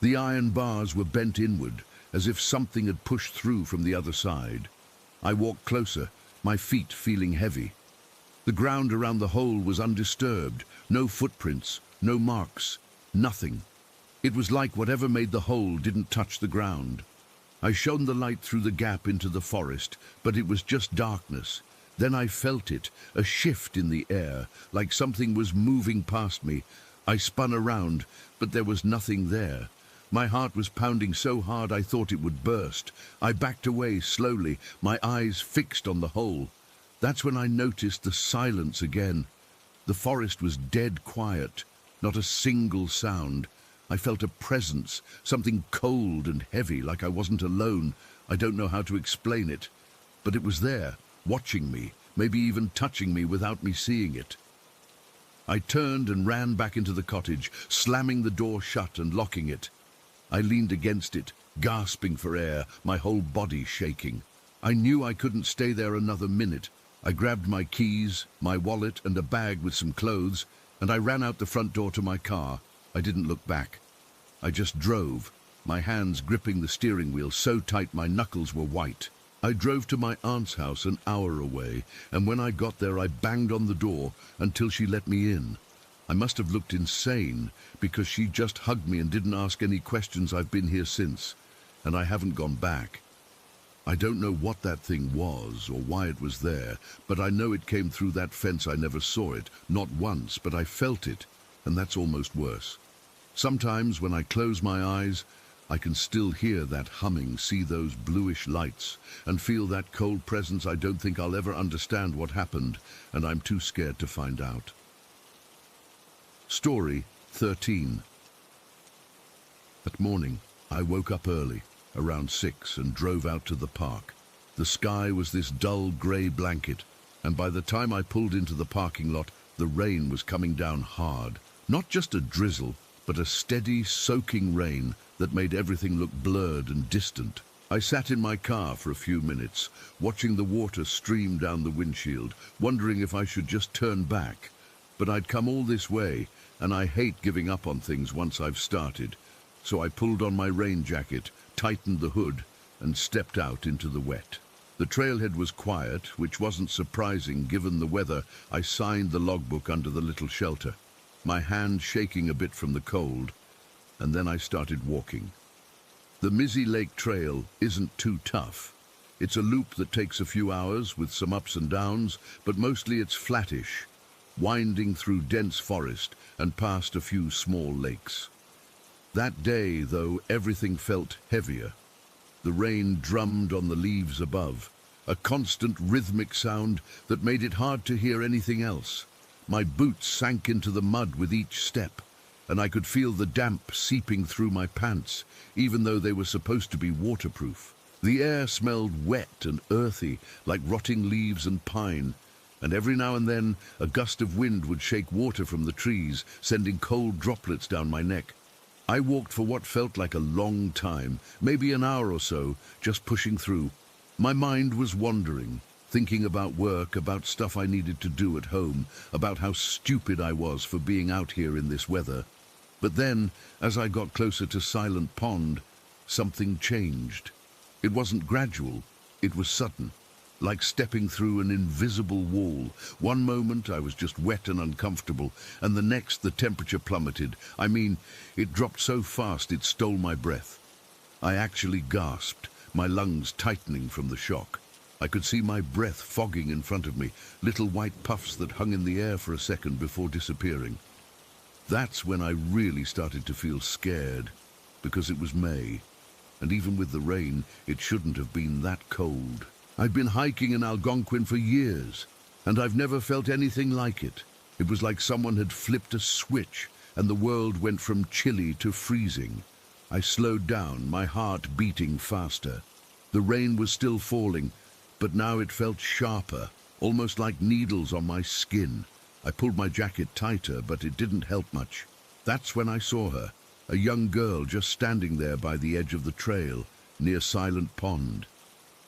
The iron bars were bent inward, as if something had pushed through from the other side. I walked closer, my feet feeling heavy. The ground around the hole was undisturbed, no footprints, no marks, nothing. It was like whatever made the hole didn't touch the ground. I shone the light through the gap into the forest, but it was just darkness. Then I felt it, a shift in the air, like something was moving past me. I spun around, but there was nothing there. My heart was pounding so hard I thought it would burst. I backed away slowly, my eyes fixed on the hole. That's when I noticed the silence again. The forest was dead quiet, not a single sound. I felt a presence, something cold and heavy, like I wasn't alone. I don't know how to explain it, but it was there, watching me, maybe even touching me without me seeing it. I turned and ran back into the cottage, slamming the door shut and locking it. I leaned against it, gasping for air, my whole body shaking. I knew I couldn't stay there another minute. I grabbed my keys, my wallet, and a bag with some clothes, and I ran out the front door to my car. I didn't look back. I just drove, my hands gripping the steering wheel so tight my knuckles were white. I drove to my aunt's house an hour away, and when I got there I banged on the door until she let me in. I must have looked insane, because she just hugged me and didn't ask any questions. I've been here since, and I haven't gone back. I don't know what that thing was or why it was there, but I know it came through that fence. I never saw it, not once, but I felt it, and that's almost worse. Sometimes when I close my eyes, I can still hear that humming, see those bluish lights, and feel that cold presence. I don't think I'll ever understand what happened, and I'm too scared to find out. Story 13. That morning, I woke up early, around 6, and drove out to the park. The sky was this dull grey blanket, and by the time I pulled into the parking lot, the rain was coming down hard. Not just a drizzle, but a steady, soaking rain that made everything look blurred and distant. I sat in my car for a few minutes, watching the water stream down the windshield, wondering if I should just turn back. But I'd come all this way, and I hate giving up on things once I've started. So I pulled on my rain jacket, tightened the hood, and stepped out into the wet. The trailhead was quiet, which wasn't surprising given the weather. I signed the logbook under the little shelter, my hand shaking a bit from the cold, and then I started walking. The Mizzy Lake Trail isn't too tough. It's a loop that takes a few hours with some ups and downs, but mostly it's flattish, winding through dense forest and past a few small lakes. That day, though, everything felt heavier. The rain drummed on the leaves above, a constant rhythmic sound that made it hard to hear anything else. My boots sank into the mud with each step, and I could feel the damp seeping through my pants, even though they were supposed to be waterproof. The air smelled wet and earthy, like rotting leaves and pine, and every now and then a gust of wind would shake water from the trees, sending cold droplets down my neck. I walked for what felt like a long time, maybe an hour or so, just pushing through. My mind was wandering, thinking about work, about stuff I needed to do at home, about how stupid I was for being out here in this weather. But then, as I got closer to Silent Pond, something changed. It wasn't gradual, it was sudden, like stepping through an invisible wall. One moment I was just wet and uncomfortable, and the next the temperature plummeted. I mean, it dropped so fast it stole my breath. I actually gasped, my lungs tightening from the shock. I could see my breath fogging in front of me, little white puffs that hung in the air for a second before disappearing. That's when I really started to feel scared, because it was May, and even with the rain, it shouldn't have been that cold. I'd been hiking in Algonquin for years, and I've never felt anything like it. It was like someone had flipped a switch, and the world went from chilly to freezing. I slowed down, my heart beating faster. The rain was still falling, but now it felt sharper, almost like needles on my skin. I pulled my jacket tighter, but it didn't help much. That's when I saw her, a young girl just standing there by the edge of the trail, near Silent Pond.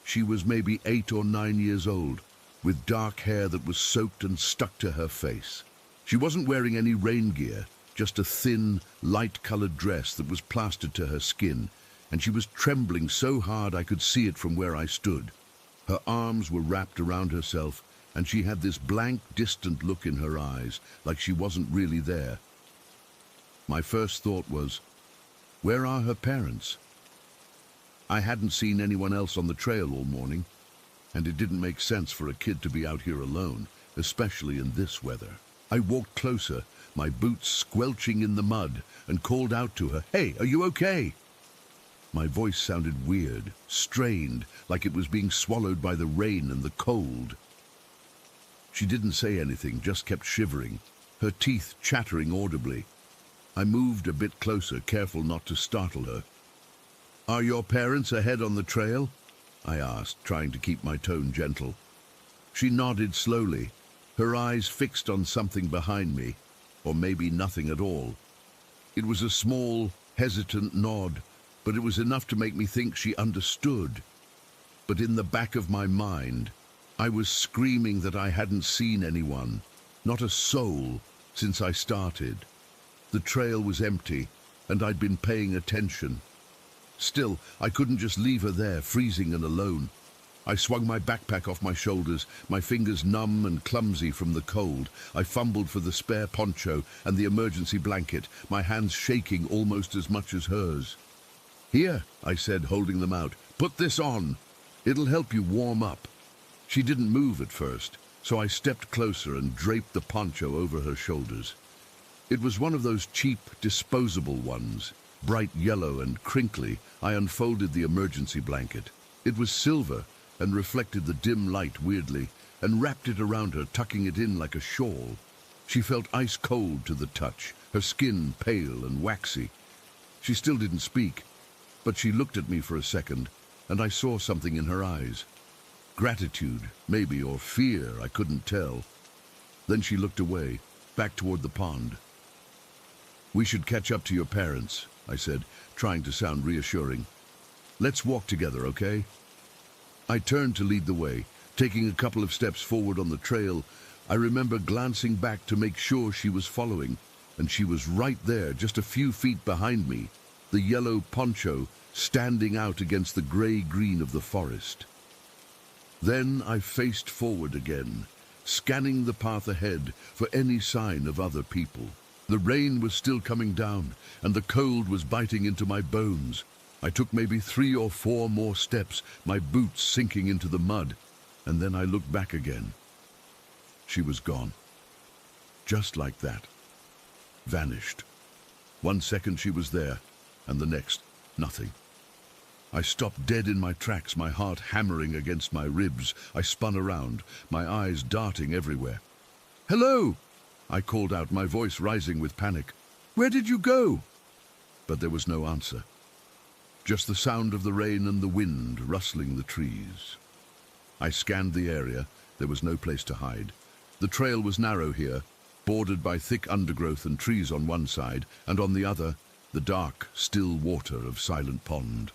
She was maybe 8 or 9 years old, with dark hair that was soaked and stuck to her face. She wasn't wearing any rain gear, just a thin, light-colored dress that was plastered to her skin, and she was trembling so hard I could see it from where I stood. Her arms were wrapped around herself, and she had this blank, distant look in her eyes, like she wasn't really there. My first thought was, where are her parents? I hadn't seen anyone else on the trail all morning, and it didn't make sense for a kid to be out here alone, especially in this weather. I walked closer, my boots squelching in the mud, and called out to her, "Hey, are you okay?" My voice sounded weird, strained, like it was being swallowed by the rain and the cold. She didn't say anything, just kept shivering, her teeth chattering audibly. I moved a bit closer, careful not to startle her. "Are your parents ahead on the trail?" I asked, trying to keep my tone gentle. She nodded slowly, her eyes fixed on something behind me, or maybe nothing at all. It was a small, hesitant nod, but it was enough to make me think she understood. But in the back of my mind, I was screaming that I hadn't seen anyone, not a soul, since I started. The trail was empty, and I'd been paying attention. Still, I couldn't just leave her there, freezing and alone. I swung my backpack off my shoulders, my fingers numb and clumsy from the cold. I fumbled for the spare poncho and the emergency blanket, my hands shaking almost as much as hers. "Here," I said, holding them out. "Put this on. It'll help you warm up." She didn't move at first, so I stepped closer and draped the poncho over her shoulders. It was one of those cheap, disposable ones, bright yellow and crinkly. I unfolded the emergency blanket. It was silver and reflected the dim light weirdly, and wrapped it around her, tucking it in like a shawl. She felt ice cold to the touch, her skin pale and waxy. She still didn't speak, but she looked at me for a second, and I saw something in her eyes. Gratitude, maybe, or fear, I couldn't tell. Then she looked away, back toward the pond. "We should catch up to your parents," I said, trying to sound reassuring. "Let's walk together, okay?" I turned to lead the way, taking a couple of steps forward on the trail. I remember glancing back to make sure she was following, and she was right there, just a few feet behind me, the yellow poncho standing out against the gray-green of the forest. Then I faced forward again, scanning the path ahead for any sign of other people. The rain was still coming down, and the cold was biting into my bones. I took maybe 3 or 4 more steps, my boots sinking into the mud, and then I looked back again. She was gone. Just like that. Vanished. 1 second she was there, and the next, nothing. I stopped dead in my tracks, my heart hammering against my ribs. I spun around, my eyes darting everywhere. "Hello!" I called out, my voice rising with panic. "Where did you go?" But there was no answer. Just the sound of the rain and the wind rustling the trees. I scanned the area. There was no place to hide. The trail was narrow here, bordered by thick undergrowth and trees on one side, and on the other, the dark, still water of Silent Pond.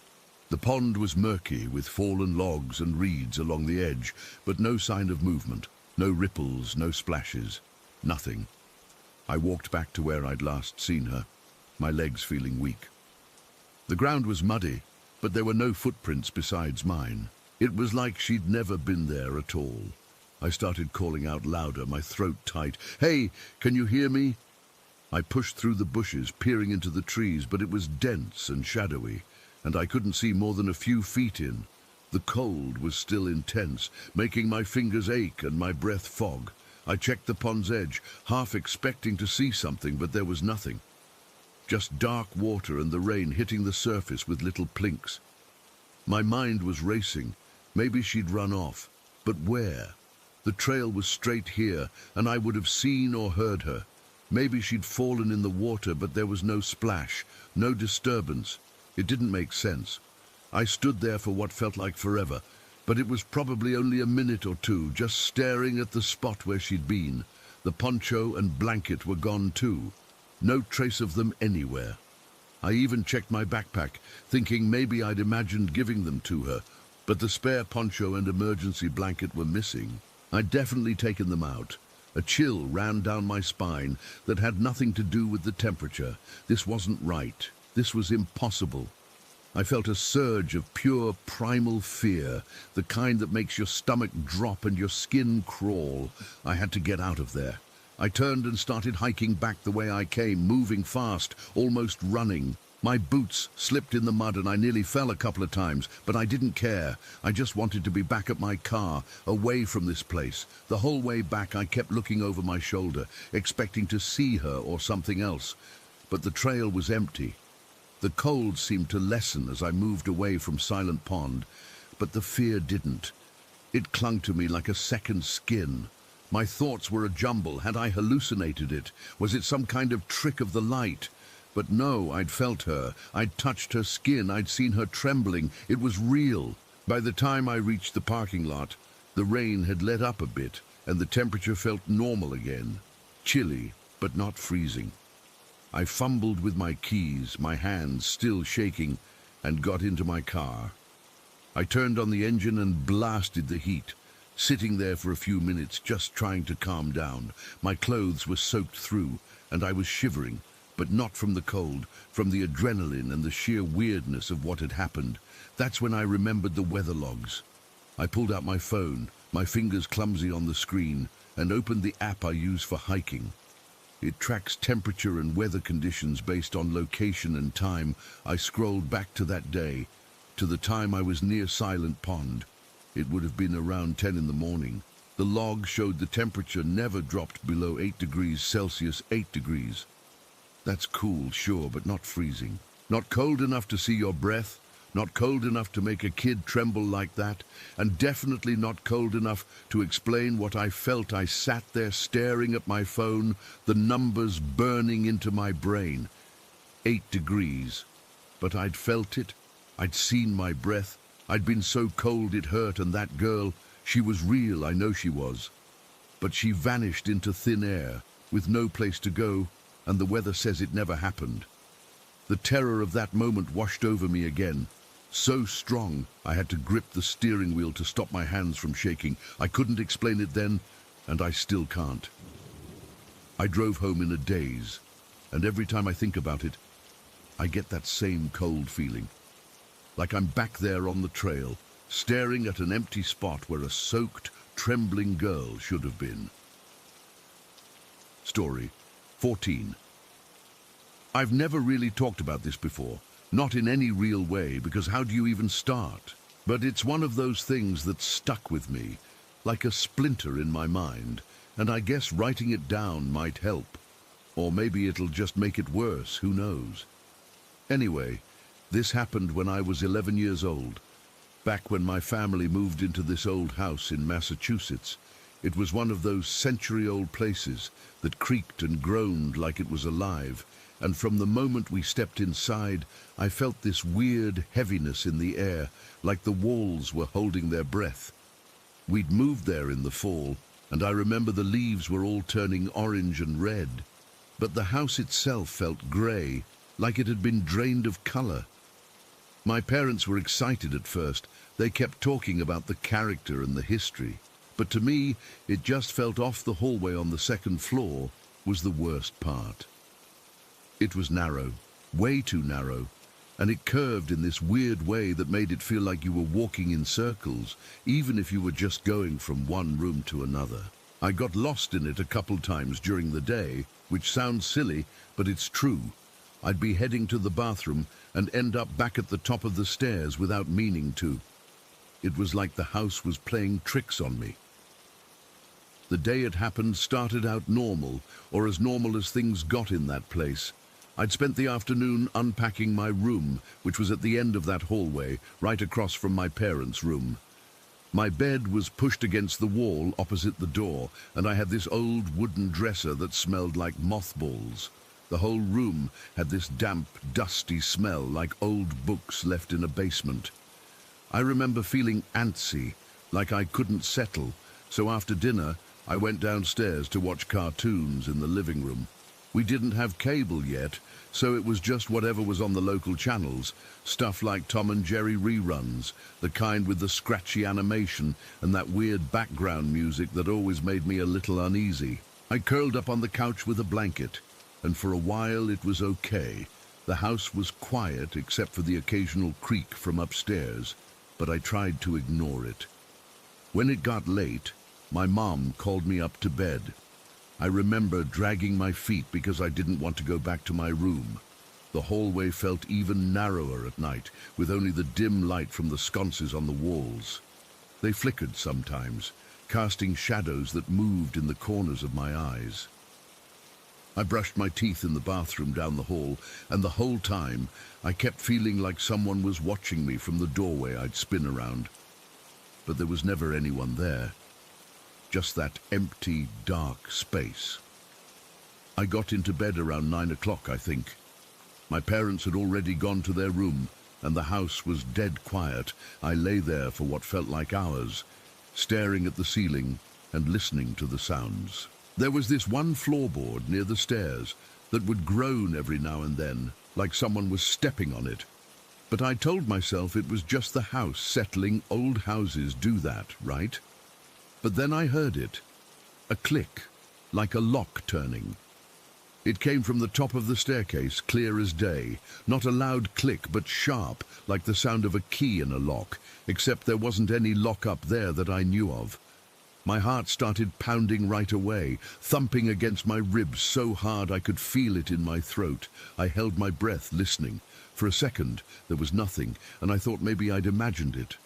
The pond was murky, with fallen logs and reeds along the edge, but no sign of movement, no ripples, no splashes, nothing. I walked back to where I'd last seen her, my legs feeling weak. The ground was muddy, but there were no footprints besides mine. It was like she'd never been there at all. I started calling out louder, my throat tight. "Hey, can you hear me?" I pushed through the bushes, peering into the trees, but it was dense and shadowy, and I couldn't see more than a few feet in. The cold was still intense, making my fingers ache and my breath fog. I checked the pond's edge, half expecting to see something, but there was nothing. Just dark water and the rain hitting the surface with little plinks. My mind was racing. Maybe she'd run off, but where? The trail was straight here, and I would have seen or heard her. Maybe she'd fallen in the water, but there was no splash, no disturbance. It didn't make sense. I stood there for what felt like forever, but it was probably only a minute or two, just staring at the spot where she'd been. The poncho and blanket were gone too. No trace of them anywhere. I even checked my backpack, thinking maybe I'd imagined giving them to her, but the spare poncho and emergency blanket were missing. I'd definitely taken them out. A chill ran down my spine that had nothing to do with the temperature. This wasn't right. This was impossible. I felt a surge of pure primal fear, the kind that makes your stomach drop and your skin crawl. I had to get out of there. I turned and started hiking back the way I came, moving fast, almost running. My boots slipped in the mud and I nearly fell a couple of times, but I didn't care. I just wanted to be back at my car, away from this place. The whole way back I kept looking over my shoulder, expecting to see her or something else. But the trail was empty. The cold seemed to lessen as I moved away from Silent Pond, but the fear didn't. It clung to me like a second skin. My thoughts were a jumble. Had I hallucinated it? Was it some kind of trick of the light? But no, I'd felt her. I'd touched her skin. I'd seen her trembling. It was real. By the time I reached the parking lot, the rain had let up a bit, and the temperature felt normal again. Chilly, but not freezing. I fumbled with my keys, my hands still shaking, and got into my car. I turned on the engine and blasted the heat, sitting there for a few minutes just trying to calm down. My clothes were soaked through, and I was shivering. But not from the cold, from the adrenaline and the sheer weirdness of what had happened. That's when I remembered the weather logs. I pulled out my phone, my fingers clumsy on the screen, and opened the app I use for hiking. It tracks temperature and weather conditions based on location and time. I scrolled back to that day, to the time I was near Silent Pond. It would have been around 10 in the morning. The log showed the temperature never dropped below 8 degrees Celsius, 8 degrees. That's cool, sure, but not freezing. Not cold enough to see your breath, not cold enough to make a kid tremble like that, and definitely not cold enough to explain what I felt. I sat there staring at my phone, the numbers burning into my brain. 8 degrees. But I'd felt it. I'd seen my breath. I'd been so cold it hurt, and that girl, she was real, I know she was. But she vanished into thin air, with no place to go, and the weather says it never happened. The terror of that moment washed over me again. So strong, I had to grip the steering wheel to stop my hands from shaking. I couldn't explain it then, and I still can't. I drove home in a daze, and every time I think about it, I get that same cold feeling. Like I'm back there on the trail, staring at an empty spot where a soaked, trembling girl should have been. Story 14. I've never really talked about this before, not in any real way, because how do you even start? But it's one of those things that stuck with me, like a splinter in my mind, and I guess writing it down might help. Or maybe it'll just make it worse, who knows? Anyway, this happened when I was 11 years old, back when my family moved into this old house in Massachusetts. It was one of those century-old places that creaked and groaned like it was alive, and from the moment we stepped inside, I felt this weird heaviness in the air, like the walls were holding their breath. We'd moved there in the fall, and I remember the leaves were all turning orange and red, but the house itself felt grey, like it had been drained of colour. My parents were excited at first. They kept talking about the character and the history. But to me, it just felt off. The hallway on the second floor was the worst part. It was narrow, way too narrow, and it curved in this weird way that made it feel like you were walking in circles, even if you were just going from one room to another. I got lost in it a couple times during the day, which sounds silly, but it's true. I'd be heading to the bathroom and end up back at the top of the stairs without meaning to. It was like the house was playing tricks on me. The day it happened started out normal, or as normal as things got in that place. I'd spent the afternoon unpacking my room, which was at the end of that hallway, right across from my parents' room. My bed was pushed against the wall opposite the door, and I had this old wooden dresser that smelled like mothballs. The whole room had this damp, dusty smell, like old books left in a basement. I remember feeling antsy, like I couldn't settle, so after dinner, I went downstairs to watch cartoons in the living room. We didn't have cable yet, so it was just whatever was on the local channels, stuff like Tom and Jerry reruns, the kind with the scratchy animation and that weird background music that always made me a little uneasy. I curled up on the couch with a blanket, and for a while it was okay. The house was quiet except for the occasional creak from upstairs, but I tried to ignore it. When it got late, my mom called me up to bed. I remember dragging my feet because I didn't want to go back to my room. The hallway felt even narrower at night, with only the dim light from the sconces on the walls. They flickered sometimes, casting shadows that moved in the corners of my eyes. I brushed my teeth in the bathroom down the hall, and the whole time I kept feeling like someone was watching me from the doorway I'd spin around. But there was never anyone there. Just that empty, dark space. I got into bed around 9 o'clock, I think. My parents had already gone to their room, and the house was dead quiet. I lay there for what felt like hours, staring at the ceiling and listening to the sounds. There was this one floorboard near the stairs that would groan every now and then, like someone was stepping on it. But I told myself it was just the house settling. Old houses do that, right? But then I heard it. A click, like a lock turning. It came from the top of the staircase, clear as day. Not a loud click, but sharp, like the sound of a key in a lock, except there wasn't any lock up there that I knew of. My heart started pounding right away, thumping against my ribs so hard I could feel it in my throat. I held my breath, listening. For a second, there was nothing, and I thought maybe I'd imagined it.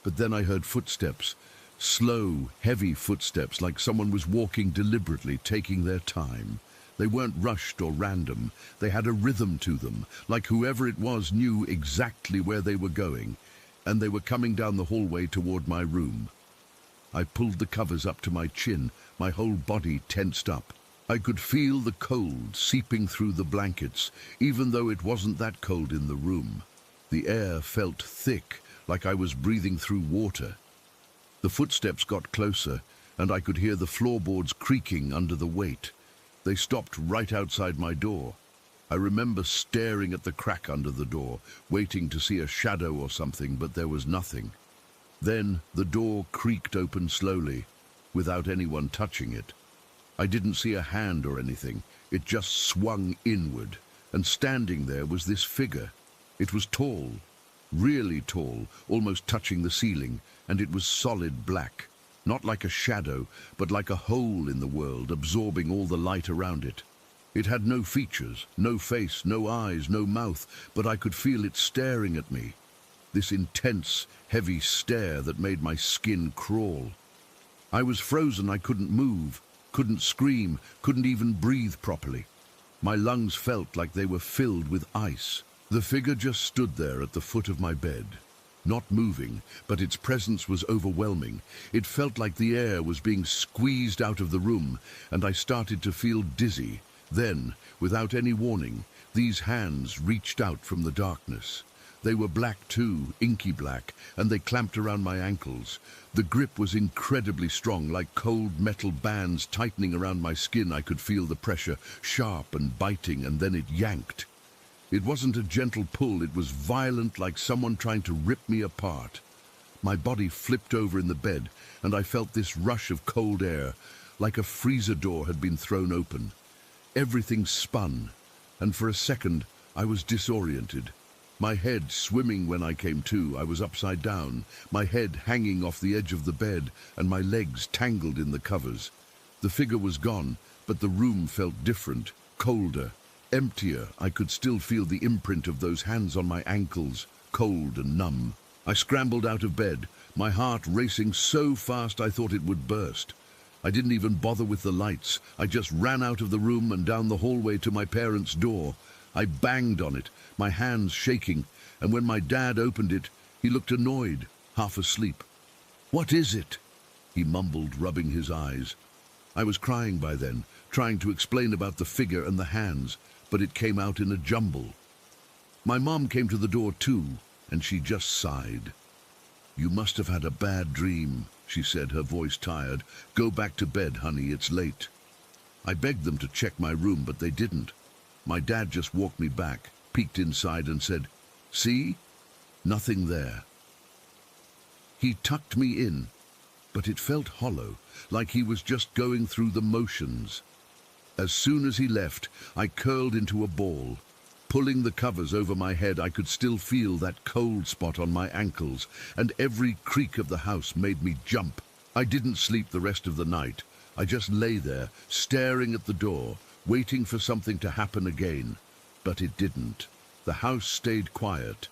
But then I heard footsteps. Slow, heavy footsteps, like someone was walking deliberately, taking their time. They weren't rushed or random. They had a rhythm to them, like whoever it was knew exactly where they were going, and they were coming down the hallway toward my room. I pulled the covers up to my chin, my whole body tensed up. I could feel the cold seeping through the blankets, even though it wasn't that cold in the room. The air felt thick, like I was breathing through water. The footsteps got closer, and I could hear the floorboards creaking under the weight. They stopped right outside my door. I remember staring at the crack under the door, waiting to see a shadow or something, but there was nothing. Then the door creaked open slowly, without anyone touching it. I didn't see a hand or anything. It just swung inward, and standing there was this figure. It was tall, really tall, almost touching the ceiling, and it was solid black. Not like a shadow, but like a hole in the world, absorbing all the light around it. It had no features, no face, no eyes, no mouth, but I could feel it staring at me. This intense, heavy stare that made my skin crawl. I was frozen. I couldn't move, couldn't scream, couldn't even breathe properly. My lungs felt like they were filled with ice. The figure just stood there at the foot of my bed, not moving, but its presence was overwhelming. It felt like the air was being squeezed out of the room, and I started to feel dizzy. Then, without any warning, these hands reached out from the darkness. They were black too, inky black, and they clamped around my ankles. The grip was incredibly strong, like cold metal bands tightening around my skin. I could feel the pressure, sharp and biting, and then it yanked. It wasn't a gentle pull, it was violent, like someone trying to rip me apart. My body flipped over in the bed, and I felt this rush of cold air, like a freezer door had been thrown open. Everything spun, and for a second I was disoriented. My head swimming when I came to. I was upside down, my head hanging off the edge of the bed, and my legs tangled in the covers. The figure was gone, but the room felt different, colder, emptier. I could still feel the imprint of those hands on my ankles, cold and numb. I scrambled out of bed, my heart racing so fast I thought it would burst. I didn't even bother with the lights. I just ran out of the room and down the hallway to my parents' door. I banged on it, my hands shaking, and when my dad opened it, he looked annoyed, half asleep. "What is it?" he mumbled, rubbing his eyes. I was crying by then, trying to explain about the figure and the hands, but it came out in a jumble. My mom came to the door too, and she just sighed. "You must have had a bad dream," she said, her voice tired. "Go back to bed, honey, it's late." I begged them to check my room, but they didn't. My dad just walked me back, peeked inside and said, "See? Nothing there." He tucked me in, but it felt hollow, like he was just going through the motions. As soon as he left, I curled into a ball. Pulling the covers over my head, I could still feel that cold spot on my ankles, and every creak of the house made me jump. I didn't sleep the rest of the night. I just lay there, staring at the door, waiting for something to happen again. But it didn't. The house stayed quiet,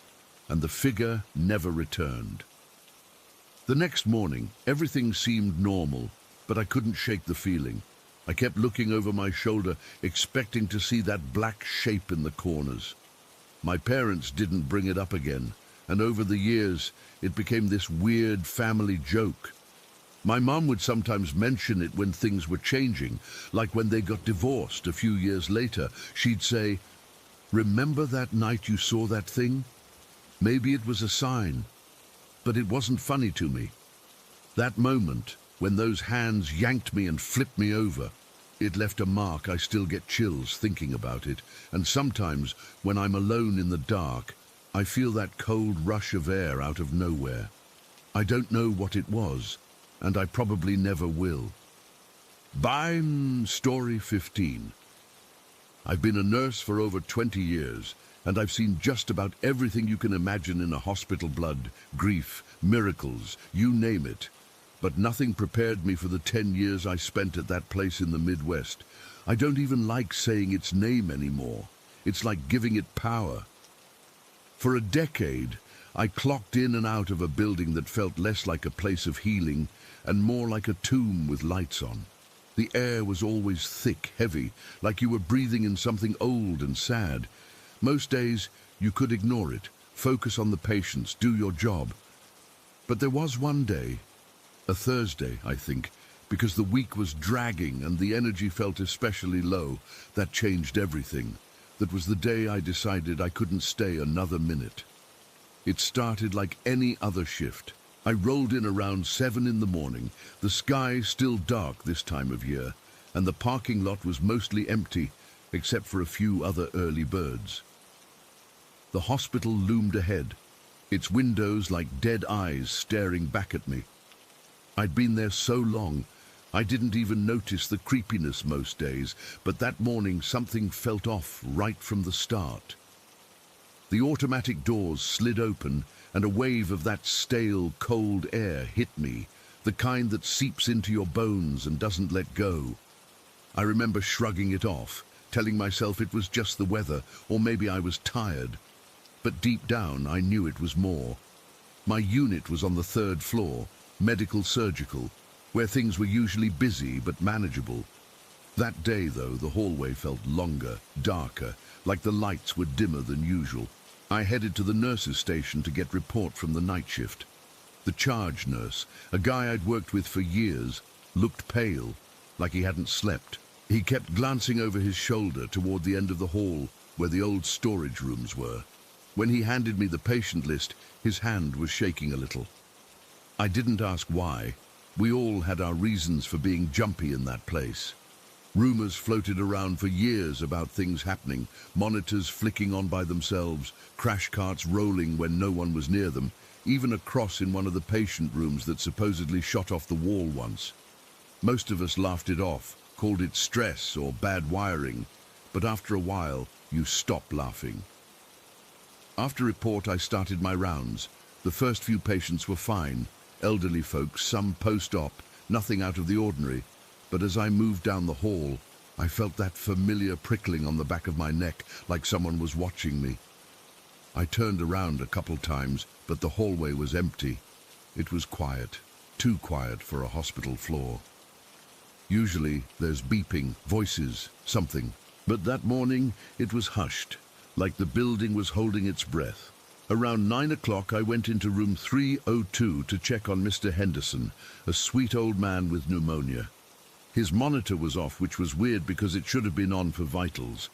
and the figure never returned. The next morning, everything seemed normal, but I couldn't shake the feeling. I kept looking over my shoulder, expecting to see that black shape in the corners. My parents didn't bring it up again, and over the years, it became this weird family joke. My mom would sometimes mention it when things were changing, like when they got divorced a few years later. She'd say, "Remember that night you saw that thing? Maybe it was a sign." But it wasn't funny to me. That moment, when those hands yanked me and flipped me over, it left a mark. I still get chills thinking about it, and sometimes, when I'm alone in the dark, I feel that cold rush of air out of nowhere. I don't know what it was, and I probably never will. Story 15. I've been a nurse for over 20 years, and I've seen just about everything you can imagine in a hospital: blood, grief, miracles, you name it. But nothing prepared me for the 10 years I spent at that place in the Midwest. I don't even like saying its name anymore. It's like giving it power. For a decade, I clocked in and out of a building that felt less like a place of healing and more like a tomb with lights on. The air was always thick, heavy, like you were breathing in something old and sad. Most days, you could ignore it, focus on the patients, do your job. But there was one day, a Thursday, I think, because the week was dragging and the energy felt especially low, that changed everything. That was the day I decided I couldn't stay another minute. It started like any other shift. I rolled in around 7 in the morning, the sky still dark this time of year, and the parking lot was mostly empty, except for a few other early birds. The hospital loomed ahead, its windows like dead eyes staring back at me. I'd been there so long, I didn't even notice the creepiness most days, but that morning something felt off right from the start. The automatic doors slid open, and a wave of that stale, cold air hit me, the kind that seeps into your bones and doesn't let go. I remember shrugging it off, telling myself it was just the weather, or maybe I was tired. But deep down, I knew it was more. My unit was on the 3rd floor, medical surgical, where things were usually busy but manageable. That day, though, the hallway felt longer, darker, like the lights were dimmer than usual. I headed to the nurses' station to get report from the night shift. The charge nurse, a guy I'd worked with for years, looked pale, like he hadn't slept. He kept glancing over his shoulder toward the end of the hall, where the old storage rooms were. When he handed me the patient list, his hand was shaking a little. I didn't ask why. We all had our reasons for being jumpy in that place. Rumors floated around for years about things happening, monitors flicking on by themselves, crash carts rolling when no one was near them, even a cross in one of the patient rooms that supposedly shot off the wall once. Most of us laughed it off, called it stress or bad wiring, but after a while, you stop laughing. After report, I started my rounds. The first few patients were fine, elderly folks, some post-op, nothing out of the ordinary. But as I moved down the hall, I felt that familiar prickling on the back of my neck, like someone was watching me. I turned around a couple times, but the hallway was empty. It was quiet, too quiet for a hospital floor. Usually there's beeping, voices, something. But that morning it was hushed, like the building was holding its breath. Around 9 o'clock, I went into room 302 to check on Mr. Henderson, a sweet old man with pneumonia. His monitor was off, which was weird because it should have been on for vitals.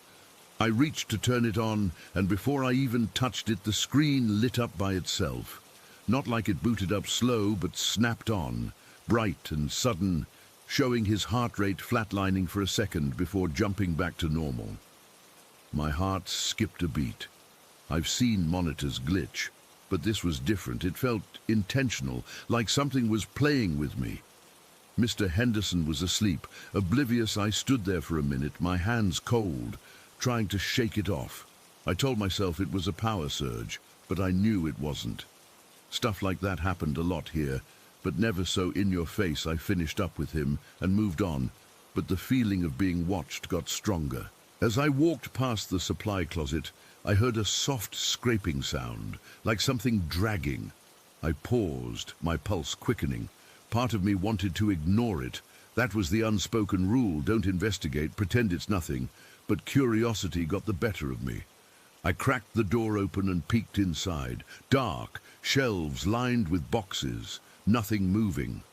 I reached to turn it on, and before I even touched it, the screen lit up by itself. Not like it booted up slow, but snapped on, bright and sudden, showing his heart rate flatlining for a second before jumping back to normal. My heart skipped a beat. I've seen monitors glitch, but this was different. It felt intentional, like something was playing with me. Mr. Henderson was asleep. Oblivious, I stood there for a minute, my hands cold, trying to shake it off. I told myself it was a power surge, but I knew it wasn't. Stuff like that happened a lot here, but never so in your face. I finished up with him and moved on, but the feeling of being watched got stronger. As I walked past the supply closet, I heard a soft scraping sound, like something dragging. I paused, my pulse quickening. Part of me wanted to ignore it. That was the unspoken rule: don't investigate, pretend it's nothing. But curiosity got the better of me. I cracked the door open and peeked inside. Dark, shelves lined with boxes, nothing moving.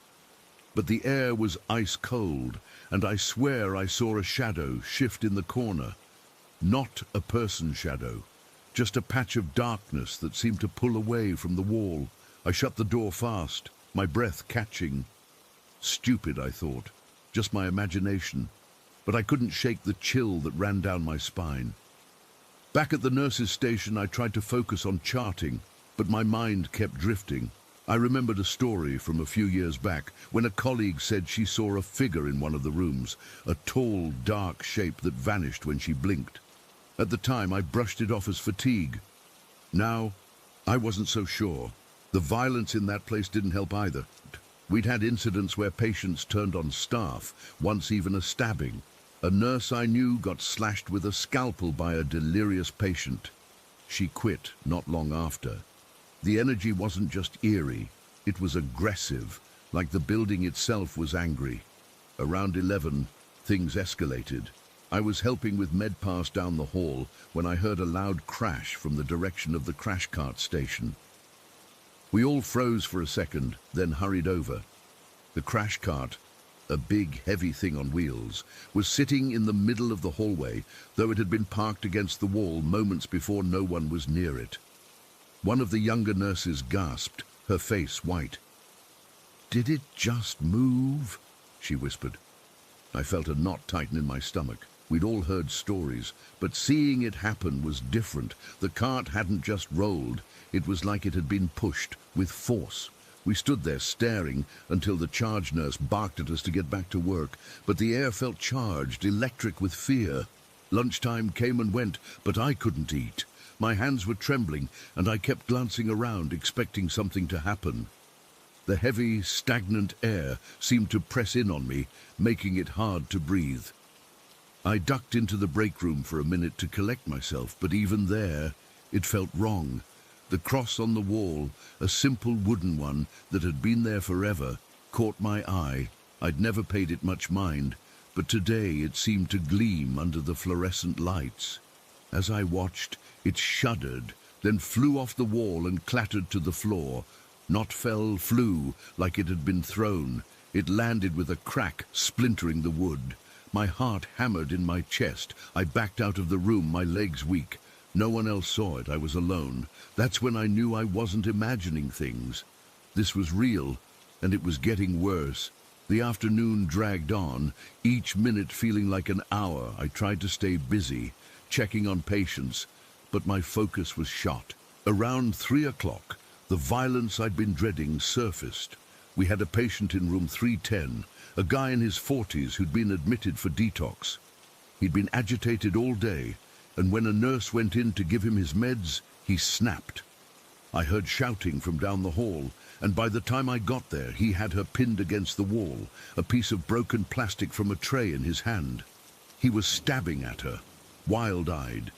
But the air was ice cold, and I swear I saw a shadow shift in the corner. Not a person shadow, just a patch of darkness that seemed to pull away from the wall. I shut the door fast, my breath catching. Stupid, I thought, just my imagination. But I couldn't shake the chill that ran down my spine. Back at the nurse's station, I tried to focus on charting, but my mind kept drifting. I remembered a story from a few years back when a colleague said she saw a figure in one of the rooms, a tall, dark shape that vanished when she blinked. At the time, I brushed it off as fatigue. Now, I wasn't so sure. The violence in that place didn't help either. We'd had incidents where patients turned on staff, once even a stabbing. A nurse I knew got slashed with a scalpel by a delirious patient. She quit not long after. The energy wasn't just eerie, it was aggressive, like the building itself was angry. Around 11, things escalated. I was helping with MedPass down the hall when I heard a loud crash from the direction of the crash cart station. We all froze for a second, then hurried over. The crash cart, a big, heavy thing on wheels, was sitting in the middle of the hallway, though it had been parked against the wall moments before no one was near it. One of the younger nurses gasped, her face white. "Did it just move?" she whispered. I felt a knot tighten in my stomach. We'd all heard stories, but seeing it happen was different. The cart hadn't just rolled, it was like it had been pushed with force. We stood there staring until the charge nurse barked at us to get back to work, but the air felt charged, electric with fear. Lunchtime came and went, but I couldn't eat. My hands were trembling, and I kept glancing around, expecting something to happen. The heavy, stagnant air seemed to press in on me, making it hard to breathe. I ducked into the break room for a minute to collect myself, but even there, it felt wrong. The cross on the wall, a simple wooden one that had been there forever, caught my eye. I'd never paid it much mind, but today it seemed to gleam under the fluorescent lights. As I watched, it shuddered, then flew off the wall and clattered to the floor. Not fell, flew, like it had been thrown. It landed with a crack, splintering the wood. My heart hammered in my chest. I backed out of the room, my legs weak. No one else saw it, I was alone. That's when I knew I wasn't imagining things. This was real, and it was getting worse. The afternoon dragged on, each minute feeling like an hour. I tried to stay busy, checking on patients, but my focus was shot. Around 3 o'clock, the violence I'd been dreading surfaced. We had a patient in room 310, a guy in his 40s who'd been admitted for detox. He'd been agitated all day, and when a nurse went in to give him his meds, he snapped. I heard shouting from down the hall, and by the time I got there, he had her pinned against the wall, a piece of broken plastic from a tray in his hand. He was stabbing at her, wild-eyed.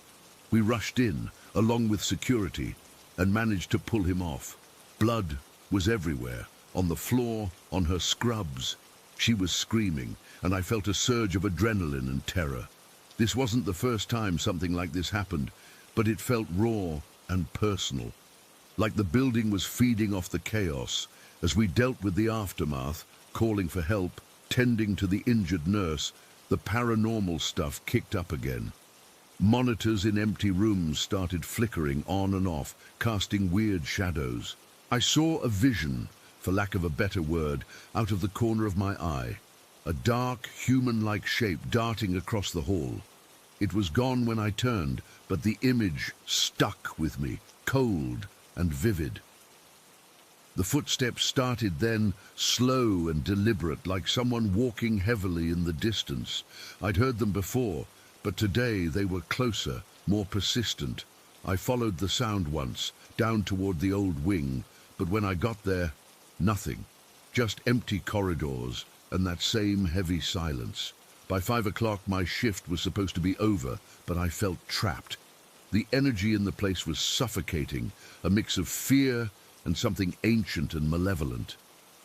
We rushed in, along with security, and managed to pull him off. Blood was everywhere, on the floor, on her scrubs. She was screaming, and I felt a surge of adrenaline and terror. This wasn't the first time something like this happened, but it felt raw and personal, like the building was feeding off the chaos. As we dealt with the aftermath, calling for help, tending to the injured nurse, the paranormal stuff kicked up again. Monitors in empty rooms started flickering on and off, casting weird shadows. I saw a vision, for lack of a better word, out of the corner of my eye. A dark, human-like shape darting across the hall. It was gone when I turned, but the image stuck with me, cold and vivid. The footsteps started then, slow and deliberate, like someone walking heavily in the distance. I'd heard them before, but today they were closer, more persistent. I followed the sound once, down toward the old wing, but when I got there, nothing. Just empty corridors and that same heavy silence. By 5 o'clock, my shift was supposed to be over, but I felt trapped. The energy in the place was suffocating, a mix of fear and something ancient and malevolent.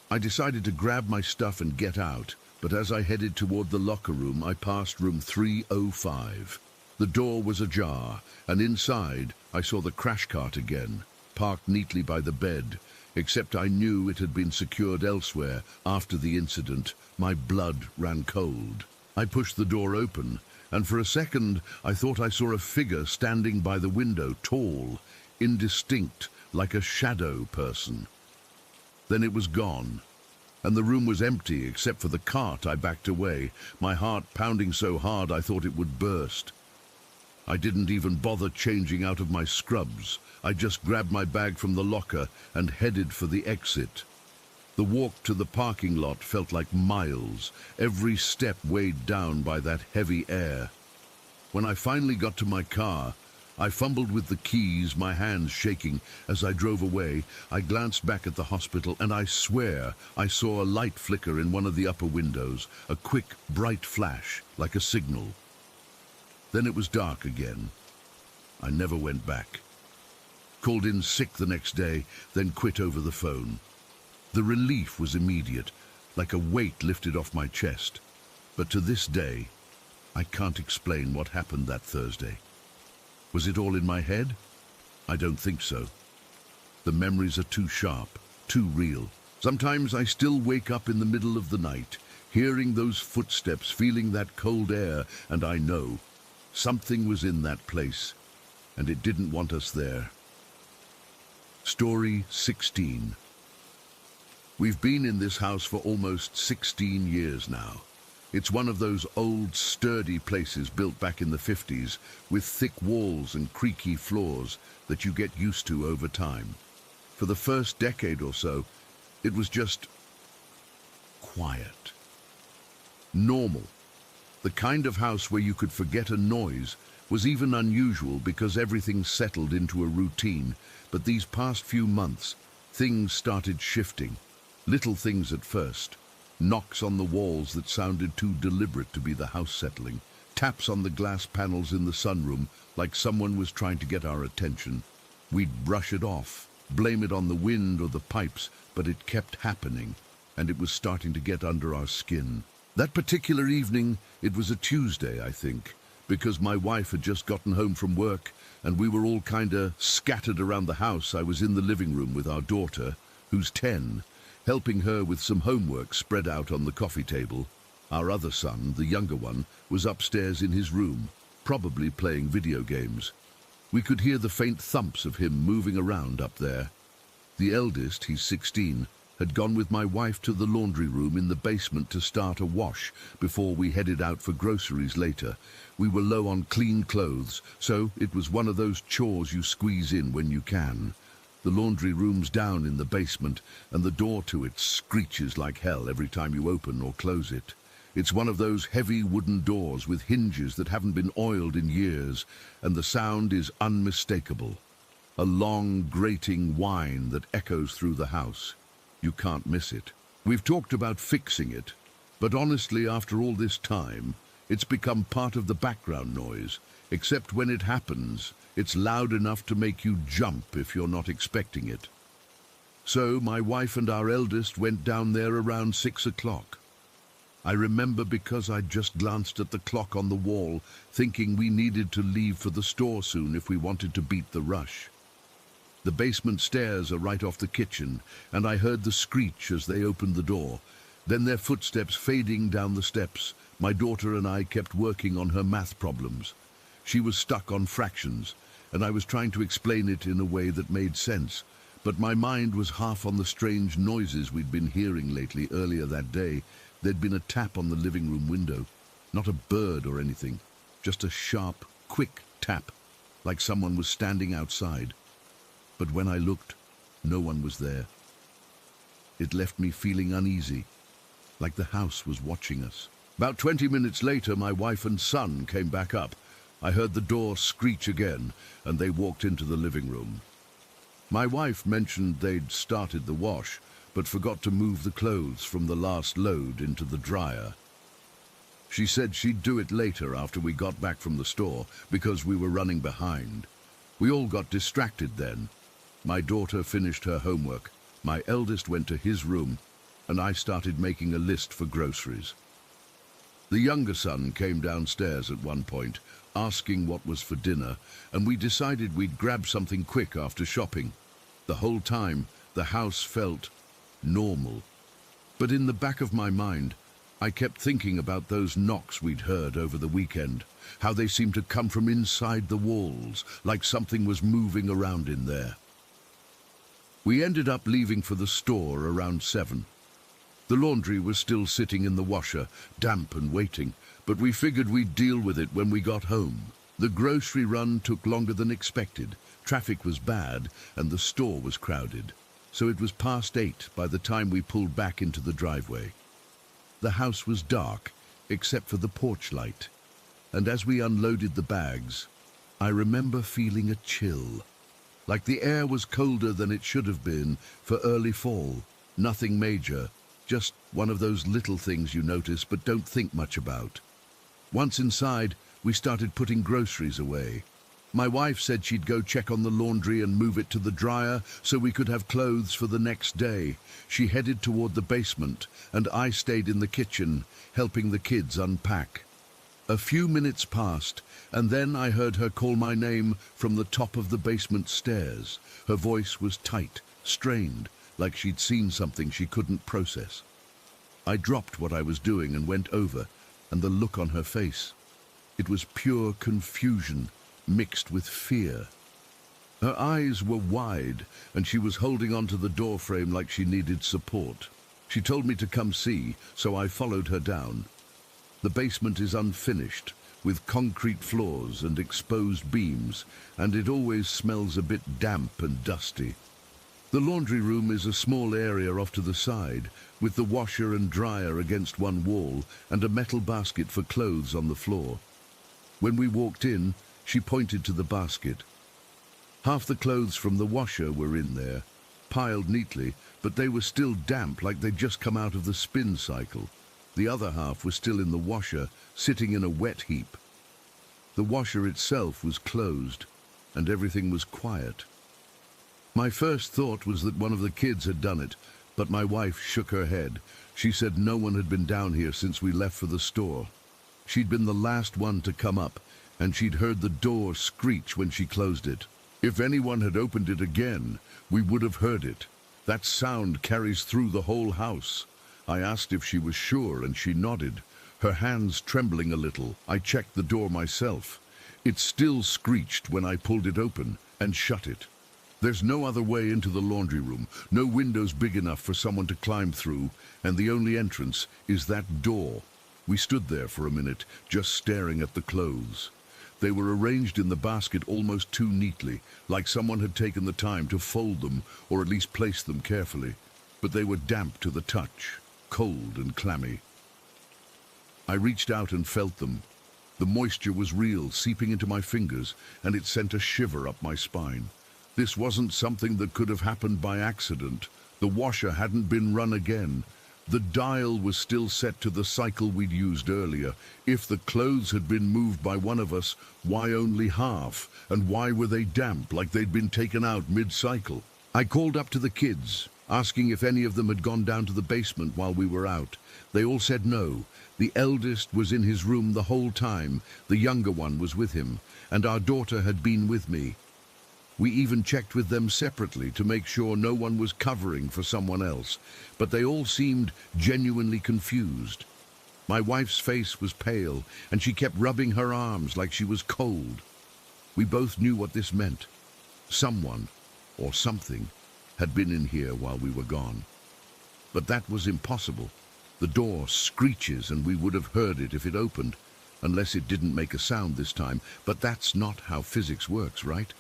I decided to grab my stuff and get out, but as I headed toward the locker room, I passed room 305. The door was ajar, and inside I saw the crash cart again, parked neatly by the bed, except I knew it had been secured elsewhere. After the incident, my blood ran cold. I pushed the door open, and for a second I thought I saw a figure standing by the window, tall, indistinct, like a shadow person. Then it was gone, and the room was empty except for the cart. I backed away, my heart pounding so hard I thought it would burst. I didn't even bother changing out of my scrubs. I just grabbed my bag from the locker and headed for the exit. The walk to the parking lot felt like miles, every step weighed down by that heavy air. When I finally got to my car, I fumbled with the keys, my hands shaking. As I drove away, I glanced back at the hospital, and I swear I saw a light flicker in one of the upper windows, a quick, bright flash, like a signal. Then it was dark again. I never went back. Called in sick the next day, then quit over the phone. The relief was immediate, like a weight lifted off my chest. But to this day, I can't explain what happened that Thursday. Was it all in my head? I don't think so. The memories are too sharp, too real. Sometimes I still wake up in the middle of the night, hearing those footsteps, feeling that cold air, and I know something was in that place, and it didn't want us there. Story 16. We've been in this house for almost 16 years now. It's one of those old, sturdy places built back in the 50s, with thick walls and creaky floors that you get used to over time. For the first decade or so, it was just quiet. Normal. The kind of house where you could forget a noise was even unusual because everything settled into a routine. But these past few months, things started shifting. Little things at first. Knocks on the walls that sounded too deliberate to be the house settling. Taps on the glass panels in the sunroom like someone was trying to get our attention. We'd brush it off, blame it on the wind or the pipes, but it kept happening, and it was starting to get under our skin. That particular evening, it was a Tuesday, I think, because my wife had just gotten home from work, and we were all kinda scattered around the house. I was in the living room with our daughter, who's 10, helping her with some homework spread out on the coffee table. Our other son, the younger one, was upstairs in his room, probably playing video games. We could hear the faint thumps of him moving around up there. The eldest, he's 16, had gone with my wife to the laundry room in the basement to start a wash before we headed out for groceries later. We were low on clean clothes, so it was one of those chores you squeeze in when you can. The laundry room's down in the basement, and the door to it screeches like hell every time you open or close it. It's one of those heavy wooden doors with hinges that haven't been oiled in years, and the sound is unmistakable. A long, grating whine that echoes through the house. You can't miss it. We've talked about fixing it, but honestly, after all this time, it's become part of the background noise, except when it happens, it's loud enough to make you jump if you're not expecting it. So my wife and our eldest went down there around 6 o'clock. I remember because I'd just glanced at the clock on the wall, thinking we needed to leave for the store soon if we wanted to beat the rush. The basement stairs are right off the kitchen, and I heard the screech as they opened the door. Then their footsteps fading down the steps. My daughter and I kept working on her math problems. She was stuck on fractions, and I was trying to explain it in a way that made sense. But my mind was half on the strange noises we'd been hearing lately. Earlier that day, there'd been a tap on the living room window. Not a bird or anything, just a sharp, quick tap, like someone was standing outside. But when I looked, no one was there. It left me feeling uneasy, like the house was watching us. About 20 minutes later, my wife and son came back up. I heard the door screech again, and they walked into the living room. My wife mentioned they'd started the wash, but forgot to move the clothes from the last load into the dryer. She said she'd do it later after we got back from the store because we were running behind. We all got distracted then. My daughter finished her homework, my eldest went to his room, and I started making a list for groceries. The younger son came downstairs at one point, asking what was for dinner, and we decided we'd grab something quick after shopping. The whole time, the house felt normal. But in the back of my mind, I kept thinking about those knocks we'd heard over the weekend, how they seemed to come from inside the walls, like something was moving around in there. We ended up leaving for the store around 7. The laundry was still sitting in the washer, damp and waiting, but we figured we'd deal with it when we got home. The grocery run took longer than expected. Traffic was bad and the store was crowded, so it was past 8 by the time we pulled back into the driveway. The house was dark, except for the porch light, and as we unloaded the bags, I remember feeling a chill, like the air was colder than it should have been for early fall. Nothing major, just one of those little things you notice but don't think much about. Once inside, we started putting groceries away. My wife said she'd go check on the laundry and move it to the dryer so we could have clothes for the next day. She headed toward the basement, and I stayed in the kitchen, helping the kids unpack. A few minutes passed, and then I heard her call my name from the top of the basement stairs. Her voice was tight, strained, like she'd seen something she couldn't process. I dropped what I was doing and went over, and the look on her face, it was pure confusion mixed with fear. Her eyes were wide, and she was holding onto the doorframe like she needed support. She told me to come see, so I followed her down. The basement is unfinished, with concrete floors and exposed beams, and it always smells a bit damp and dusty. The laundry room is a small area off to the side, with the washer and dryer against one wall and a metal basket for clothes on the floor. When we walked in, she pointed to the basket. Half the clothes from the washer were in there, piled neatly, but they were still damp like they'd just come out of the spin cycle. The other half was still in the washer, sitting in a wet heap. The washer itself was closed, and everything was quiet. My first thought was that one of the kids had done it, but my wife shook her head. She said no one had been down here since we left for the store. She'd been the last one to come up, and she'd heard the door screech when she closed it. If anyone had opened it again, we would have heard it. That sound carries through the whole house. I asked if she was sure, and she nodded, her hands trembling a little. I checked the door myself. It still screeched when I pulled it open and shut it. There's no other way into the laundry room, no windows big enough for someone to climb through, and the only entrance is that door. We stood there for a minute, just staring at the clothes. They were arranged in the basket almost too neatly, like someone had taken the time to fold them or at least place them carefully. But they were damp to the touch, cold and clammy. I reached out and felt them. The moisture was real, seeping into my fingers, and it sent a shiver up my spine. This wasn't something that could have happened by accident. The washer hadn't been run again. The dial was still set to the cycle we'd used earlier. If the clothes had been moved by one of us, why only half? And why were they damp, like they'd been taken out mid-cycle? I called up to the kids, asking if any of them had gone down to the basement while we were out. They all said no. The eldest was in his room the whole time. The younger one was with him, and our daughter had been with me. We even checked with them separately to make sure no one was covering for someone else, but they all seemed genuinely confused. My wife's face was pale, and she kept rubbing her arms like she was cold. We both knew what this meant. Someone, or something, had been in here while we were gone. But that was impossible. The door screeches, and we would have heard it if it opened, unless it didn't make a sound this time. But that's not how physics works, right?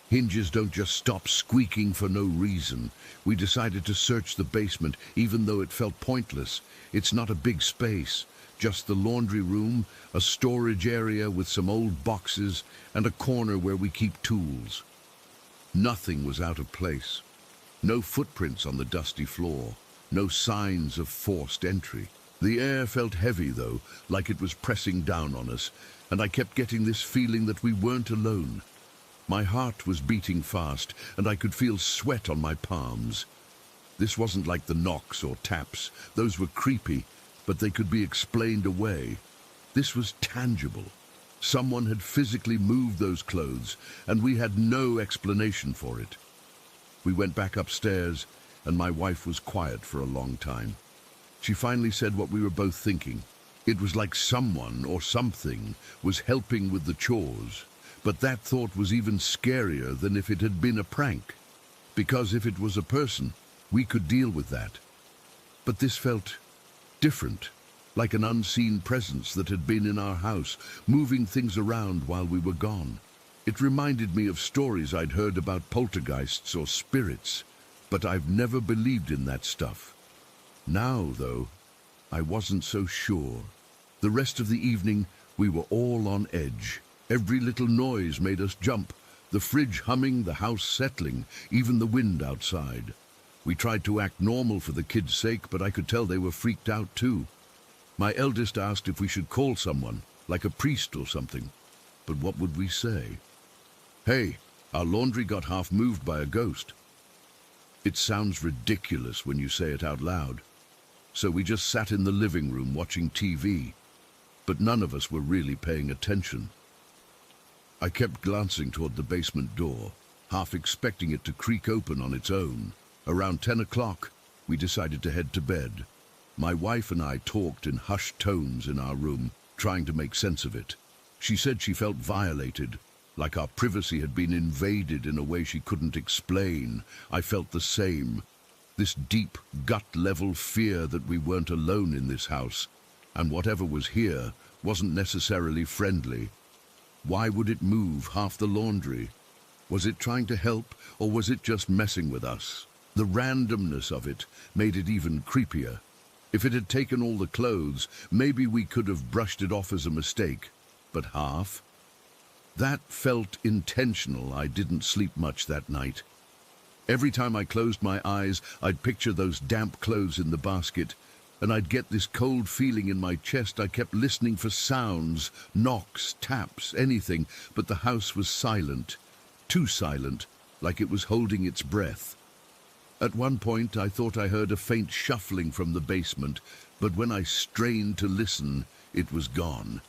Hinges don't just stop squeaking for no reason. We decided to search the basement, even though it felt pointless. It's not a big space, just the laundry room, a storage area with some old boxes, and a corner where we keep tools. Nothing was out of place. No footprints on the dusty floor, no signs of forced entry. The air felt heavy, though, like it was pressing down on us, and I kept getting this feeling that we weren't alone. My heart was beating fast, and I could feel sweat on my palms. This wasn't like the knocks or taps. Those were creepy, but they could be explained away. This was tangible. Someone had physically moved those clothes, and we had no explanation for it. We went back upstairs, and my wife was quiet for a long time. She finally said what we were both thinking. It was like someone or something was helping with the chores, but that thought was even scarier than if it had been a prank. Because if it was a person, we could deal with that. But this felt different, like an unseen presence that had been in our house, moving things around while we were gone. It reminded me of stories I'd heard about poltergeists or spirits, but I've never believed in that stuff. Now, though, I wasn't so sure. The rest of the evening, we were all on edge. Every little noise made us jump. The fridge humming, the house settling, even the wind outside. We tried to act normal for the kids' sake, but I could tell they were freaked out too. My eldest asked if we should call someone, like a priest or something. But what would we say? Hey, our laundry got half moved by a ghost. It sounds ridiculous when you say it out loud. So we just sat in the living room watching TV, but none of us were really paying attention. I kept glancing toward the basement door, half expecting it to creak open on its own. Around 10 o'clock, we decided to head to bed. My wife and I talked in hushed tones in our room, trying to make sense of it. She said she felt violated, like our privacy had been invaded in a way she couldn't explain. I felt the same. This deep, gut-level fear that we weren't alone in this house, and whatever was here wasn't necessarily friendly. Why would it move half the laundry? Was it trying to help, or was it just messing with us? The randomness of it made it even creepier. If it had taken all the clothes, maybe we could have brushed it off as a mistake. But half? That felt intentional. I didn't sleep much that night. Every time I closed my eyes, I'd picture those damp clothes in the basket, and I'd get this cold feeling in my chest. I kept listening for sounds, knocks, taps, anything, but the house was silent. Too silent, like it was holding its breath. At one point, I thought I heard a faint shuffling from the basement, but when I strained to listen, it was gone.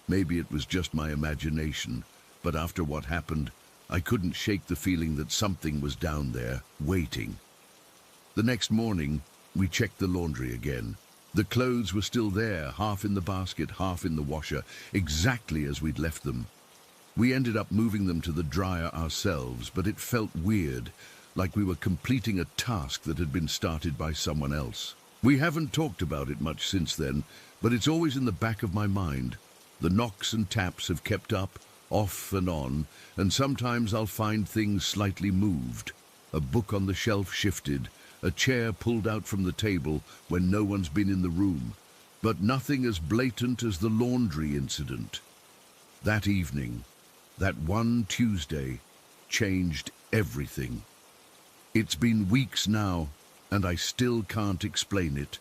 Maybe it was just my imagination, but after what happened, I couldn't shake the feeling that something was down there, waiting. The next morning, we checked the laundry again. The clothes were still there, half in the basket, half in the washer, exactly as we'd left them. We ended up moving them to the dryer ourselves, but it felt weird, like we were completing a task that had been started by someone else. We haven't talked about it much since then, but it's always in the back of my mind. The knocks and taps have kept up, off and on, and sometimes I'll find things slightly moved. A book on the shelf shifted, a chair pulled out from the table when no one's been in the room, but nothing as blatant as the laundry incident. That evening, that one Tuesday, changed everything. It's been weeks now, and I still can't explain it.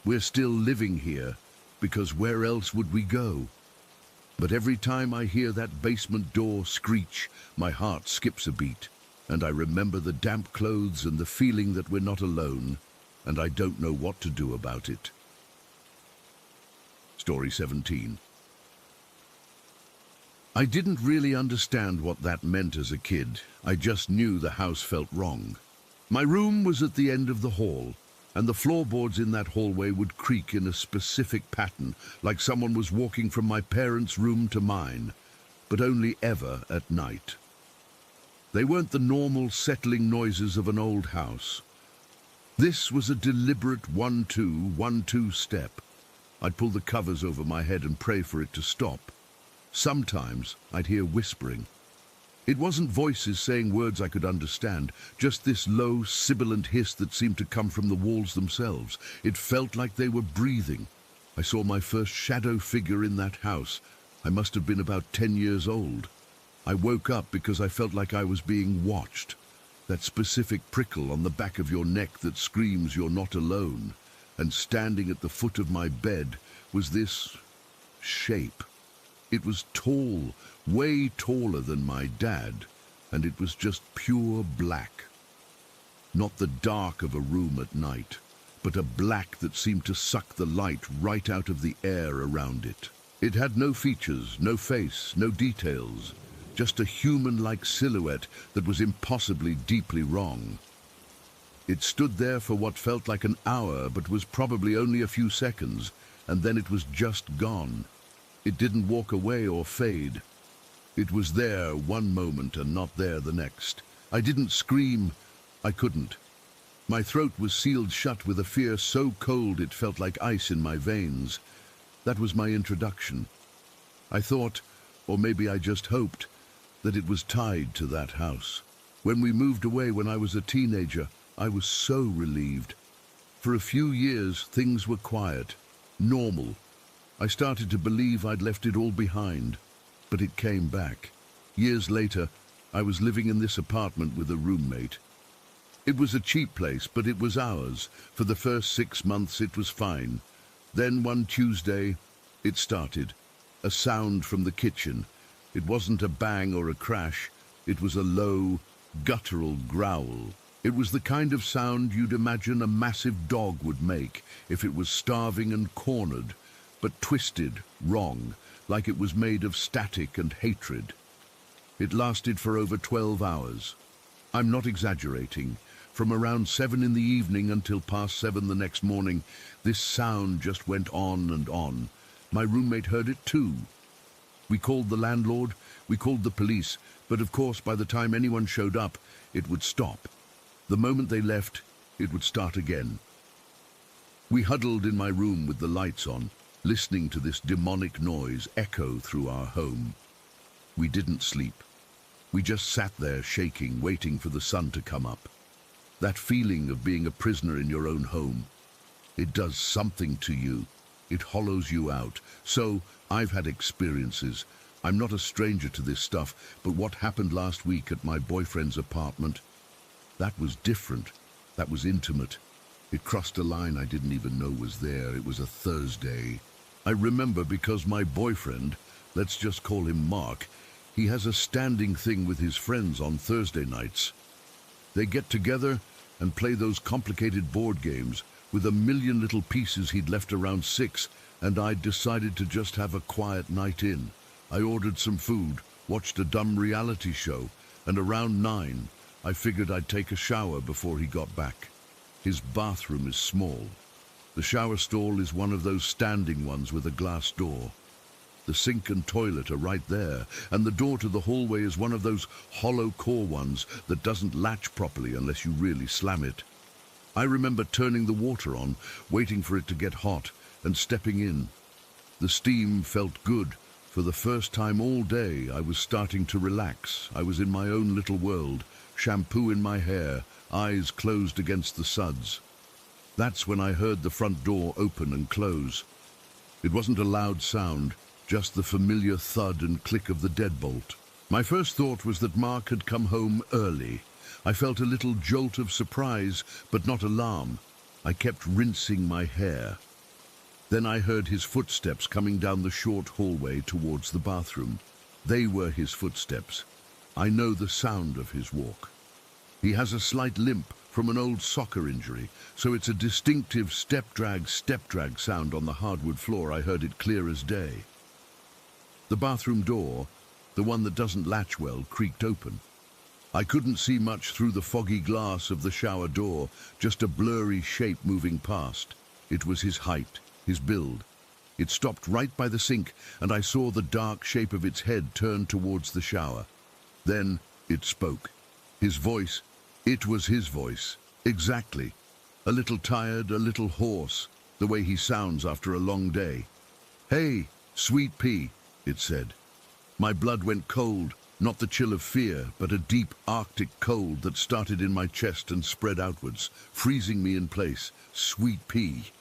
We're still living here, because where else would we go? But every time I hear that basement door screech, my heart skips a beat, and I remember the damp clothes and the feeling that we're not alone, and I don't know what to do about it. Story 17. I didn't really understand what that meant as a kid. I just knew the house felt wrong. My room was at the end of the hall, and the floorboards in that hallway would creak in a specific pattern, like someone was walking from my parents' room to mine, but only ever at night. They weren't the normal settling noises of an old house. This was a deliberate 1-2, 1-2 step. I'd pull the covers over my head and pray for it to stop. Sometimes I'd hear whispering. It wasn't voices saying words I could understand, just this low, sibilant hiss that seemed to come from the walls themselves. It felt like they were breathing. I saw my first shadow figure in that house. I must have been about 10 years old. I woke up because I felt like I was being watched. That specific prickle on the back of your neck that screams you're not alone. and standing at the foot of my bed was this shape. It was tall, way taller than my dad, and it was just pure black. Not the dark of a room at night, but a black that seemed to suck the light right out of the air around it. It had no features, no face, no details, just a human-like silhouette that was impossibly deeply wrong. It stood there for what felt like an hour, but was probably only a few seconds, and then it was just gone. It didn't walk away or fade. It was there one moment and not there the next. I didn't scream. I couldn't. My throat was sealed shut with a fear so cold it felt like ice in my veins. That was my introduction. I thought, or maybe I just hoped, that it was tied to that house. When we moved away when I was a teenager, I was so relieved. For a few years, things were quiet, normal. I started to believe I'd left it all behind, but it came back. Years later, I was living in this apartment with a roommate. It was a cheap place, but it was ours. For the first 6 months, it was fine. Then one Tuesday, it started. A sound from the kitchen. It wasn't a bang or a crash. It was a low, guttural growl. It was the kind of sound you'd imagine a massive dog would make if it was starving and cornered, but twisted, wrong, like it was made of static and hatred. It lasted for over 12 hours. I'm not exaggerating. From around 7 in the evening until past 7 the next morning, this sound just went on and on. My roommate heard it too. We called the landlord, we called the police, but of course by the time anyone showed up, it would stop. The moment they left, it would start again. We huddled in my room with the lights on, listening to this demonic noise echo through our home. We didn't sleep. We just sat there shaking, waiting for the sun to come up. That feeling of being a prisoner in your own home. It does something to you. It hollows you out. So, I've had experiences. I'm not a stranger to this stuff, but what happened last week at my boyfriend's apartment, that was different. That was intimate. It crossed a line I didn't even know was there. It was a Thursday. I remember because my boyfriend, let's just call him Mark, he has a standing thing with his friends on Thursday nights. They get together and play those complicated board games with a million little pieces he'd left around 6, and I'd decided to just have a quiet night in. I ordered some food, watched a dumb reality show, and around 9, I figured I'd take a shower before he got back. His bathroom is small. The shower stall is one of those standing ones with a glass door. The sink and toilet are right there, and the door to the hallway is one of those hollow core ones that doesn't latch properly unless you really slam it. I remember turning the water on, waiting for it to get hot, and stepping in. The steam felt good. For the first time all day, I was starting to relax. I was in my own little world, shampoo in my hair, eyes closed against the suds. That's when I heard the front door open and close. It wasn't a loud sound, just the familiar thud and click of the deadbolt. My first thought was that Mark had come home early. I felt a little jolt of surprise, but not alarm. I kept rinsing my hair. Then I heard his footsteps coming down the short hallway towards the bathroom. They were his footsteps. I know the sound of his walk. He has a slight limp from an old soccer injury, so it's a distinctive step-drag sound on the hardwood floor. I heard it clear as day. The bathroom door, the one that doesn't latch well, creaked open. I couldn't see much through the foggy glass of the shower door, just a blurry shape moving past. It was his height, his build. It stopped right by the sink, and I saw the dark shape of its head turn towards the shower. Then it spoke. His voice, it was his voice. Exactly. A little tired, a little hoarse, the way he sounds after a long day. "Hey, sweet pea," it said. My blood went cold, not the chill of fear, but a deep Arctic cold that started in my chest and spread outwards, freezing me in place. Sweet pea.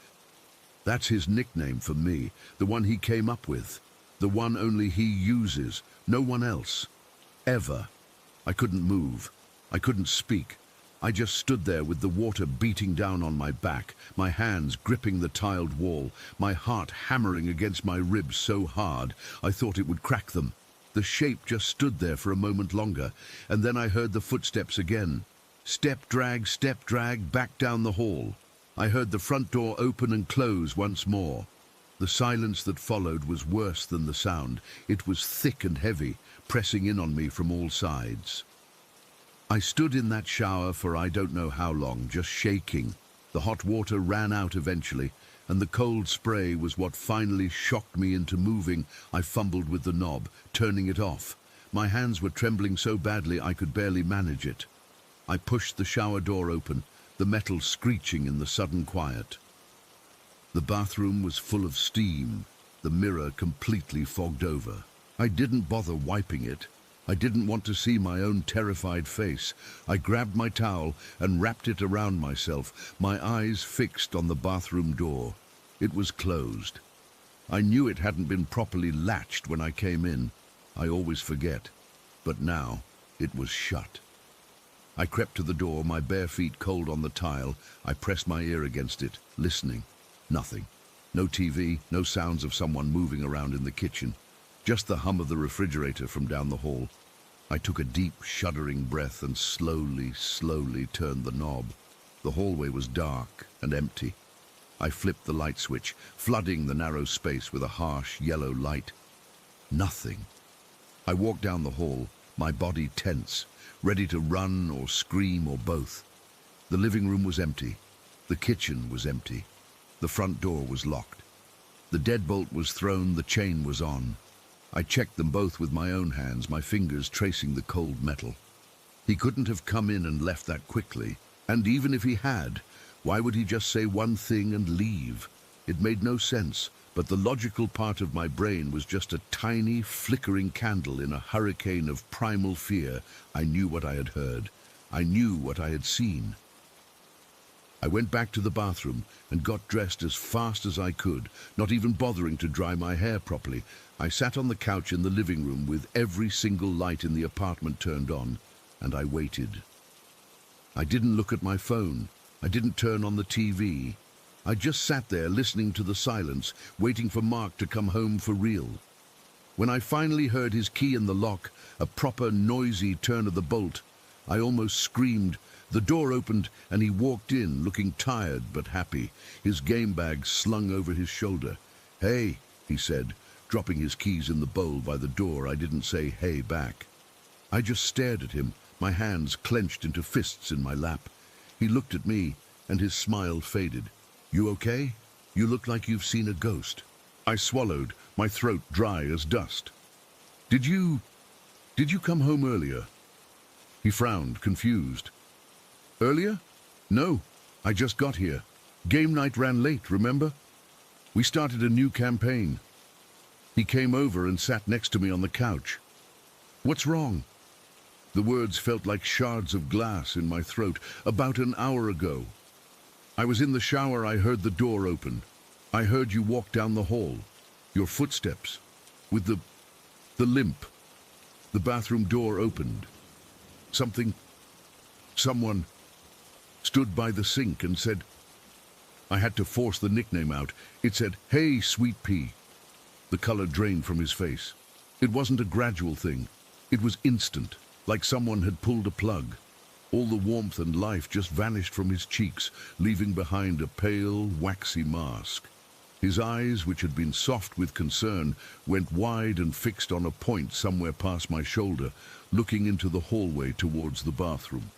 That's his nickname for me, the one he came up with, the one only he uses, no one else. Ever. I couldn't move. I couldn't speak. I just stood there with the water beating down on my back, my hands gripping the tiled wall, my heart hammering against my ribs so hard I thought it would crack them. The shape just stood there for a moment longer, and then I heard the footsteps again. Step drag, back down the hall. I heard the front door open and close once more. The silence that followed was worse than the sound. It was thick and heavy, pressing in on me from all sides. I stood in that shower for I don't know how long, just shaking. The hot water ran out eventually, and the cold spray was what finally shocked me into moving. I fumbled with the knob, turning it off. My hands were trembling so badly I could barely manage it. I pushed the shower door open, the metal screeching in the sudden quiet. The bathroom was full of steam, the mirror completely fogged over. I didn't bother wiping it. I didn't want to see my own terrified face. I grabbed my towel and wrapped it around myself, my eyes fixed on the bathroom door. It was closed. I knew it hadn't been properly latched when I came in. I always forget. But now it was shut. I crept to the door, my bare feet cold on the tile. I pressed my ear against it, listening. Nothing. No TV, no sounds of someone moving around in the kitchen. Just the hum of the refrigerator from down the hall. I took a deep, shuddering breath and slowly turned the knob. The hallway was dark and empty. I flipped the light switch, flooding the narrow space with a harsh yellow light. Nothing. I walked down the hall, my body tense, ready to run or scream or both. The living room was empty. The kitchen was empty. The front door was locked. The deadbolt was thrown, the chain was on. I checked them both with my own hands, my fingers tracing the cold metal. He couldn't have come in and left that quickly. And even if he had, why would he just say one thing and leave? It made no sense, but the logical part of my brain was just a tiny, flickering candle in a hurricane of primal fear. I knew what I had heard. I knew what I had seen. I went back to the bathroom and got dressed as fast as I could, not even bothering to dry my hair properly. I sat on the couch in the living room with every single light in the apartment turned on, and I waited. I didn't look at my phone. I didn't turn on the TV. I just sat there listening to the silence, waiting for Mark to come home for real. When I finally heard his key in the lock, a proper noisy turn of the bolt, I almost screamed. The door opened and he walked in, looking tired but happy, his game bag slung over his shoulder. "Hey," he said, dropping his keys in the bowl by the door. I didn't say hey back. I just stared at him, my hands clenched into fists in my lap. He looked at me and his smile faded. "You okay? You look like you've seen a ghost." I swallowed, my throat dry as dust. Did you come home earlier?" He frowned, confused. "Earlier? No, I just got here. Game night ran late, remember? We started a new campaign." He came over and sat next to me on the couch. "What's wrong?" The words felt like shards of glass in my throat. "About an hour ago. I was in the shower, I heard the door open. I heard you walk down the hall. Your footsteps. With the limp. The bathroom door opened. Someone stood by the sink and said," I had to force the nickname out. It said, "Hey, sweet pea." The color drained from his face. It wasn't a gradual thing. It was instant, like someone had pulled a plug. All the warmth and life just vanished from his cheeks, leaving behind a pale, waxy mask. His eyes, which had been soft with concern, went wide and fixed on a point somewhere past my shoulder, looking into the hallway towards the bathroom.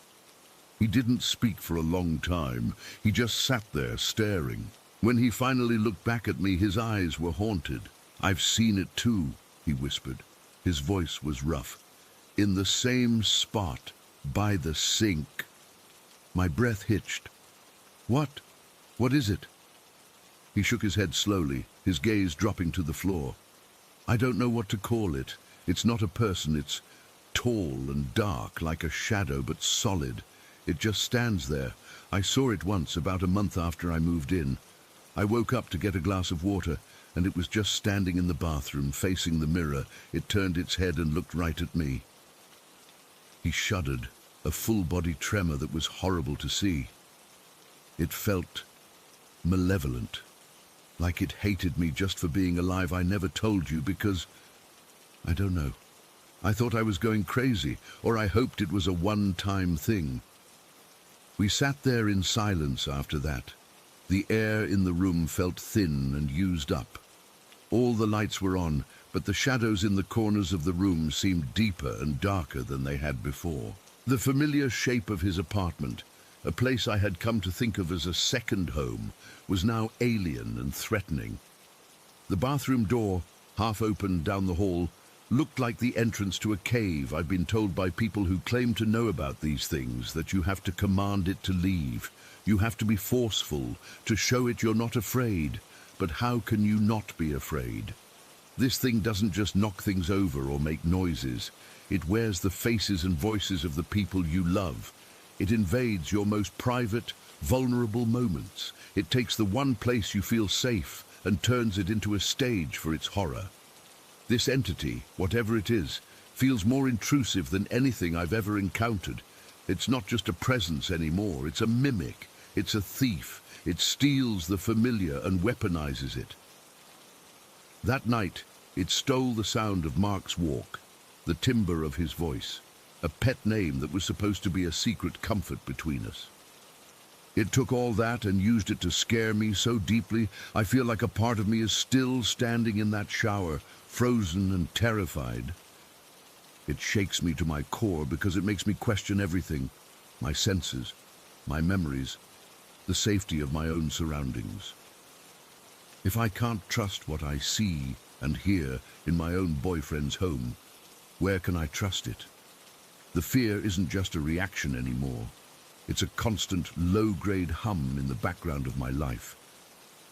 He didn't speak for a long time. He just sat there, staring. When he finally looked back at me, his eyes were haunted. "I've seen it too," he whispered. His voice was rough. "In the same spot, by the sink." My breath hitched. What? What is it?" He shook his head slowly, his gaze dropping to the floor. "I don't know what to call it. It's not a person. It's tall and dark, like a shadow, but solid. It just stands there. I saw it once, about a month after I moved in. I woke up to get a glass of water, and it was just standing in the bathroom, facing the mirror. It turned its head and looked right at me." He shuddered. a full-body tremor that was horrible to see. It felt malevolent, like it hated me just for being alive. I never told you because, I don't know. I thought I was going crazy, or I hoped it was a one-time thing. We sat there in silence after that. The air in the room felt thin and used up. All the lights were on, but the shadows in the corners of the room seemed deeper and darker than they had before. The familiar shape of his apartment, a place I had come to think of as a second home, was now alien and threatening. The bathroom door, half open down the hall, looked like the entrance to a cave. I've been told by people who claim to know about these things that you have to command it to leave. You have to be forceful, to show it you're not afraid. But how can you not be afraid? This thing doesn't just knock things over or make noises. It wears the faces and voices of the people you love. It invades your most private, vulnerable moments. It takes the one place you feel safe and turns it into a stage for its horror. This entity, whatever it is, feels more intrusive than anything I've ever encountered. It's not just a presence anymore, it's a mimic, it's a thief. It steals the familiar and weaponizes it. That night, it stole the sound of Mark's walk, the timbre of his voice, a pet name that was supposed to be a secret comfort between us. It took all that and used it to scare me so deeply, I feel like a part of me is still standing in that shower, frozen and terrified. It shakes me to my core because it makes me question everything, my senses, my memories, the safety of my own surroundings. If I can't trust what I see and hear in my own boyfriend's home, where can I trust it? The fear isn't just a reaction anymore. It's a constant, low-grade hum in the background of my life,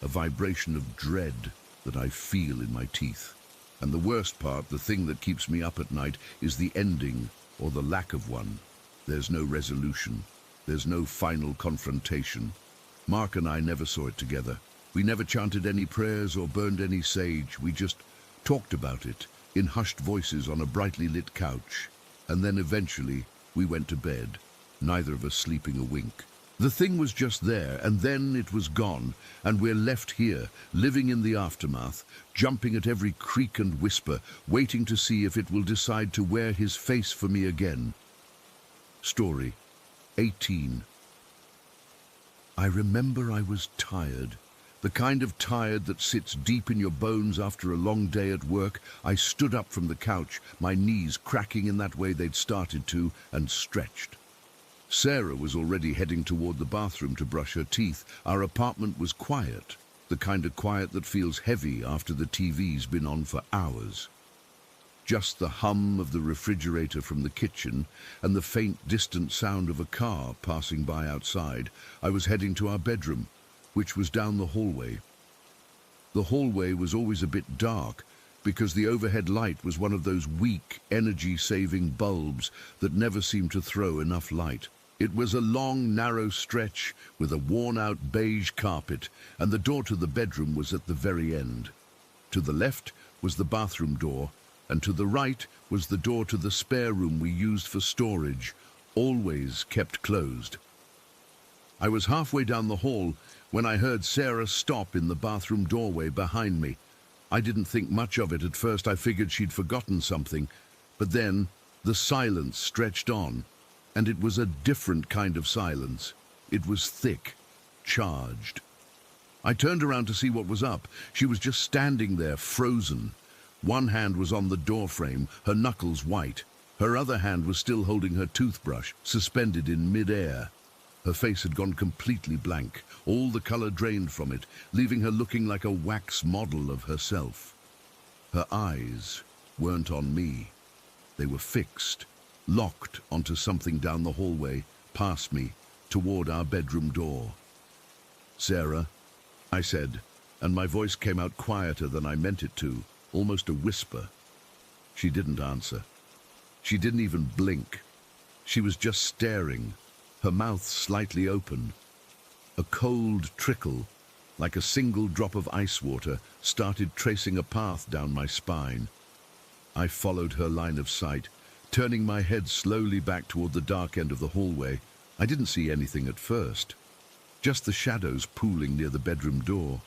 a vibration of dread that I feel in my teeth. And the worst part, the thing that keeps me up at night, is the ending, or the lack of one. There's no resolution. There's no final confrontation. Mark and I never saw it together. We never chanted any prayers or burned any sage. We just talked about it in hushed voices on a brightly lit couch. And then eventually we went to bed, neither of us sleeping a wink. The thing was just there, and then it was gone, and we're left here, living in the aftermath, jumping at every creak and whisper, waiting to see if it will decide to wear his face for me again. Story 18. I remember I was tired, the kind of tired that sits deep in your bones after a long day at work. I stood up from the couch, my knees cracking in that way they'd started to, and stretched. Sarah was already heading toward the bathroom to brush her teeth. Our apartment was quiet, the kind of quiet that feels heavy after the TV's been on for hours. Just the hum of the refrigerator from the kitchen and the faint, distant sound of a car passing by outside. I was heading to our bedroom, which was down the hallway. The hallway was always a bit dark because the overhead light was one of those weak, energy-saving bulbs that never seemed to throw enough light. It was a long, narrow stretch with a worn-out beige carpet, and the door to the bedroom was at the very end. To the left was the bathroom door, and to the right was the door to the spare room we used for storage, always kept closed. I was halfway down the hall when I heard Sarah stop in the bathroom doorway behind me. I didn't think much of it at first. I figured she'd forgotten something, but then the silence stretched on. And it was a different kind of silence. It was thick, charged. I turned around to see what was up. She was just standing there, frozen. One hand was on the doorframe, her knuckles white. Her other hand was still holding her toothbrush, suspended in mid-air. Her face had gone completely blank, all the color drained from it, leaving her looking like a wax model of herself. Her eyes weren't on me. They were fixed, locked onto something down the hallway, past me, toward our bedroom door. "Sarah," I said, and my voice came out quieter than I meant it to, almost a whisper. She didn't answer. She didn't even blink. She was just staring, her mouth slightly open. A cold trickle, like a single drop of ice water, started tracing a path down my spine. I followed her line of sight, Turning my head slowly back toward the dark end of the hallway, I didn't see anything at first. Just the shadows pooling near the bedroom door.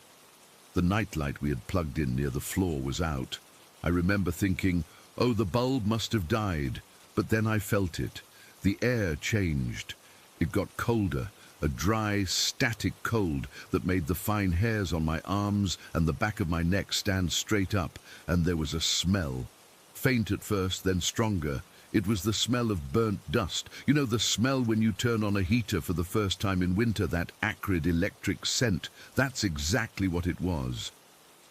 The nightlight we had plugged in near the floor was out. I remember thinking, oh, the bulb must have died. But then I felt it. The air changed. It got colder, a dry, static cold that made the fine hairs on my arms and the back of my neck stand straight up, and there was a smell. Faint at first, then stronger. It was the smell of burnt dust. You know, the smell when you turn on a heater for the first time in winter, that acrid electric scent. That's exactly what it was.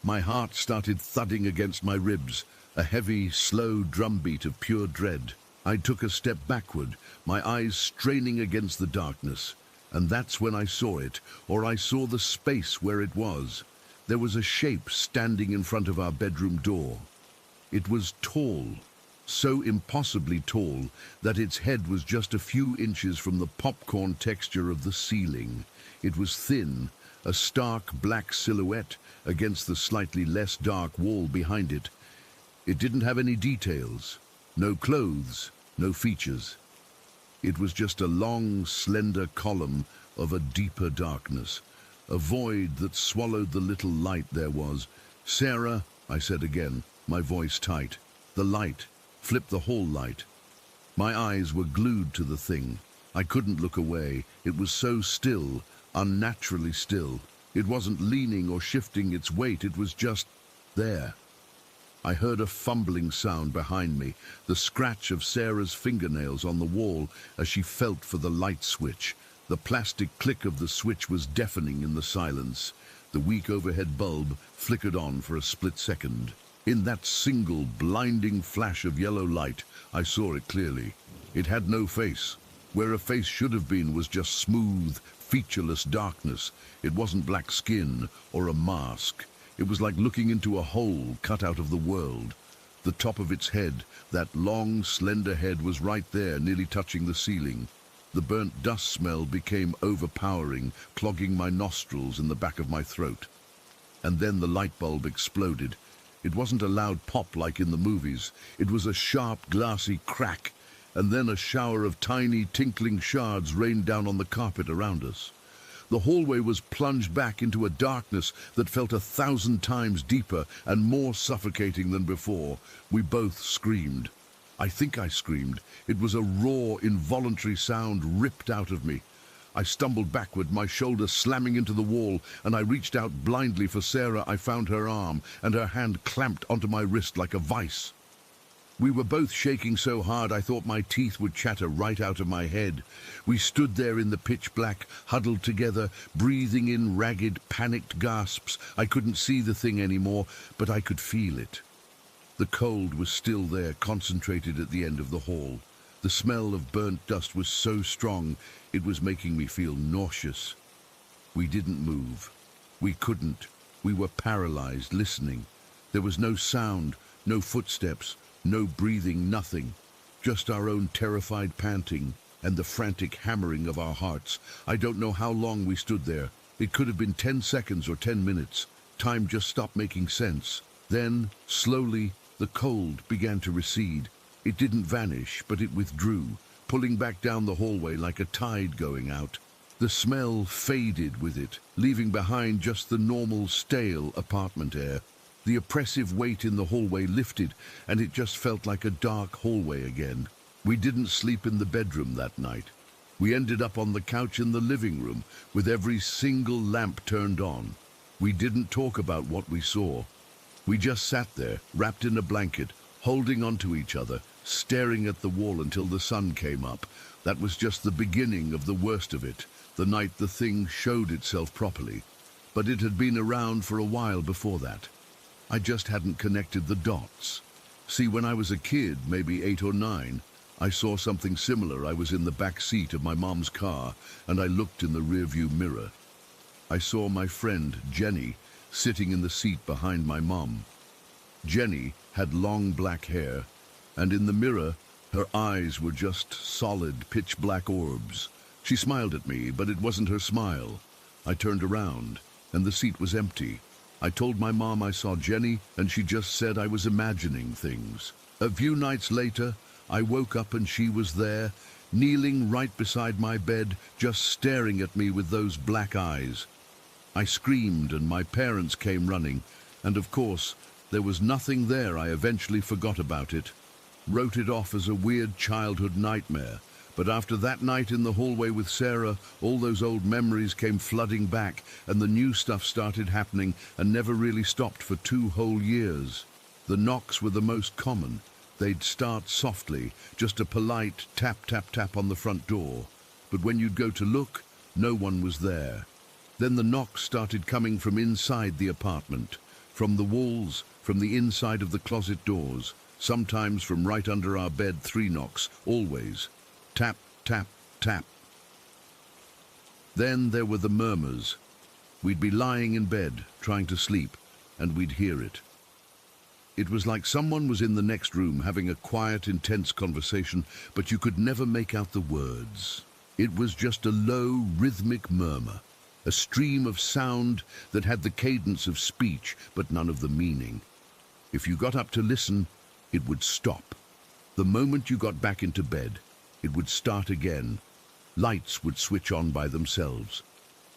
My heart started thudding against my ribs, a heavy, slow drumbeat of pure dread. I took a step backward, my eyes straining against the darkness. And that's when I saw it, or I saw the space where it was. There was a shape standing in front of our bedroom door. It was tall. So impossibly tall that its head was just a few inches from the popcorn texture of the ceiling. It was thin, a stark black silhouette against the slightly less dark wall behind it. It didn't have any details, no clothes, no features. It was just a long, slender column of a deeper darkness, a void that swallowed the little light there was. "Sarah," I said again, my voice tight. "The light. Flip the hall light." My eyes were glued to the thing. I couldn't look away. It was so still, unnaturally still. It wasn't leaning or shifting its weight. It was just there. I heard a fumbling sound behind me, the scratch of Sarah's fingernails on the wall as she felt for the light switch. The plastic click of the switch was deafening in the silence. The weak overhead bulb flickered on for a split second. In that single, blinding flash of yellow light, I saw it clearly. It had no face. Where a face should have been was just smooth, featureless darkness. It wasn't black skin or a mask. It was like looking into a hole cut out of the world. The top of its head, that long, slender head, was right there, nearly touching the ceiling. The burnt dust smell became overpowering, clogging my nostrils and the back of my throat. And then the light bulb exploded. It wasn't a loud pop like in the movies. It was a sharp, glassy crack, and then a shower of tiny, tinkling shards rained down on the carpet around us. The hallway was plunged back into a darkness that felt 1,000 times deeper and more suffocating than before. We both screamed. I think I screamed. It was a raw, involuntary sound ripped out of me. I stumbled backward, my shoulder slamming into the wall, and I reached out blindly for Sarah. I found her arm, and her hand clamped onto my wrist like a vice. We were both shaking so hard I thought my teeth would chatter right out of my head. We stood there in the pitch black, huddled together, breathing in ragged, panicked gasps. I couldn't see the thing anymore, but I could feel it. The cold was still there, concentrated at the end of the hall. The smell of burnt dust was so strong, it was making me feel nauseous. We didn't move. We couldn't. We were paralyzed, listening. There was no sound, no footsteps, no breathing, nothing. Just our own terrified panting and the frantic hammering of our hearts. I don't know how long we stood there. It could have been 10 seconds or 10 minutes. Time just stopped making sense. Then, slowly, the cold began to recede. It didn't vanish, but it withdrew, pulling back down the hallway like a tide going out. The smell faded with it, leaving behind just the normal, stale apartment air. The oppressive weight in the hallway lifted, and it just felt like a dark hallway again. We didn't sleep in the bedroom that night. We ended up on the couch in the living room, with every single lamp turned on. We didn't talk about what we saw. We just sat there, wrapped in a blanket, holding onto each other, staring at the wall until the sun came up. That was just the beginning of the worst of it, the night the thing showed itself properly. But it had been around for a while before that. I just hadn't connected the dots. See, when I was a kid, maybe 8 or 9, I saw something similar. I was in the back seat of my mom's car, and I looked in the rearview mirror. I saw my friend, Jenny, sitting in the seat behind my mom. Jenny had long black hair, and in the mirror, her eyes were just solid, pitch-black orbs. She smiled at me, but it wasn't her smile. I turned around, and the seat was empty. I told my mom I saw Jenny, and she just said I was imagining things. A few nights later, I woke up and she was there, kneeling right beside my bed, just staring at me with those black eyes. I screamed and my parents came running, and of course, there was nothing there. I eventually forgot about it, wrote it off as a weird childhood nightmare. But after that night in the hallway with Sarah, all those old memories came flooding back, and the new stuff started happening and never really stopped for 2 whole years. The knocks were the most common. They'd start softly, just a polite tap, tap, tap on the front door. But when you'd go to look, no one was there. Then the knocks started coming from inside the apartment, from the walls, from the inside of the closet doors, sometimes from right under our bed. 3 knocks, always. Tap, tap, tap. Then there were the murmurs. We'd be lying in bed, trying to sleep, and we'd hear it. It was like someone was in the next room having a quiet, intense conversation, but you could never make out the words. It was just a low, rhythmic murmur, a stream of sound that had the cadence of speech, but none of the meaning. If you got up to listen, it would stop. The moment you got back into bed, it would start again. Lights would switch on by themselves.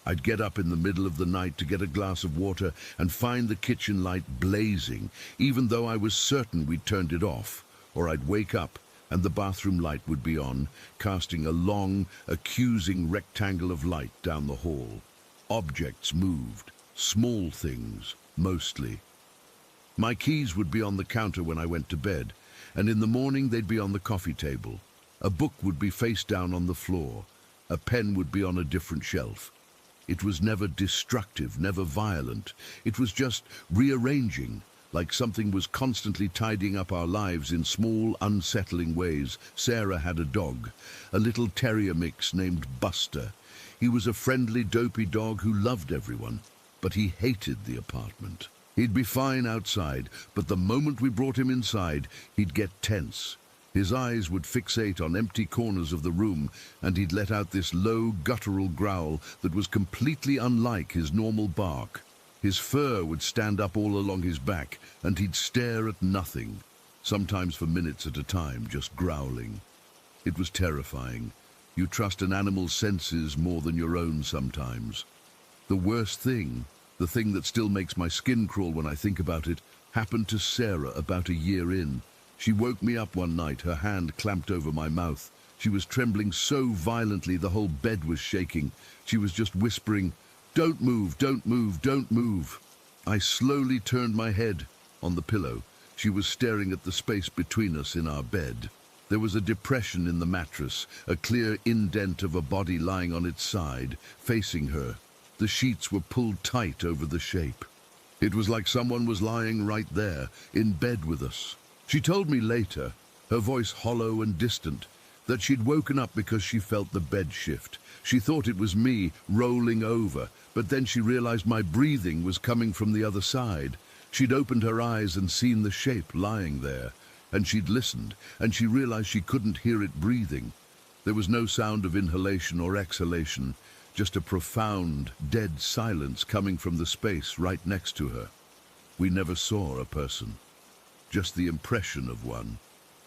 I'd get up in the middle of the night to get a glass of water and find the kitchen light blazing, even though I was certain we'd turned it off. Or I'd wake up and the bathroom light would be on, casting a long, accusing rectangle of light down the hall. Objects moved, small things, mostly. My keys would be on the counter when I went to bed, and in the morning they'd be on the coffee table. A book would be face down on the floor. A pen would be on a different shelf. It was never destructive, never violent. It was just rearranging, like something was constantly tidying up our lives in small, unsettling ways. Sarah had a dog, a little terrier mix named Buster. He was a friendly, dopey dog who loved everyone, but he hated the apartment. He'd be fine outside, but the moment we brought him inside, he'd get tense. His eyes would fixate on empty corners of the room, and he'd let out this low, guttural growl that was completely unlike his normal bark. His fur would stand up all along his back, and he'd stare at nothing, sometimes for minutes at a time, just growling. It was terrifying. You trust an animal's senses more than your own sometimes. The worst thing, the thing that still makes my skin crawl when I think about it, happened to Sarah about a year in. She woke me up one night, her hand clamped over my mouth. She was trembling so violently the whole bed was shaking. She was just whispering, "Don't move, don't move, don't move." I slowly turned my head on the pillow. She was staring at the space between us in our bed. There was a depression in the mattress, a clear indent of a body lying on its side, facing her. The sheets were pulled tight over the shape. It was like someone was lying right there, in bed with us. She told me later, her voice hollow and distant, that she'd woken up because she felt the bed shift. She thought it was me rolling over, but then she realized my breathing was coming from the other side. She'd opened her eyes and seen the shape lying there, and she'd listened, and she realized she couldn't hear it breathing. There was no sound of inhalation or exhalation, just a profound, dead silence coming from the space right next to her. We never saw a person, just the impression of one.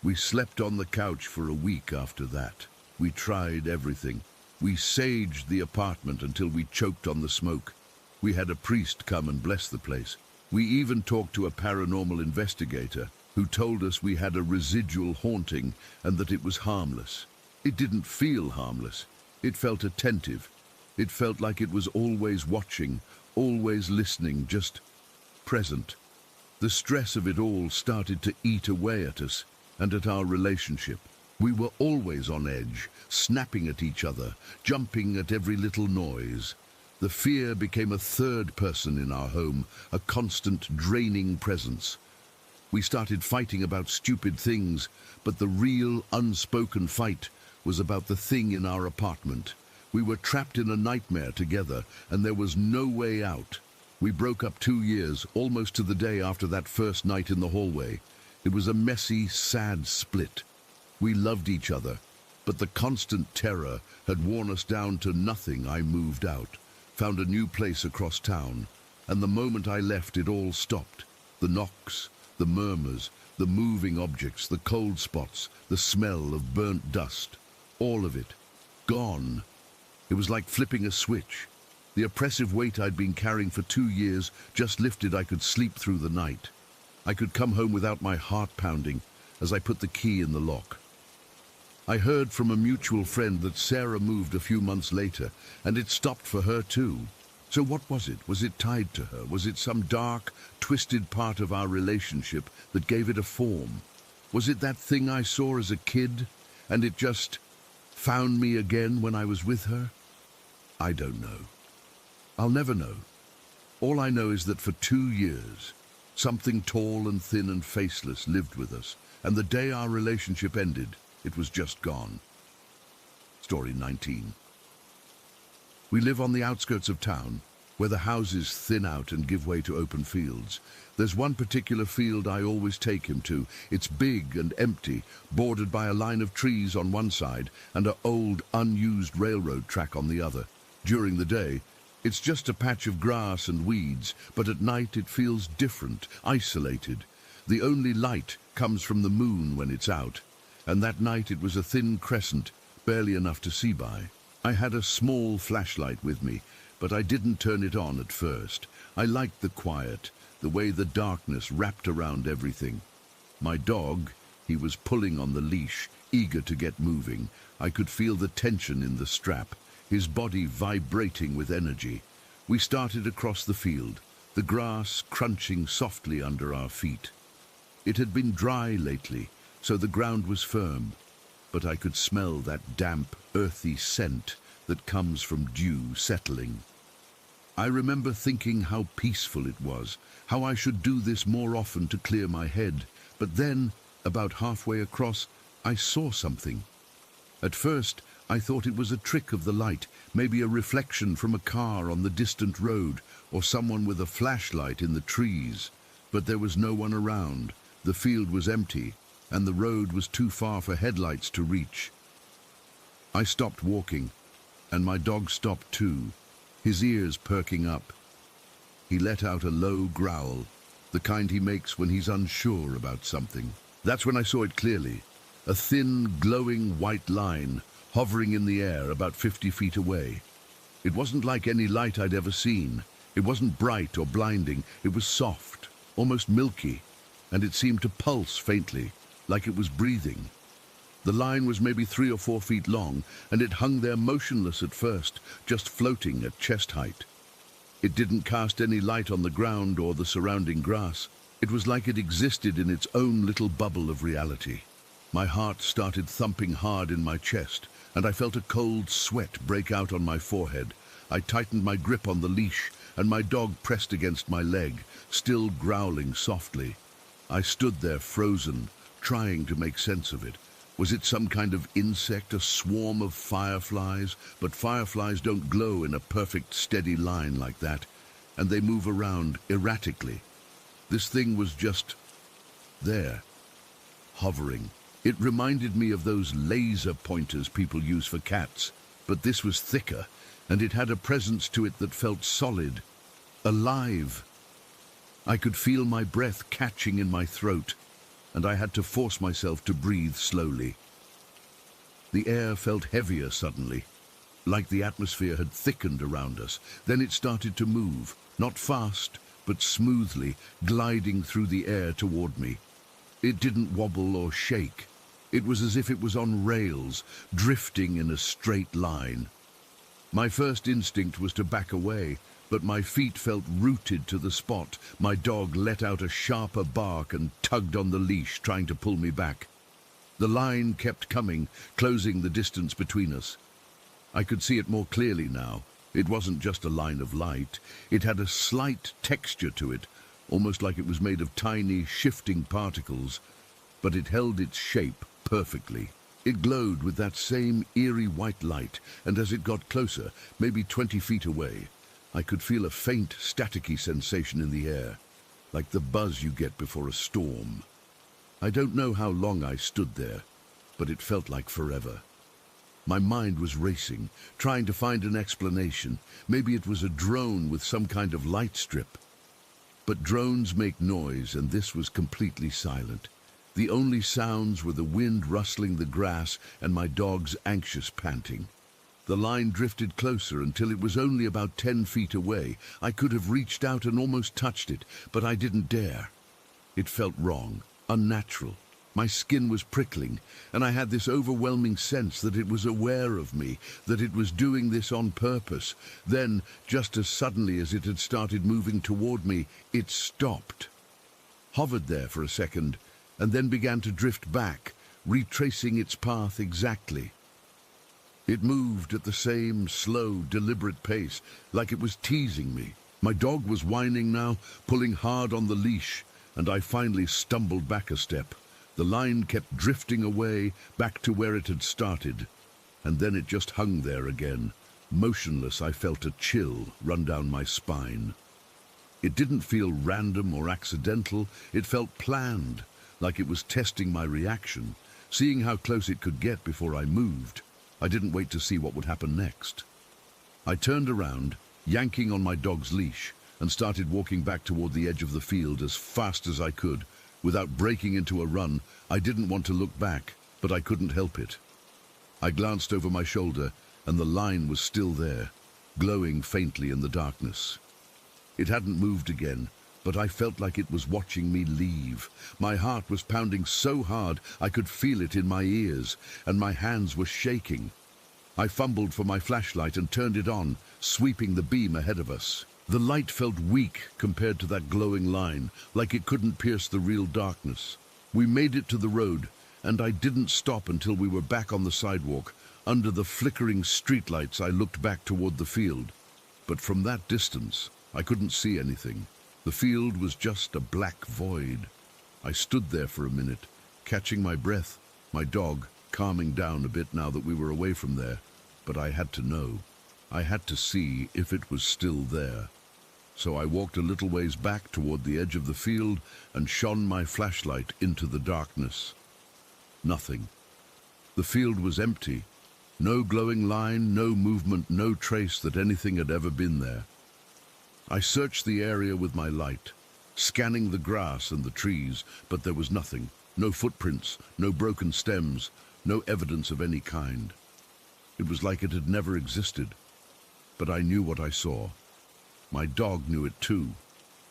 We slept on the couch for a week after that. We tried everything. We saged the apartment until we choked on the smoke. We had a priest come and bless the place. We even talked to a paranormal investigator who told us we had a residual haunting and that it was harmless. It didn't feel harmless. It felt attentive. It felt like it was always watching, always listening, just present. The stress of it all started to eat away at us and at our relationship. We were always on edge, snapping at each other, jumping at every little noise. The fear became a third person in our home, a constant, draining presence. We started fighting about stupid things, but the real, unspoken fight was about the thing in our apartment. We were trapped in a nightmare together, and there was no way out. We broke up 2 years, almost to the day after that first night in the hallway. It was a messy, sad split. We loved each other, but the constant terror had worn us down to nothing. I moved out, found a new place across town, and the moment I left, it all stopped. The knocks, the murmurs, The moving objects, the cold spots, the smell of burnt dust, all of it, gone. It was like flipping a switch. The oppressive weight I'd been carrying for 2 years just lifted. I could sleep through the night. I could come home without my heart pounding as I put the key in the lock. I heard from a mutual friend that Sarah moved a few months later, and it stopped for her too. So what was it? Was it tied to her? Was it some dark, twisted part of our relationship that gave it a form? Was it that thing I saw as a kid, and it just found me again when I was with her? I don't know. I'll never know. All I know is that for 2 years, something tall and thin and faceless lived with us, and the day our relationship ended, it was just gone. Story 19. We live on the outskirts of town, where the houses thin out and give way to open fields. There's one particular field I always take him to. It's big and empty, bordered by a line of trees on one side and an old, unused railroad track on the other. During the day, it's just a patch of grass and weeds, but at night it feels different, isolated. The only light comes from the moon when it's out, and that night it was a thin crescent, barely enough to see by. I had a small flashlight with me, but I didn't turn it on at first. I liked the quiet, the way the darkness wrapped around everything. My dog, he was pulling on the leash, eager to get moving. I could feel the tension in the strap, his body vibrating with energy. We started across the field, the grass crunching softly under our feet. It had been dry lately, so the ground was firm, but I could smell that damp, earthy scent that comes from dew settling. I remember thinking how peaceful it was, how I should do this more often to clear my head. But then, about halfway across, I saw something. At first, I thought it was a trick of the light, maybe a reflection from a car on the distant road, or someone with a flashlight in the trees. But there was no one around. The field was empty, and the road was too far for headlights to reach. I stopped walking, and my dog stopped too, his ears perking up. He let out a low growl, the kind he makes when he's unsure about something. That's when I saw it clearly, a thin, glowing white line hovering in the air about 50 feet away. It wasn't like any light I'd ever seen. It wasn't bright or blinding. It was soft, almost milky, and it seemed to pulse faintly, like it was breathing. The line was maybe 3 or 4 feet long, and it hung there motionless at first, just floating at chest height. It didn't cast any light on the ground or the surrounding grass. It was like it existed in its own little bubble of reality. My heart started thumping hard in my chest, and I felt a cold sweat break out on my forehead. I tightened my grip on the leash, and my dog pressed against my leg, still growling softly. I stood there frozen, trying to make sense of it. Was it some kind of insect, a swarm of fireflies? But fireflies don't glow in a perfect, steady line like that, and they move around erratically. This thing was just there, hovering. It reminded me of those laser pointers people use for cats, but this was thicker, and it had a presence to it that felt solid, alive. I could feel my breath catching in my throat, and I had to force myself to breathe slowly. The air felt heavier suddenly, like the atmosphere had thickened around us. Then it started to move, not fast, but smoothly, gliding through the air toward me. It didn't wobble or shake. It was as if it was on rails, drifting in a straight line. My first instinct was to back away, but my feet felt rooted to the spot. My dog let out a sharper bark and tugged on the leash, trying to pull me back. The line kept coming, closing the distance between us. I could see it more clearly now. It wasn't just a line of light. It had a slight texture to it, almost like it was made of tiny, shifting particles, but it held its shape perfectly. It glowed with that same eerie white light, and as it got closer, maybe 20 feet away, I could feel a faint, staticky sensation in the air, like the buzz you get before a storm. I don't know how long I stood there, but it felt like forever. My mind was racing, trying to find an explanation. Maybe it was a drone with some kind of light strip. But drones make noise, and this was completely silent. The only sounds were the wind rustling the grass and my dog's anxious panting. The line drifted closer until it was only about 10 feet away. I could have reached out and almost touched it, but I didn't dare. It felt wrong, unnatural. My skin was prickling, and I had this overwhelming sense that it was aware of me, that it was doing this on purpose. Then, just as suddenly as it had started moving toward me, it stopped, hovered there for a second, and then began to drift back, retracing its path exactly. It moved at the same slow, deliberate pace, like it was teasing me. My dog was whining now, pulling hard on the leash, and I finally stumbled back a step. The line kept drifting away, back to where it had started, and then it just hung there again. Motionless, I felt a chill run down my spine. It didn't feel random or accidental, it felt planned, like it was testing my reaction, seeing how close it could get before I moved. I didn't wait to see what would happen next. I turned around, yanking on my dog's leash, and started walking back toward the edge of the field as fast as I could. Without breaking into a run, I didn't want to look back, but I couldn't help it. I glanced over my shoulder, and the line was still there, glowing faintly in the darkness. It hadn't moved again, but I felt like it was watching me leave. My heart was pounding so hard I could feel it in my ears, and my hands were shaking. I fumbled for my flashlight and turned it on, sweeping the beam ahead of us. The light felt weak compared to that glowing line, like it couldn't pierce the real darkness. We made it to the road, and I didn't stop until we were back on the sidewalk. Under the flickering streetlights, I looked back toward the field. But from that distance, I couldn't see anything. The field was just a black void. I stood there for a minute, catching my breath, my dog calming down a bit now that we were away from there. But I had to know. I had to see if it was still there. So I walked a little ways back toward the edge of the field and shone my flashlight into the darkness. Nothing. The field was empty. No glowing line, no movement, no trace that anything had ever been there. I searched the area with my light, scanning the grass and the trees, but there was nothing. No footprints, no broken stems, no evidence of any kind. It was like it had never existed. But I knew what I saw. My dog knew it too.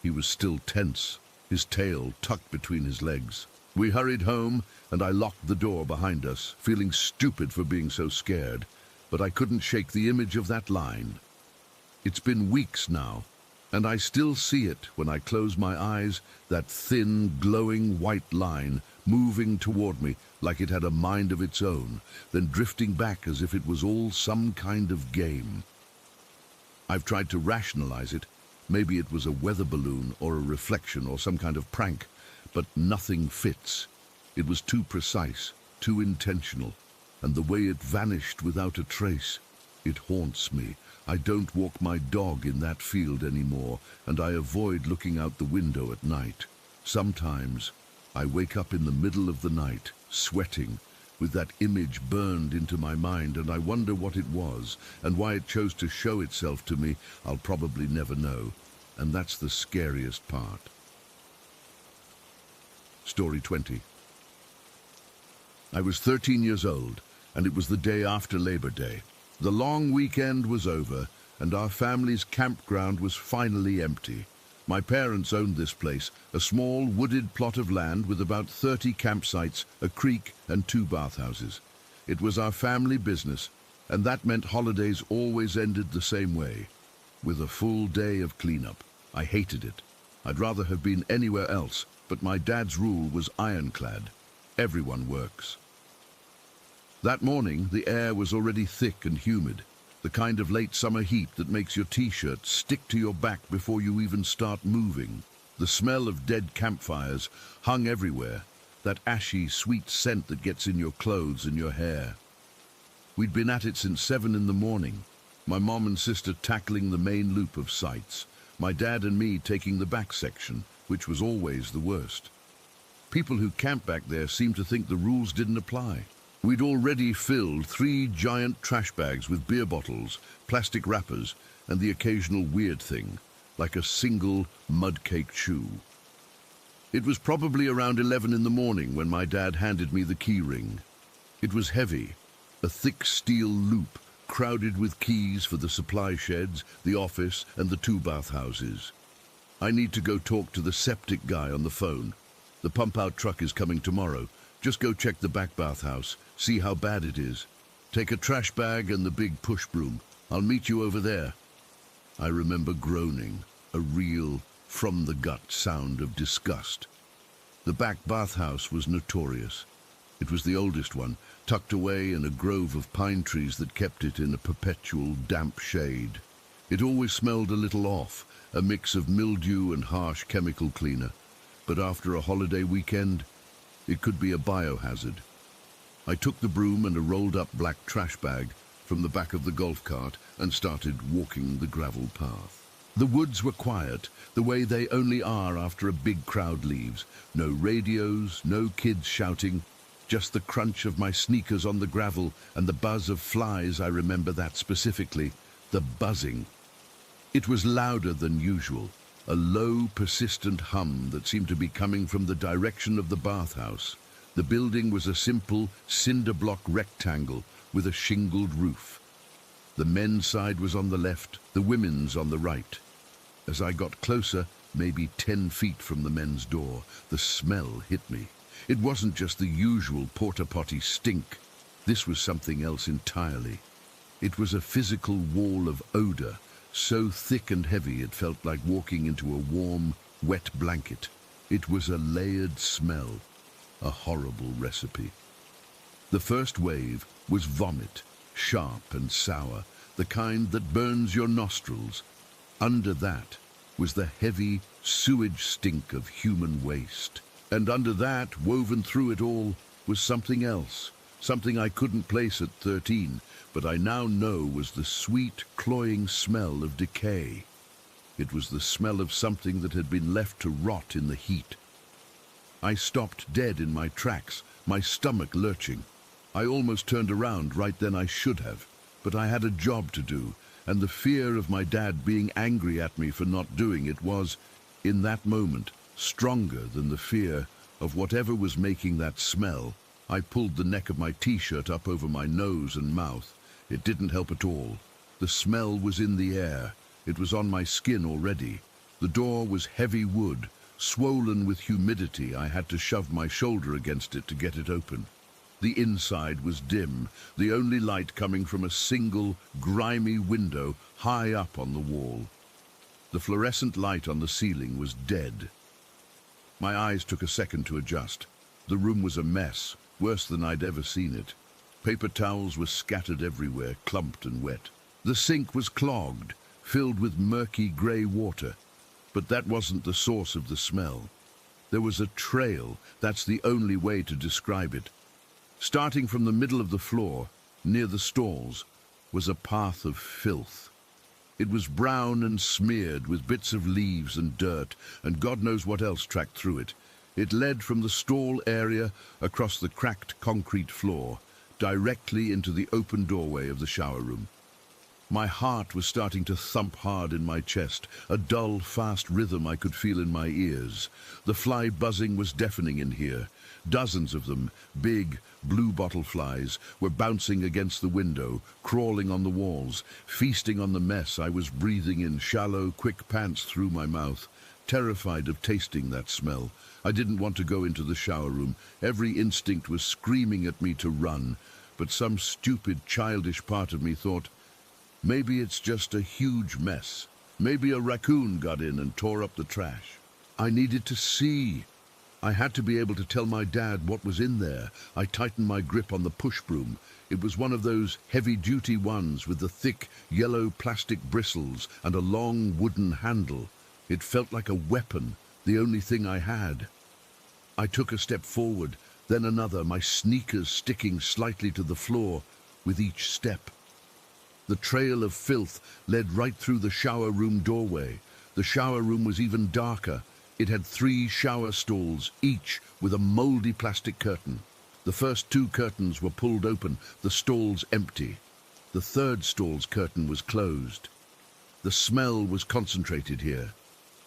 He was still tense, his tail tucked between his legs. We hurried home, and I locked the door behind us, feeling stupid for being so scared. But I couldn't shake the image of that line. It's been weeks now, and I still see it when I close my eyes, that thin, glowing white line moving toward me like it had a mind of its own, then drifting back as if it was all some kind of game. I've tried to rationalize it. Maybe it was a weather balloon or a reflection or some kind of prank, but nothing fits. It was too precise, too intentional, and the way it vanished without a trace, it haunts me. I don't walk my dog in that field anymore, and I avoid looking out the window at night. Sometimes I wake up in the middle of the night, sweating, with that image burned into my mind, and I wonder what it was, and why it chose to show itself to me. I'll probably never know, and that's the scariest part. Story 20. I was 13 years old, and it was the day after Labor Day. The long weekend was over, and our family's campground was finally empty. My parents owned this place, a small wooded plot of land with about 30 campsites, a creek, and 2 bathhouses. It was our family business, and that meant holidays always ended the same way, with a full day of cleanup. I hated it. I'd rather have been anywhere else, but my dad's rule was ironclad. Everyone works. That morning, the air was already thick and humid. The kind of late summer heat that makes your t-shirt stick to your back before you even start moving. The smell of dead campfires hung everywhere, that ashy, sweet scent that gets in your clothes and your hair. We'd been at it since 7 in the morning, my mom and sister tackling the main loop of sites, my dad and me taking the back section, which was always the worst. People who camp back there seemed to think the rules didn't apply. We'd already filled 3 giant trash bags with beer bottles, plastic wrappers, and the occasional weird thing, like a single mud-caked shoe. It was probably around 11 in the morning when my dad handed me the key ring. It was heavy, a thick steel loop crowded with keys for the supply sheds, the office, and the 2 bathhouses. I need to go talk to the septic guy on the phone. The pump-out truck is coming tomorrow. Just go check the back bathhouse, see how bad it is. Take a trash bag and the big push broom. I'll meet you over there. I remember groaning, a real, from-the-gut sound of disgust. The back bathhouse was notorious. It was the oldest one, tucked away in a grove of pine trees that kept it in a perpetual damp shade. It always smelled a little off, a mix of mildew and harsh chemical cleaner. But after a holiday weekend, it could be a biohazard. I took the broom and a rolled-up black trash bag from the back of the golf cart and started walking the gravel path. The woods were quiet, the way they only are after a big crowd leaves. No radios, no kids shouting, just the crunch of my sneakers on the gravel and the buzz of flies. I remember that specifically, the buzzing. It was louder than usual, a low, persistent hum that seemed to be coming from the direction of the bathhouse. The building was a simple cinder block rectangle with a shingled roof. The men's side was on the left, the women's on the right. As I got closer, maybe 10 feet from the men's door, the smell hit me. It wasn't just the usual porta-potty stink. This was something else entirely. It was a physical wall of odor, so thick and heavy it felt like walking into a warm, wet blanket. It was a layered smell, a horrible recipe. The first wave was vomit, sharp and sour, the kind that burns your nostrils. Under that was the heavy sewage stink of human waste. And under that, woven through it all, was something else, something I couldn't place at 13, but I now know was the sweet, cloying smell of decay. It was the smell of something that had been left to rot in the heat. I stopped dead in my tracks, my stomach lurching. I almost turned around right then. I should have, but I had a job to do, and the fear of my dad being angry at me for not doing it was, in that moment, stronger than the fear of whatever was making that smell. I pulled the neck of my t-shirt up over my nose and mouth. It didn't help at all. The smell was in the air. It was on my skin already. The door was heavy wood, swollen with humidity. I had to shove my shoulder against it to get it open. The inside was dim, the only light coming from a single, grimy window high up on the wall. The fluorescent light on the ceiling was dead. My eyes took a second to adjust. The room was a mess, worse than I'd ever seen it. Paper towels were scattered everywhere, clumped and wet. The sink was clogged, filled with murky grey water. But that wasn't the source of the smell. There was a trail, that's the only way to describe it. Starting from the middle of the floor, near the stalls, was a path of filth. It was brown and smeared with bits of leaves and dirt, and God knows what else tracked through it. It led from the stall area across the cracked concrete floor, directly into the open doorway of the shower room. My heart was starting to thump hard in my chest, a dull, fast rhythm I could feel in my ears. The fly buzzing was deafening in here. Dozens of them, big, blue bottle flies, were bouncing against the window, crawling on the walls, feasting on the mess I was breathing in shallow, quick pants through my mouth. Terrified of tasting that smell, I didn't want to go into the shower room. Every instinct was screaming at me to run, but some stupid, childish part of me thought, maybe it's just a huge mess. Maybe a raccoon got in and tore up the trash. I needed to see. I had to be able to tell my dad what was in there. I tightened my grip on the push broom. It was one of those heavy-duty ones with the thick, yellow plastic bristles and a long wooden handle. It felt like a weapon, the only thing I had. I took a step forward, then another, my sneakers sticking slightly to the floor with each step. The trail of filth led right through the shower room doorway. The shower room was even darker. It had 3 shower stalls, each with a moldy plastic curtain. The first 2 curtains were pulled open, the stalls empty. The third stall's curtain was closed. The smell was concentrated here.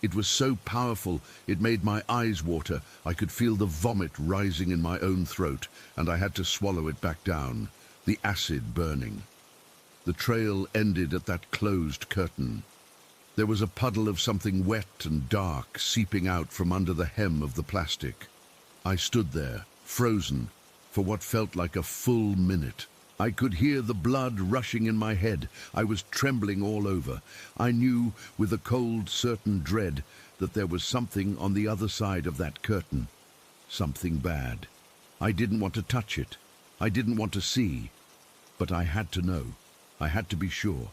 It was so powerful, it made my eyes water. I could feel the vomit rising in my own throat, and I had to swallow it back down, the acid burning. The trail ended at that closed curtain. There was a puddle of something wet and dark seeping out from under the hem of the plastic. I stood there, frozen, for what felt like a full minute. I could hear the blood rushing in my head. I was trembling all over. I knew, with a cold, certain dread, that there was something on the other side of that curtain. Something bad. I didn't want to touch it. I didn't want to see. But I had to know. I had to be sure.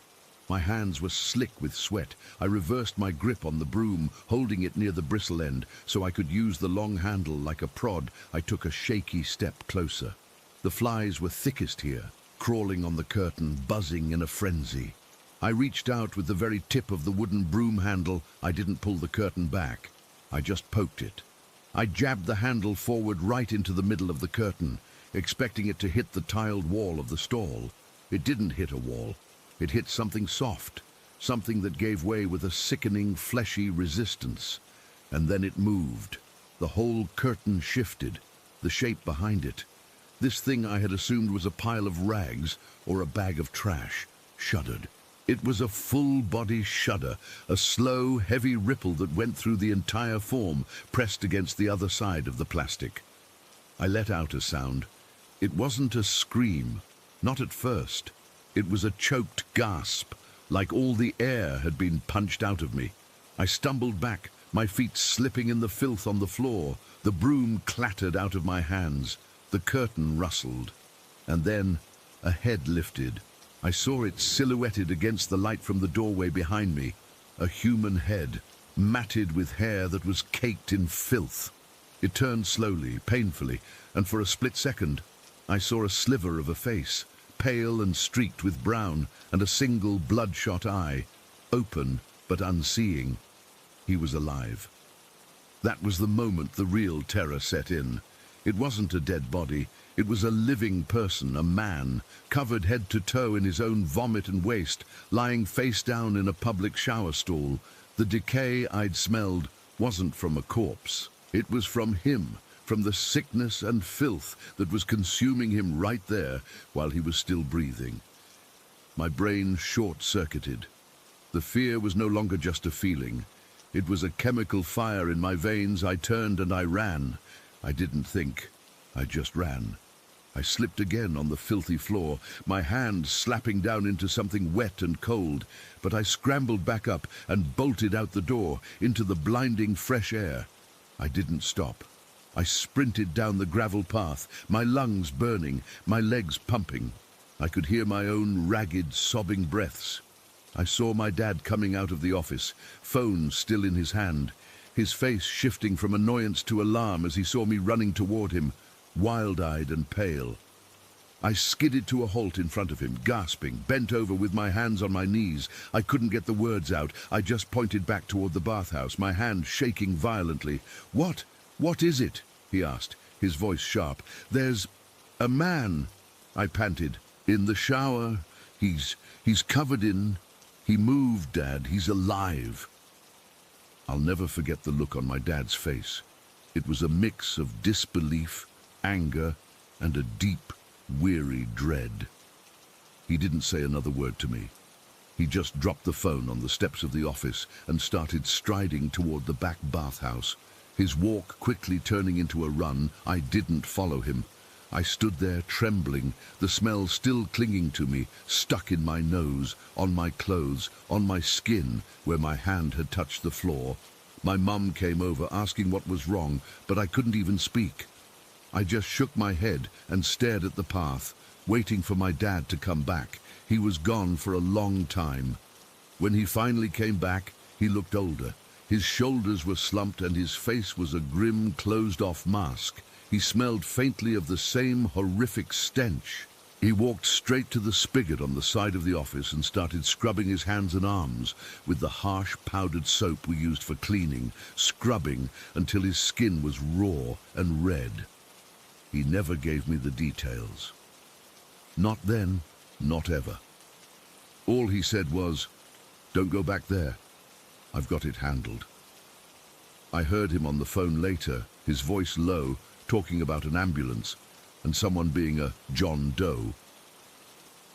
My hands were slick with sweat. I reversed my grip on the broom, holding it near the bristle end, so I could use the long handle like a prod. I took a shaky step closer. The flies were thickest here, crawling on the curtain, buzzing in a frenzy. I reached out with the very tip of the wooden broom handle. I didn't pull the curtain back. I just poked it. I jabbed the handle forward right into the middle of the curtain, expecting it to hit the tiled wall of the stall. It didn't hit a wall. It hit something soft, something that gave way with a sickening, fleshy resistance. And then it moved. The whole curtain shifted, the shape behind it. This thing I had assumed was a pile of rags or a bag of trash shuddered. It was a full-body shudder, a slow, heavy ripple that went through the entire form, pressed against the other side of the plastic. I let out a sound. It wasn't a scream, not at first. It was a choked gasp, like all the air had been punched out of me. I stumbled back, my feet slipping in the filth on the floor. The broom clattered out of my hands. The curtain rustled, and then a head lifted. I saw it silhouetted against the light from the doorway behind me, a human head, matted with hair that was caked in filth. It turned slowly, painfully, and for a split second, I saw a sliver of a face, pale and streaked with brown, and a single bloodshot eye, open but unseeing. He was alive. That was the moment the real terror set in. It wasn't a dead body. It was a living person, a man, covered head to toe in his own vomit and waste, lying face down in a public shower stall. The decay I'd smelled wasn't from a corpse. It was from him, from the sickness and filth that was consuming him right there while he was still breathing. My brain short-circuited. The fear was no longer just a feeling. It was a chemical fire in my veins. I turned and I ran. I didn't think. I just ran. I slipped again on the filthy floor, my hand slapping down into something wet and cold, but I scrambled back up and bolted out the door into the blinding fresh air. I didn't stop. I sprinted down the gravel path, my lungs burning, my legs pumping. I could hear my own ragged, sobbing breaths. I saw my dad coming out of the office, phone still in his hand, his face shifting from annoyance to alarm as he saw me running toward him, wild-eyed and pale. I skidded to a halt in front of him, gasping, bent over with my hands on my knees. I couldn't get the words out. I just pointed back toward the bathhouse, my hand shaking violently. What is it?" he asked, his voice sharp. "There's a man," I panted. "In the shower. He's covered in... He moved, Dad. He's alive." I'll never forget the look on my dad's face. It was a mix of disbelief, anger, and a deep, weary dread. He didn't say another word to me. He just dropped the phone on the steps of the office and started striding toward the back bathhouse, his walk quickly turning into a run. I didn't follow him. I stood there trembling, the smell still clinging to me, stuck in my nose, on my clothes, on my skin, where my hand had touched the floor. My mum came over asking what was wrong, but I couldn't even speak. I just shook my head and stared at the path, waiting for my dad to come back. He was gone for a long time. When he finally came back, he looked older. His shoulders were slumped and his face was a grim, closed-off mask. He smelled faintly of the same horrific stench. He walked straight to the spigot on the side of the office and started scrubbing his hands and arms with the harsh powdered soap we used for cleaning, scrubbing until his skin was raw and red. He never gave me the details. Not then, not ever. All he said was, "Don't go back there. I've got it handled." I heard him on the phone later, his voice low, talking about an ambulance and someone being a John Doe.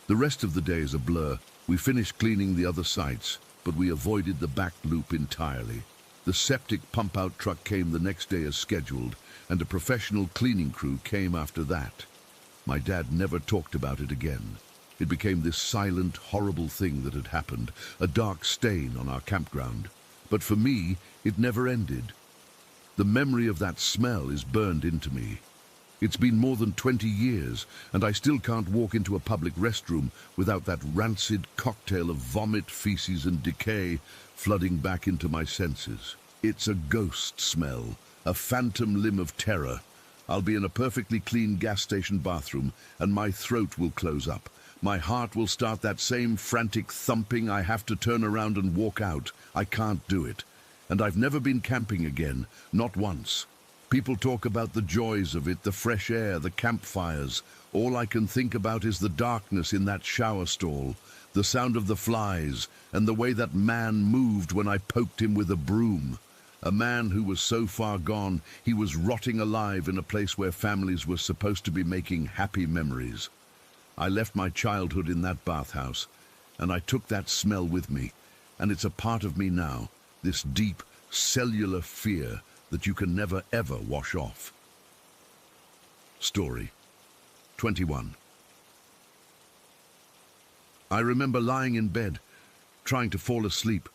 The rest of the day is a blur. We finished cleaning the other sites, but we avoided the back loop entirely. The septic pump-out truck came the next day as scheduled, and a professional cleaning crew came after that. My dad never talked about it again. It became this silent, horrible thing that had happened, a dark stain on our campground. But for me, it never ended. The memory of that smell is burned into me. It's been more than 20 years, and I still can't walk into a public restroom without that rancid cocktail of vomit, feces, and decay flooding back into my senses. It's a ghost smell, a phantom limb of terror. I'll be in a perfectly clean gas station bathroom, and my throat will close up. My heart will start that same frantic thumping. I have to turn around and walk out. I can't do it. And I've never been camping again, not once. People talk about the joys of it, the fresh air, the campfires. All I can think about is the darkness in that shower stall, the sound of the flies, and the way that man moved when I poked him with a broom. A man who was so far gone, he was rotting alive in a place where families were supposed to be making happy memories. I left my childhood in that bathhouse, and I took that smell with me, and it's a part of me now, this deep, cellular fear that you can never ever wash off. Story 21. I remember lying in bed, trying to fall asleep,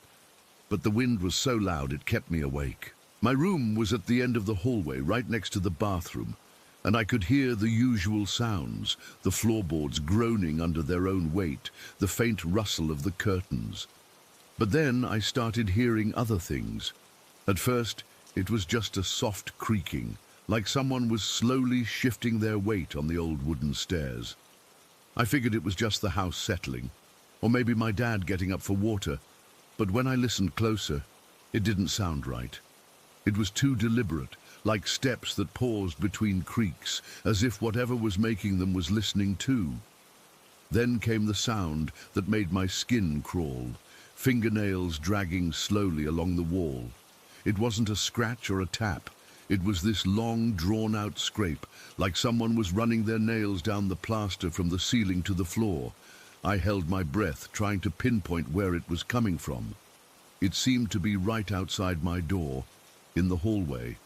but the wind was so loud it kept me awake. My room was at the end of the hallway, right next to the bathroom, and I could hear the usual sounds, the floorboards groaning under their own weight, the faint rustle of the curtains. But then I started hearing other things. At first, it was just a soft creaking, like someone was slowly shifting their weight on the old wooden stairs. I figured it was just the house settling, or maybe my dad getting up for water, but when I listened closer, it didn't sound right. It was too deliberate, like steps that paused between creaks, as if whatever was making them was listening too. Then came the sound that made my skin crawl, fingernails dragging slowly along the wall. It wasn't a scratch or a tap. It was this long, drawn-out scrape, like someone was running their nails down the plaster from the ceiling to the floor. I held my breath, trying to pinpoint where it was coming from. It seemed to be right outside my door, in the hallway.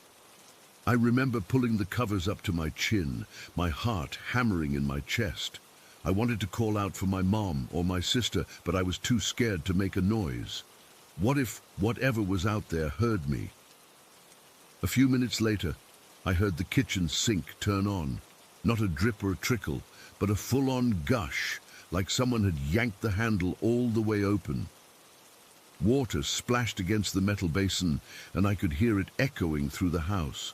I remember pulling the covers up to my chin, my heart hammering in my chest. I wanted to call out for my mom or my sister, but I was too scared to make a noise. What if whatever was out there heard me? A few minutes later, I heard the kitchen sink turn on. Not a drip or a trickle, but a full-on gush, like someone had yanked the handle all the way open. Water splashed against the metal basin, and I could hear it echoing through the house.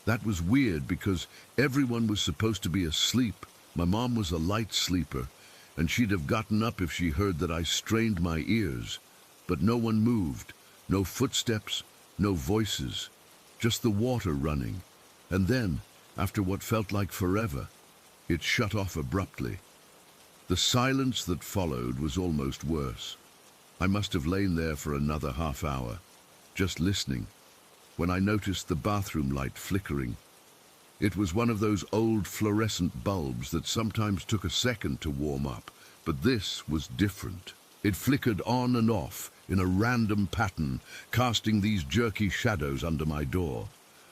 That was weird because everyone was supposed to be asleep. My mom was a light sleeper, and she'd have gotten up if she heard that I strained my ears. But no one moved, no footsteps, no voices, just the water running. And then, after what felt like forever, it shut off abruptly. The silence that followed was almost worse. I must have lain there for another half hour, just listening, when I noticed the bathroom light flickering. It was one of those old fluorescent bulbs that sometimes took a second to warm up, but this was different. It flickered on and off in a random pattern, casting these jerky shadows under my door.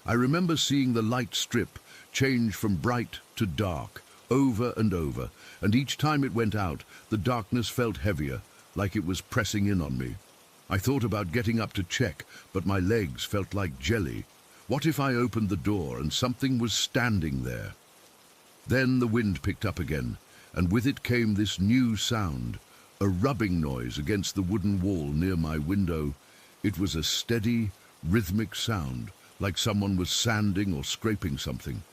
I remember seeing the light strip change from bright to dark, over and over, and each time it went out, the darkness felt heavier, like it was pressing in on me. I thought about getting up to check, but my legs felt like jelly. What if I opened the door and something was standing there? Then the wind picked up again, and with it came this new sound, a rubbing noise against the wooden wall near my window. It was a steady, rhythmic sound, like someone was sanding or scraping something.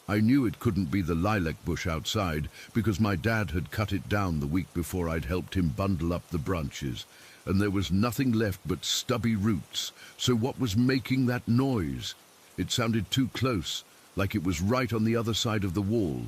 I knew it couldn't be the lilac bush outside because my dad had cut it down the week before I'd helped him bundle up the branches, and there was nothing left but stubby roots. So what was making that noise? It sounded too close, like it was right on the other side of the wall.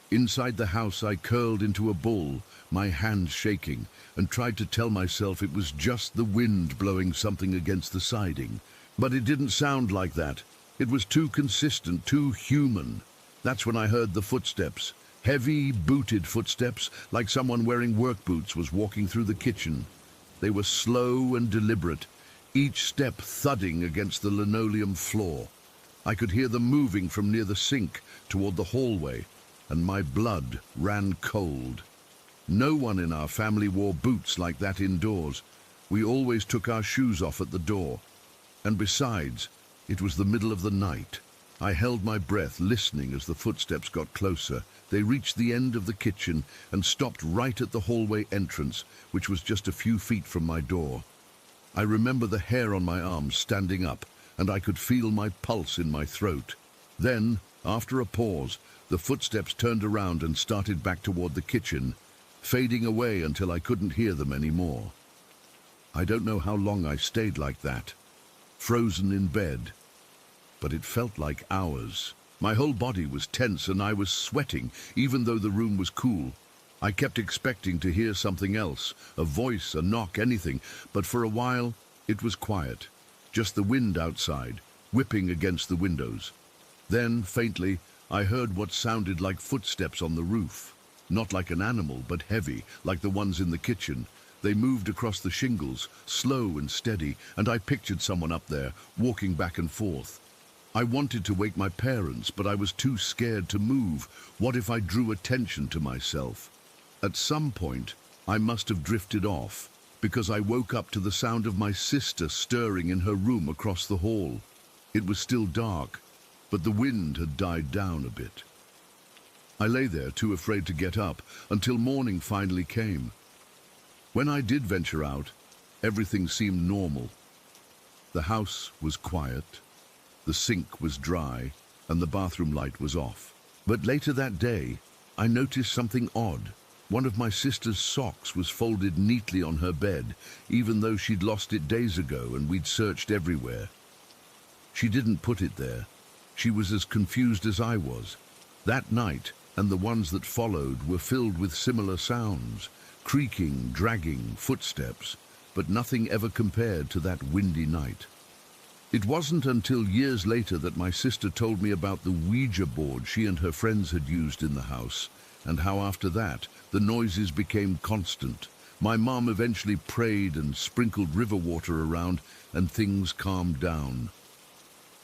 Inside the house, I curled into a ball, my hands shaking, and tried to tell myself it was just the wind blowing something against the siding. But it didn't sound like that. It was too consistent, too human. That's when I heard the footsteps. Heavy, booted footsteps, like someone wearing work boots was walking through the kitchen. They were slow and deliberate, each step thudding against the linoleum floor. I could hear them moving from near the sink toward the hallway, and my blood ran cold. No one in our family wore boots like that indoors. We always took our shoes off at the door. And besides, it was the middle of the night. I held my breath, listening as the footsteps got closer. They reached the end of the kitchen and stopped right at the hallway entrance, which was just a few feet from my door. I remember the hair on my arms standing up, and I could feel my pulse in my throat. Then, after a pause, the footsteps turned around and started back toward the kitchen, fading away until I couldn't hear them anymore. I don't know how long I stayed like that, frozen in bed, but it felt like hours. My whole body was tense and I was sweating, even though the room was cool. I kept expecting to hear something else, a voice, a knock, anything, but for a while it was quiet, just the wind outside, whipping against the windows. Then, faintly, I heard what sounded like footsteps on the roof. Not like an animal, but heavy, like the ones in the kitchen. They moved across the shingles, slow and steady, and I pictured someone up there, walking back and forth. I wanted to wake my parents, but I was too scared to move. What if I drew attention to myself? At some point, I must have drifted off, because I woke up to the sound of my sister stirring in her room across the hall. It was still dark, but the wind had died down a bit. I lay there, too afraid to get up, until morning finally came. When I did venture out, everything seemed normal. The house was quiet, the sink was dry, and the bathroom light was off. But later that day, I noticed something odd. One of my sister's socks was folded neatly on her bed, even though she'd lost it days ago and we'd searched everywhere. She didn't put it there. She was as confused as I was. That night, and the ones that followed, were filled with similar sounds, creaking, dragging, footsteps, but nothing ever compared to that windy night. It wasn't until years later that my sister told me about the Ouija board she and her friends had used in the house, and how after that, the noises became constant. My mom eventually prayed and sprinkled river water around, and things calmed down.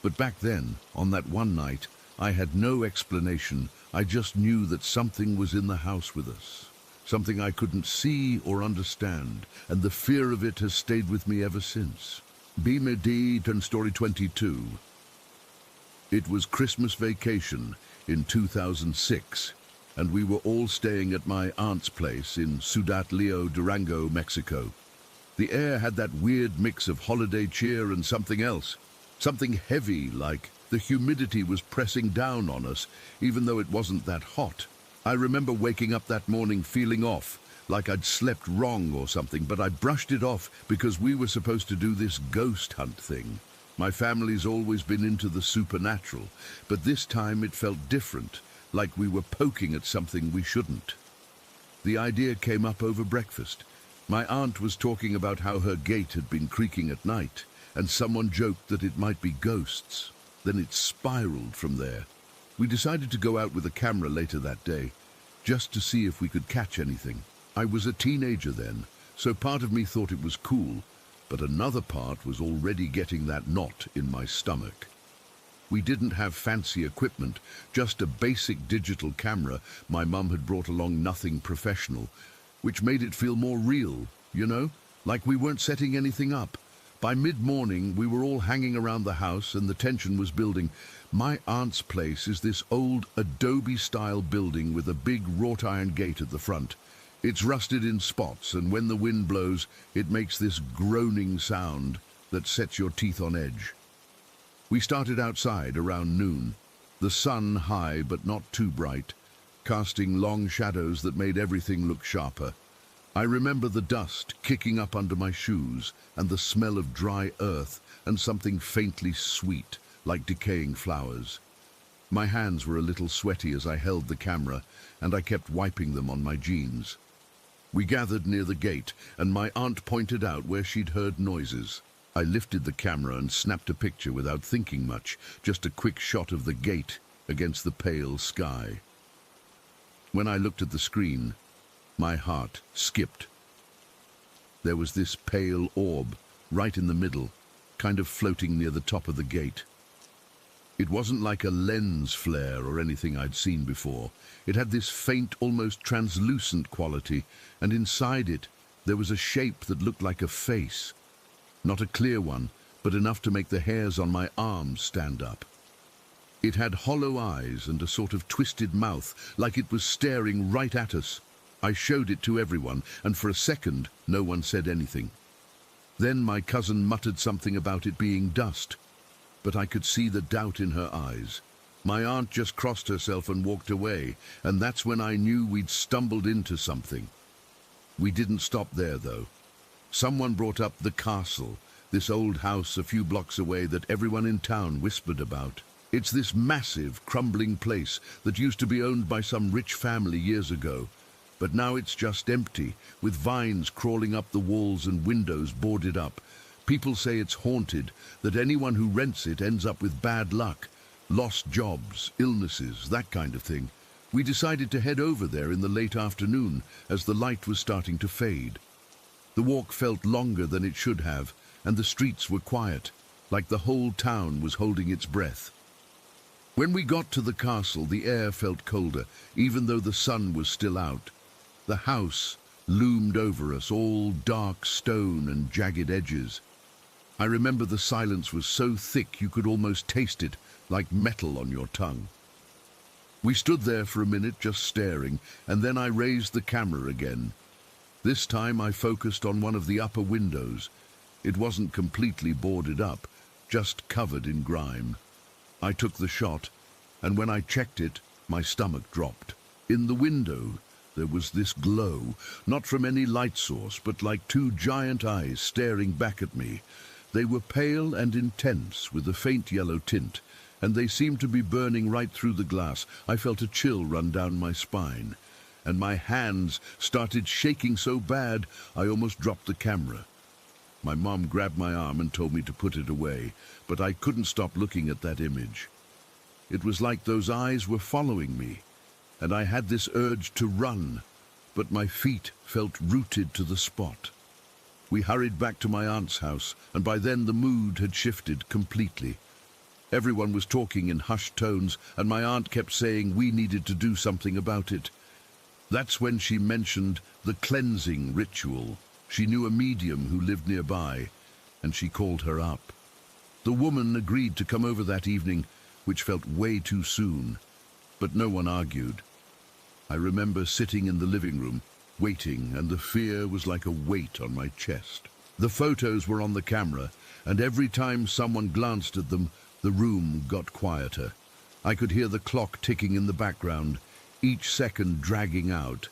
But back then, on that one night, I had no explanation. I just knew that something was in the house with us. Something I couldn't see or understand, and the fear of it has stayed with me ever since. Bimedi and Story 22. It was Christmas vacation in 2006, and we were all staying at my aunt's place in Ciudad Leo, Durango, Mexico. The air had that weird mix of holiday cheer and something else. Something heavy, like the humidity was pressing down on us, even though it wasn't that hot. I remember waking up that morning feeling off, like I'd slept wrong or something, but I brushed it off because we were supposed to do this ghost hunt thing. My family's always been into the supernatural, but this time it felt different, like we were poking at something we shouldn't. The idea came up over breakfast. My aunt was talking about how her gate had been creaking at night, and someone joked that it might be ghosts. Then it spiraled from there. We decided to go out with a camera later that day, just to see if we could catch anything. I was a teenager then, so part of me thought it was cool, but another part was already getting that knot in my stomach. We didn't have fancy equipment, just a basic digital camera. My mum had brought along, nothing professional, which made it feel more real, you know, like we weren't setting anything up. By mid-morning, we were all hanging around the house and the tension was building. My aunt's place is this old adobe-style building with a big wrought-iron gate at the front. It's rusted in spots, and when the wind blows, it makes this groaning sound that sets your teeth on edge. We started outside around noon, the sun high but not too bright, casting long shadows that made everything look sharper. I remember the dust kicking up under my shoes and the smell of dry earth and something faintly sweet, like decaying flowers. My hands were a little sweaty as I held the camera, and I kept wiping them on my jeans. We gathered near the gate, and my aunt pointed out where she'd heard noises. I lifted the camera and snapped a picture without thinking much, just a quick shot of the gate against the pale sky. When I looked at the screen, my heart skipped. There was this pale orb right in the middle, kind of floating near the top of the gate. It wasn't like a lens flare or anything I'd seen before. It had this faint, almost translucent quality, and inside it there was a shape that looked like a face. Not a clear one, but enough to make the hairs on my arms stand up. It had hollow eyes and a sort of twisted mouth, like it was staring right at us. I showed it to everyone, and for a second no one said anything. Then my cousin muttered something about it being dust, but I could see the doubt in her eyes. My aunt just crossed herself and walked away, and that's when I knew we'd stumbled into something. We didn't stop there, though. Someone brought up the castle, this old house a few blocks away that everyone in town whispered about. It's this massive, crumbling place that used to be owned by some rich family years ago, but now it's just empty, with vines crawling up the walls and windows boarded up. People say it's haunted, that anyone who rents it ends up with bad luck, lost jobs, illnesses, that kind of thing. We decided to head over there in the late afternoon as the light was starting to fade. The walk felt longer than it should have, and the streets were quiet, like the whole town was holding its breath. When we got to the castle, the air felt colder, even though the sun was still out. The house loomed over us, all dark stone and jagged edges. I remember the silence was so thick you could almost taste it, like metal on your tongue. We stood there for a minute just staring, and then I raised the camera again. This time I focused on one of the upper windows. It wasn't completely boarded up, just covered in grime. I took the shot, and when I checked it, my stomach dropped. In the window, there was this glow, not from any light source, but like two giant eyes staring back at me. They were pale and intense, with a faint yellow tint, and they seemed to be burning right through the glass. I felt a chill run down my spine, and my hands started shaking so bad I almost dropped the camera. My mom grabbed my arm and told me to put it away, but I couldn't stop looking at that image. It was like those eyes were following me, and I had this urge to run, but my feet felt rooted to the spot. We hurried back to my aunt's house, and by then the mood had shifted completely. Everyone was talking in hushed tones, and my aunt kept saying we needed to do something about it. That's when she mentioned the cleansing ritual. She knew a medium who lived nearby, and she called her up. The woman agreed to come over that evening, which felt way too soon, but no one argued. I remember sitting in the living room, waiting, and the fear was like a weight on my chest. The photos were on the camera, and every time someone glanced at them, the room got quieter. I could hear the clock ticking in the background, each second dragging out,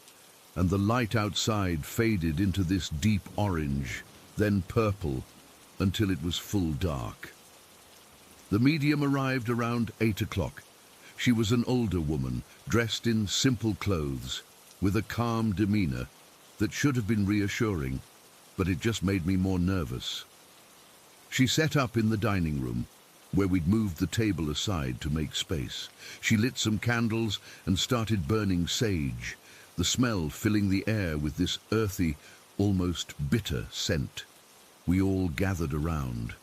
and the light outside faded into this deep orange, then purple, until it was full dark. The medium arrived around 8 o'clock. She was an older woman, dressed in simple clothes, with a calm demeanor that should have been reassuring, but it just made me more nervous. She set up in the dining room, where we'd moved the table aside to make space. She lit some candles and started burning sage, the smell filling the air with this earthy, almost bitter scent. We all gathered around,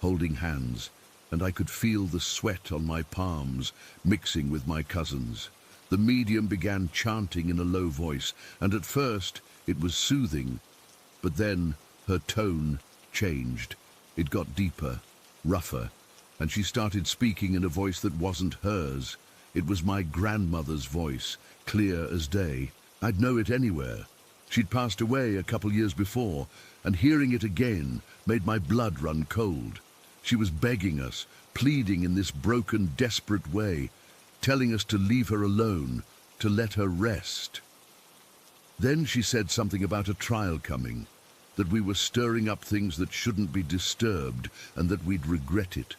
holding hands, and I could feel the sweat on my palms mixing with my cousin's. The medium began chanting in a low voice, and at first it was soothing, but then her tone changed. It got deeper, rougher, and she started speaking in a voice that wasn't hers. It was my grandmother's voice, clear as day. I'd know it anywhere. She'd passed away a couple years before, and hearing it again made my blood run cold. She was begging us, pleading in this broken, desperate way, telling us to leave her alone, to let her rest. Then she said something about a trial coming, that we were stirring up things that shouldn't be disturbed, and that we'd regret it.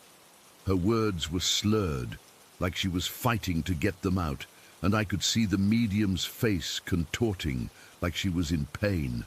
Her words were slurred, like she was fighting to get them out, and I could see the medium's face contorting, like she was in pain.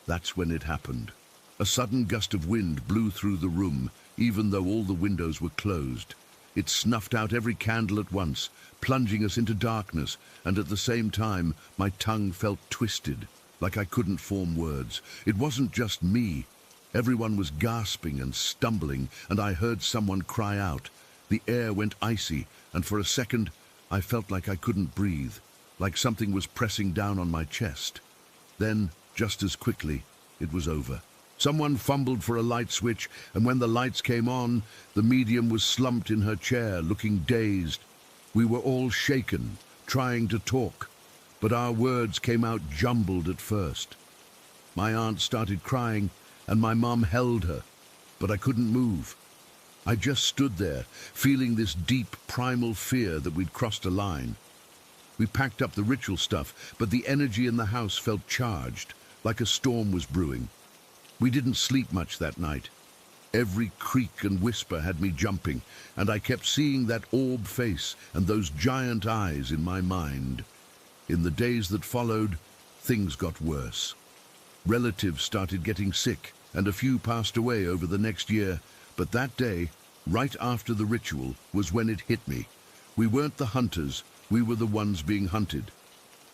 That's when it happened. A sudden gust of wind blew through the room, even though all the windows were closed. It snuffed out every candle at once, plunging us into darkness, and at the same time, my tongue felt twisted, like I couldn't form words. It wasn't just me. Everyone was gasping and stumbling, and I heard someone cry out. The air went icy, and for a second, I felt like I couldn't breathe, like something was pressing down on my chest. Then, just as quickly, it was over. Someone fumbled for a light switch, and when the lights came on, the medium was slumped in her chair, looking dazed. We were all shaken, trying to talk, but our words came out jumbled at first. My aunt started crying, and my mum held her, but I couldn't move. I just stood there, feeling this deep, primal fear that we'd crossed a line. We packed up the ritual stuff, but the energy in the house felt charged, like a storm was brewing. We didn't sleep much that night. Every creak and whisper had me jumping, and I kept seeing that orb face and those giant eyes in my mind. In the days that followed, things got worse. Relatives started getting sick, and a few passed away over the next year, but that day, right after the ritual, was when it hit me. We weren't the hunters, we were the ones being hunted.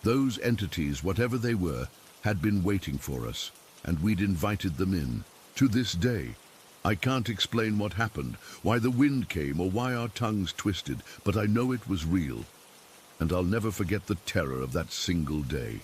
Those entities, whatever they were, had been waiting for us, and we'd invited them in. To this day, I can't explain what happened, why the wind came, or why our tongues twisted, but I know it was real, and I'll never forget the terror of that single day.